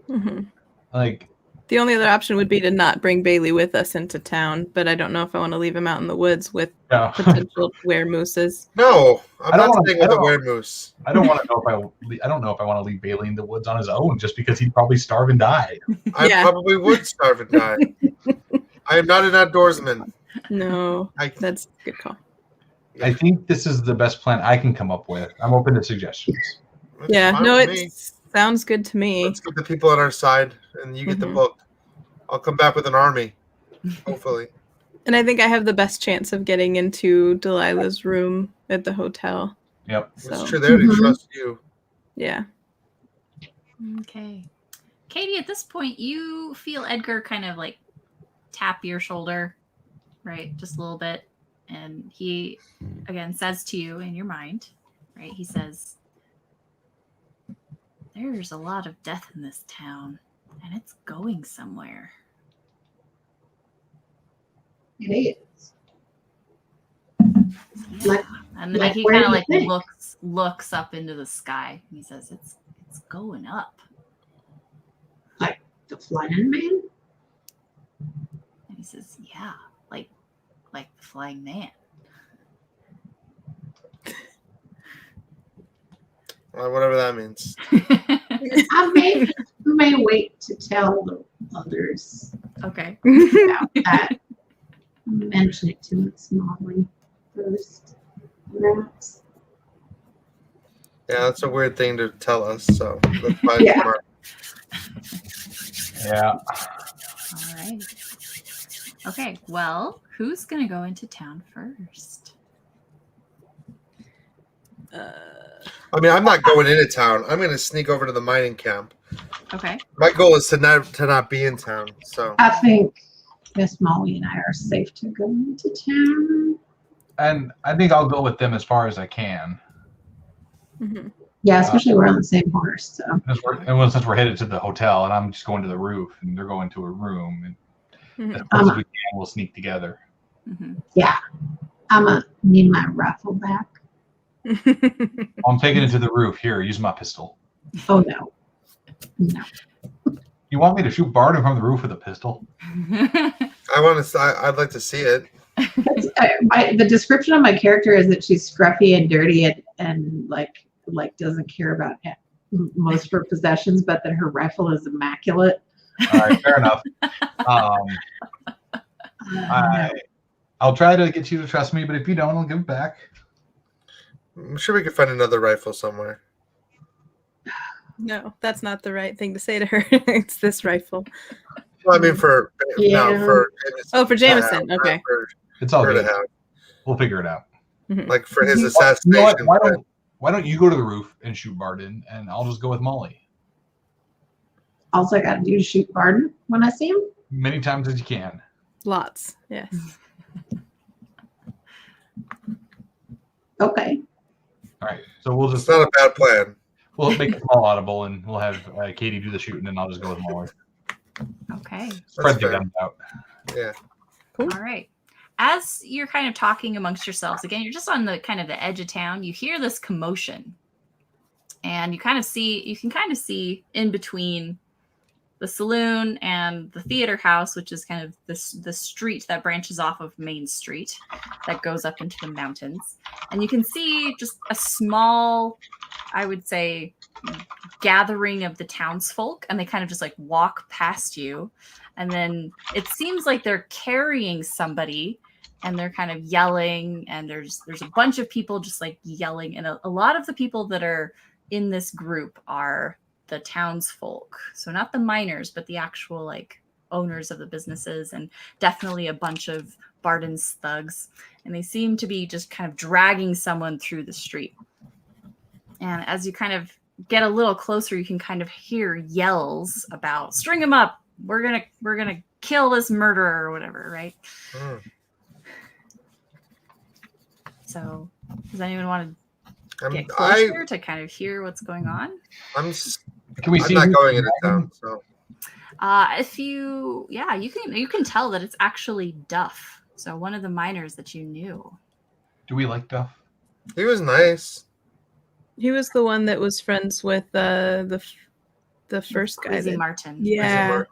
Mhm. Like, The only other option would be to not bring Bailey with us into town, but I don't know if I want to leave him out in the woods with no. potential weremooses. No, I I'm don't not wanna- staying I with the don't- weremoose. I don't want to know if I don't know if I want to leave Bailey in the woods on his own just because he'd probably starve and die. I Yeah. probably would starve and die. I am not an outdoorsman. No, I, that's a good call. I think this is the best plan I can come up with. I'm open to suggestions. that's Yeah, fine no, with it me. sounds good to me. Let's get the people on our side, and you get the Mhm. book. I'll come back with an army, hopefully. And I think I have the best chance of getting into Delilah's room at the hotel. Yep. It's So, true. They already Mhm. trust you. yeah. Okay. Katie, at this point, you feel Edgar kind of like tap your shoulder, right? Just a little bit. And he, again, says to you in your mind, right? He says, there's a lot of death in this town, and it's going somewhere. it is. Yeah. Like- And then like he where kind of do you like think? looks up into the sky. And he says, it's going up. The flying man. And he says, yeah, like the flying man. Well, whatever that means. I may wait to tell the others Okay. about that. Mention it to Miss Molly first. Perhaps. Yeah, that's a weird thing to tell us. So that's fine. Yeah. Mark. Yeah. All right. Okay. Well, who's going to go into town first? I mean, I'm not going into town. I'm going to sneak over to the mining camp. Okay. My goal is to not be in town. So I think Miss Molly and I are safe to go into town. And I think I'll go with them as far as I can. Mhm. Yeah, especially we're on the same horse. So Since we're headed to the hotel, and I'm just going to the roof, and they're going to a room, and as Mhm. close as we can, we'll sneak together. yeah, I'm gonna need my rifle back. I'm taking it to the roof. Here, use my pistol. Oh no, no. You want me to shoot Bard from the roof with a pistol? I'd like to see it. The description of my character is that she's scruffy and dirty and like doesn't care about most of her possessions, but that her rifle is immaculate. All right, fair enough. I'll try to get you to trust me, but if you don't, I'll give it back. I'm sure we could find another rifle somewhere. No, that's not the right thing to say to her. It's this rifle. Well, I mean, for Yeah. for Oh, for Jameson. Okay. It's all her to good. have, We'll figure it out. like for his You know assassination. what? Why don't you go to the roof and shoot Barden, and I'll just go with Molly. Also, I got to do is shoot Barden when I see him. Many times as you can. Lots. Yes. Okay. All right, so we'll It's just not a bad plan. we'll make a small audible, and we'll have Katie do the shooting, and I'll just go with Molly. Okay. Spread the fair. guns out. Yeah. Cool. All right. As you're kind of talking amongst yourselves, again, you're just on the kind of the edge of town. You hear this commotion, and you can kind of see in between the saloon and the theater house, which is kind of the street that branches off of Main Street that goes up into the mountains. And you can see just a small, I would say, gathering of the townsfolk, and they kind of just like walk past you. And then it seems like they're carrying somebody, and they're kind of yelling, and there's a bunch of people just like yelling. And a lot of the people that are in this group are the townsfolk. So not the miners, but the actual like owners of the businesses, and definitely a bunch of Barden's thugs. And they seem to be just kind of dragging someone through the street. And as you kind of get a little closer, you can kind of hear yells about string him up. We're gonna kill this murderer or whatever, right? Mm. So does anyone want to I'm, get closer to kind of hear what's going on? I'm Can we see? not who's going into driving? town. So If you can tell that it's actually Duff. So one of the miners that you knew. Do we like Duff? he was nice. He was the one that was friends with the first guy. Crazy that- Martin. Yeah.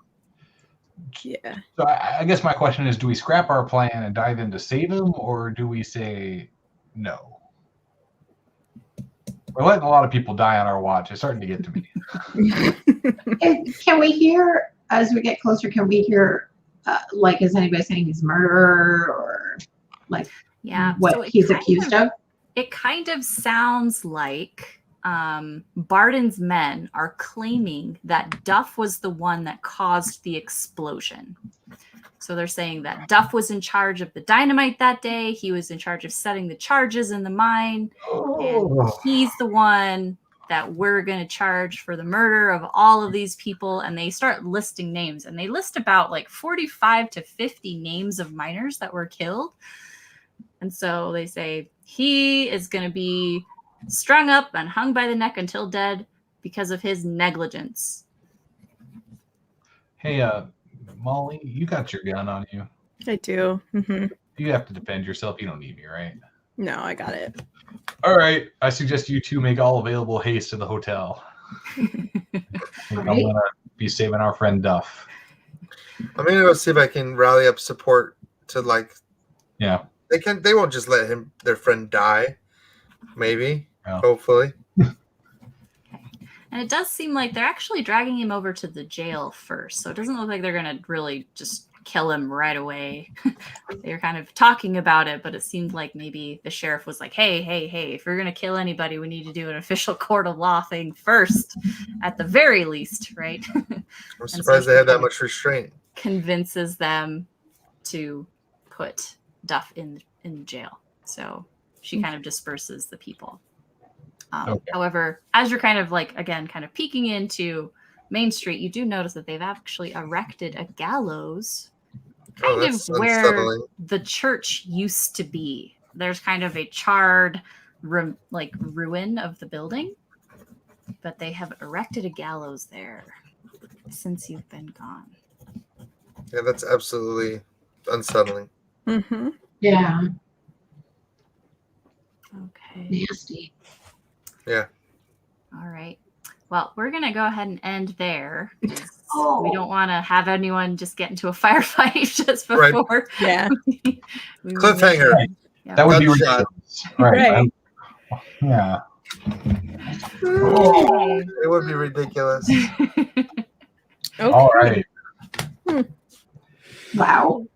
Yeah. So I guess my question is: do we scrap our plan and dive in to save him, or do we say no? We're letting a lot of people die on our watch. It's starting to get to me. Can we hear as we get closer? Can we hear like is anybody saying he's a murderer or like what so it he's kind accused of? It kind of sounds like Barden's men are claiming that Duff was the one that caused the explosion. So they're saying that Duff was in charge of the dynamite that day. He was in charge of setting the charges in the mine. And he's the one that we're going to charge for the murder of all of these people. And they start listing names. And they list about like 45 to 50 names of miners that were killed. And so they say he is going to be strung up and hung by the neck until dead because of his negligence. Hey, Molly, you got your gun on you. I do. Mm-hmm. You have to defend yourself. You don't need me, right? No, I got it. All right. I suggest you two make all available haste to the hotel. I'm gonna be saving our friend Duff. I'm gonna go see if I can rally up support to like. Yeah. They won't just let their friend die. Maybe. Yeah. Hopefully. And it does seem like they're actually dragging him over to the jail first. So it doesn't look like they're going to really just kill him right away. They're kind of talking about it, but it seemed like maybe the sheriff was like, hey, if you're going to kill anybody, we need to do an official court of law thing first, at the very least, right? I'm surprised they have that much restraint. Convinces them to put Duff in jail. So she kind of disperses the people. Okay. However, as you're kind of peeking into Main Street, you do notice that they've actually erected a gallows kind of that's where unsettling. the church used to be. There's kind of a charred ruin of the building, but they have erected a gallows there since you've been gone. Yeah, that's absolutely unsettling. Mm-hmm. Yeah, Okay. nasty. Yeah. All right. Well, we're going to go ahead and end there. Oh. We don't want to have anyone just get into a firefight just Right. before. Yeah. we Cliffhanger. Yeah. That would be Gunshot. ridiculous. Right. Right. Yeah. Okay. It would be ridiculous. Okay. All right. Wow.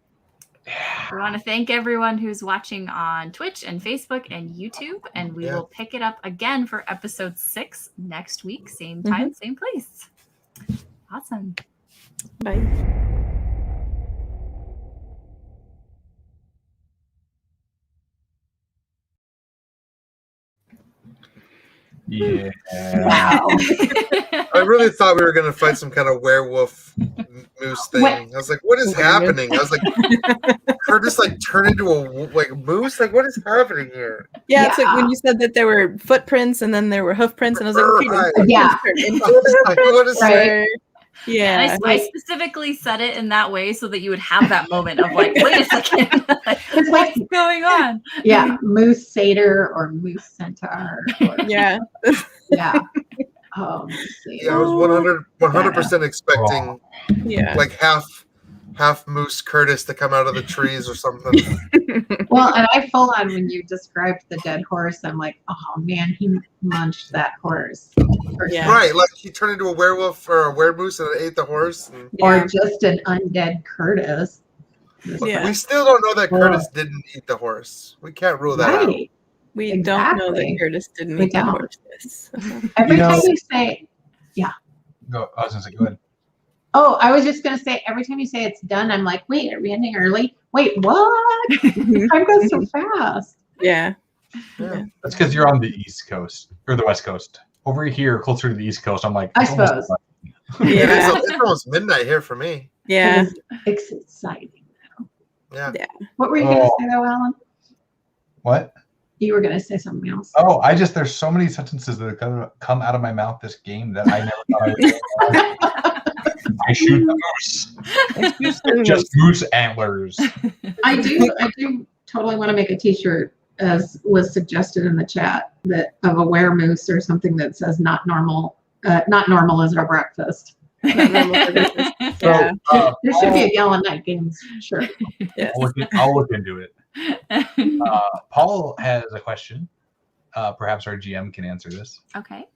We want to thank everyone who's watching on Twitch and Facebook and YouTube, and we will pick it up again for episode 6 next week, same time, same place. Awesome. Bye. Yeah. Wow. I really thought we were going to fight some kind of werewolf moose thing. What? I was like, what is happening? I was like, Curtis turned into a moose? Like, what is happening here? Yeah, it's like when you said that there were footprints and then there were hoof prints, and I was like, okay, Right. Yeah. I was like, what is Right. Yeah. And I specifically said it in that way so that you would have that moment of like, wait a second, It's like, what's going on? yeah, moose satyr or moose centaur. Or, Yeah. yeah. Oh, moose satyr. Yeah, I was 100% expecting Yeah. like half moose Curtis to come out of the trees or something. Well, and I full on when you described the dead horse, I'm like, oh man, he munched that horse. Yeah. Right, like he turned into a werewolf or a werewolf and it ate the horse. And Or just an undead Curtis. Yeah. we still don't know that Curtis didn't eat the horse. We can't rule that out. Right. We don't know that Exactly. Curtis didn't We eat the don't. horses. Every You know- time you say, Go. I was gonna say, go ahead. oh, I was just going to say, every time you say it's done, I'm like, wait, are we ending early? Wait, what? Time goes so fast. Yeah. Yeah. That's because you're on the East Coast or the West Coast. Over here, closer to the East Coast, I'm like, I it's almost suppose. done. Yeah. It's almost midnight here for me. Yeah. It's exciting. Yeah. What were you going to Oh. say though, Alan? What? You were going to say something else. Oh, there's so many sentences that have come out of my mouth this game that I never thought I would. I shoot the moose. Just moose antlers. I do totally want to make a t-shirt, as was suggested in the chat, that of a weremoose or something that says not normal is our breakfast. Yeah. There should be a Yellow Night Games shirt. Yes. I'll look into it. Paul has a question. Perhaps our GM can answer this. Okay.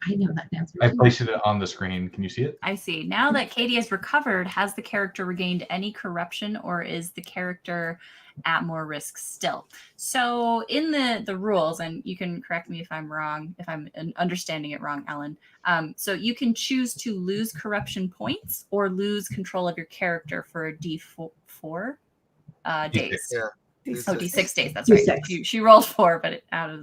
I know that answer. I placed it on the screen. Can you see it? I see. Now that Katie has recovered, has the character regained any corruption, or is the character at more risk still? So in the rules, and you can correct me if I'm wrong, if I'm understanding it wrong, Ellen. So you can choose to lose corruption points or lose control of your character for a D4 days. Yeah. Oh, D6 days. That's D6. right. She rolled 4, but out of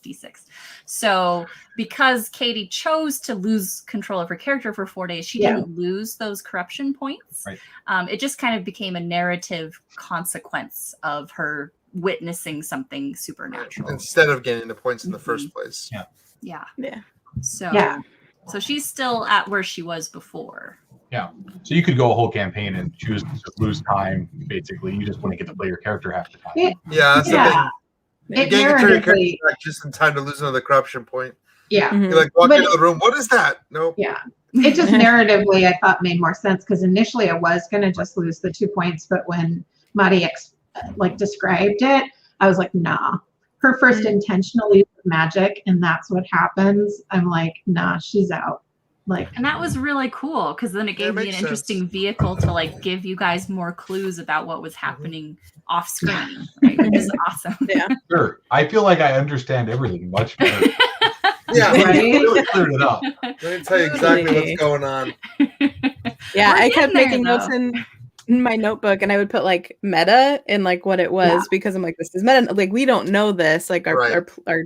D6. So because Katie chose to lose control of her character for 4 days, she didn't lose those corruption points. Right. It just kind of became a narrative consequence of her witnessing something supernatural. Instead of getting the points in the first place. Yeah. Yeah. Yeah. So she's still at where she was before. Yeah. So you could go a whole campaign and choose to lose time. Basically, you just want to get to play your character half the time. Yeah, that's the Yeah. thing. It You can't get your character narratively, back just in time to lose another corruption point. yeah. Mhm. You like walk But into the room. What is that? Nope. Yeah. It just narratively, I thought made more sense because initially I was going to just lose the 2 points, but when Madi described it, I was like, nah. Her first intentionally magic, and that's what happens. I'm like, nah, she's out. Like, And that was really cool because then it gave me an makes interesting sense. vehicle to give you guys more clues about what was happening off screen, right? Which is awesome. Sure. I feel like I understand everything much better. Yeah. Right? It really cleared it up. Let me tell you exactly Totally. what's going on. Yeah, We're I kept getting there, making notes though. in my notebook, and I would put meta and what it was Yeah. because I'm like, this is meta. Like we don't know this. Like our Right. our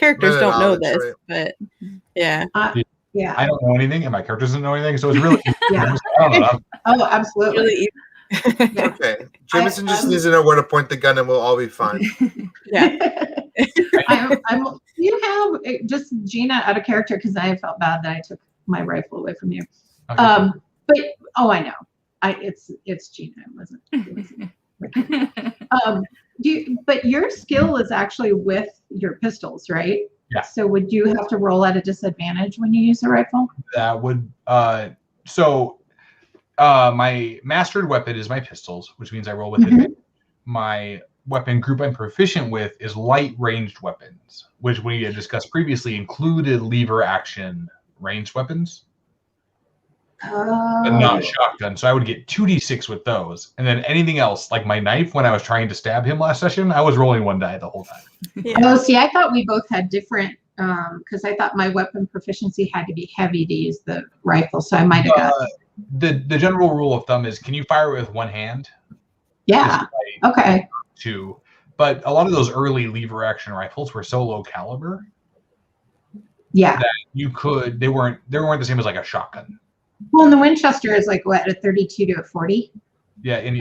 characters Limited don't know knowledge, this, right. but yeah. Yeah. I don't know anything, and my characters don't know anything, so it's really. Yeah. I don't know. Oh, absolutely. Really easy. Okay. Jameson just I'm- needs to know where to point the gun and we'll all be fine. Yeah. You have just Gina out of character because I felt bad that I took my rifle away from you. Okay. But I know. It's Gina. It wasn't. But your skill is actually with your pistols, right? Yeah. So would you have to roll at a disadvantage when you use a rifle? That would my mastered weapon is my pistols, which means I roll with advantage. My weapon group I'm proficient with is light ranged weapons, which we had discussed previously included lever action ranged weapons, but not shotgun. So I would get 2d6 with those, and then anything else, like my knife. When I was trying to stab him last session, I was rolling 1 die the whole time. Yeah. Oh, see, I thought we both had different, because I thought my weapon proficiency had to be heavy to use the rifle, so I might have got. The general rule of thumb is, can you fire it with one hand? Yeah. Okay. Two, but a lot of those early lever action rifles were so low caliber Yeah. that they weren't the same as like a shotgun. Well, and the Winchester is like what, a 32 to a 40? Yeah, in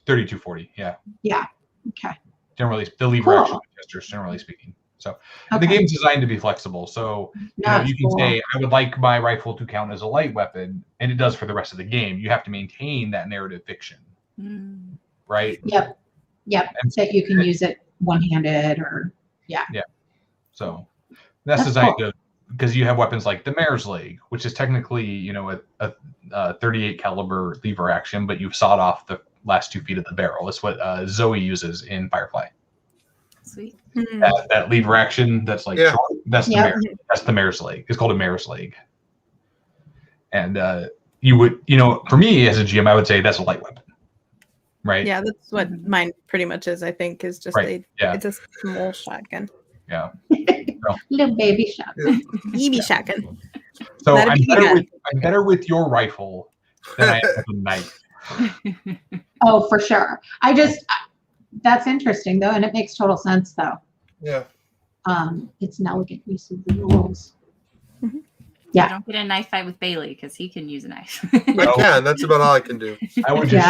32-40. Yeah. Yeah. Okay. Generally, the lever action Winchesters, generally speaking. So the game's designed to be flexible. So you can say, I would like my rifle to count as a light weapon, and it does for the rest of the game. You have to maintain that narrative fiction, right? Yep. And that you can use it one-handed or So that's designed to, because you have weapons like the mare's leg, which is technically a 38 caliber lever action, but you've sawed off the last 2 feet of the barrel. It's what Zoe uses in Firefly. Sweet. That lever action that's like short, that's the mare's leg. It's called a mare's leg. And you would, for me as a GM, I would say that's a light weapon, right? Yeah, that's what mine pretty much is. I think is just it's a small shotgun. Yeah. little baby shotgun. Baby shotgun. So That'd be I'm better with your rifle than I am with a knife. Oh, for sure. That's interesting though, and it makes total sense though. Yeah. It's an elegant use of the rules. Yeah. Don't get a knife fight with Bailey because he can use a knife. I can. That's about all I can do. I would just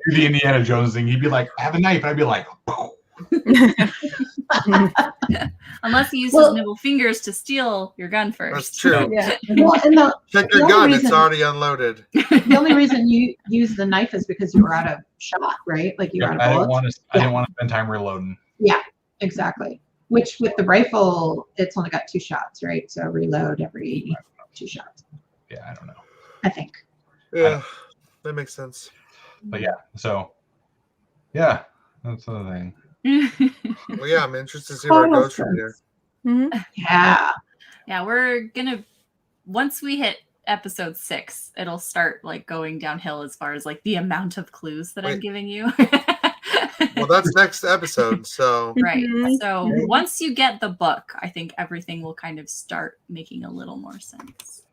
do the Indiana Jones thing. He'd be like, I have a knife. And I'd be like, Unless he uses nibble fingers to steal your gun first. That's true. Yeah. Well, and check your gun. It's already unloaded. The only reason you use the knife is because you were out of shot, right? Like you were out of bullets. I didn't want to spend time reloading. Yeah, exactly. Which with the rifle, it's only got 2 shots, right? So reload every 2 shots. Yeah, I don't know. I think. Yeah, that makes sense. But that's the thing. Well, yeah, I'm interested to see where it goes from here. Yeah. Yeah, we're gonna once we hit episode 6, it'll start like going downhill as far as like the amount of clues that I'm giving you. Well, that's next episode, so right. So once you get the book, I think everything will kind of start making a little more sense.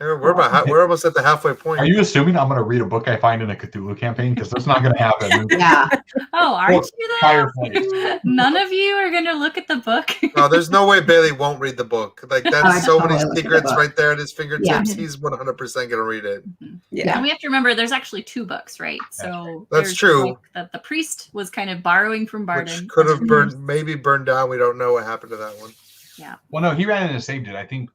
We're almost at the halfway point. Are you assuming I'm going to read a book I find in a Cthulhu campaign? Because that's not going to happen. Yeah. Oh, aren't you though? Fireplace. None of you are going to look at the book. No, there's no way Bailey won't read the book. Like that's so many secrets right there at his fingertips. Yeah. He's 100% going to read it. Yeah. And we have to remember there's actually 2 books, right? So that's there's true. The book that the priest was kind of borrowing from Barden. Which could have maybe burned down. We don't know what happened to that one. Yeah. Well, no, he ran in and saved it. I think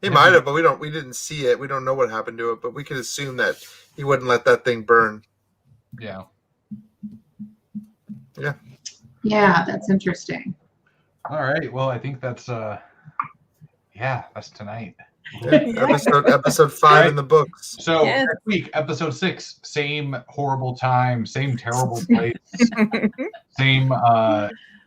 he might have, but we didn't see it. We don't know what happened to it, but we could assume that he wouldn't let that thing burn. Yeah. Yeah. Yeah, that's interesting. All right. Well, I think that's that's tonight. Yeah, episode 5 in the books. So next week, episode 6, same horrible time, same terrible place, same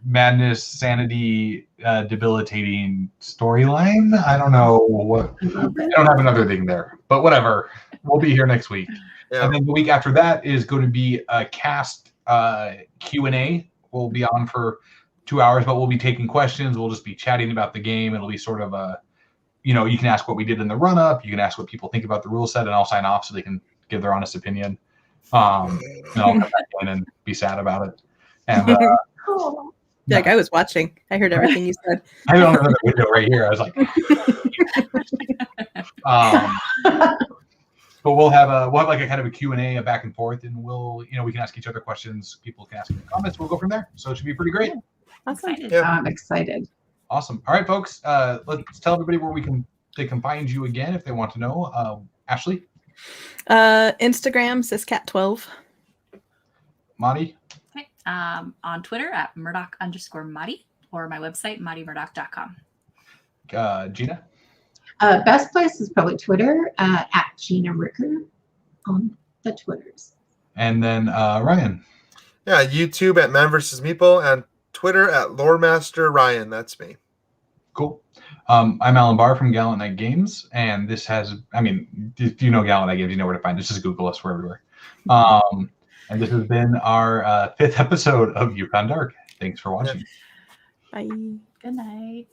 madness, sanity, debilitating storyline. I don't know what. I don't have another thing there, but whatever. We'll be here next week, and then the week after that is going to be a cast Q&A. We'll be on for 2 hours, but we'll be taking questions. We'll just be chatting about the game. It'll be sort of a, you can ask what we did in the run-up. You can ask what people think about the rule set, and I'll sign off so they can give their honest opinion. And I'll come back in and be sad about it. And Like I was watching. I heard everything you said. I don't know the window right here. I was like, but we'll have like a kind of a Q&A, a back and forth, and we can ask each other questions. People can ask in the comments. We'll go from there. So it should be pretty great. Awesome. Yeah. I'm excited. Awesome. All right, folks. Let's tell everybody where they can find you again if they want to know. Ashley, Instagram siscat12. Madi, Okay. On Twitter at Murdoch_Madi or my website, MadiMurdoch.com. Gina. Best place is probably Twitter at Gina Ricker on the Twitters. And then Ryan. Yeah, YouTube at Man vs. Meeple and Twitter at Loremaster Ryan. That's me. Cool. I'm Alan Bahr from Gallant Knight Games, and this has, if you know Gallant Knight Games, you know where to find us. Just Google us. We're everywhere. And this has been our 5th episode of Yukon Dark. Thanks for watching. Bye. Good night.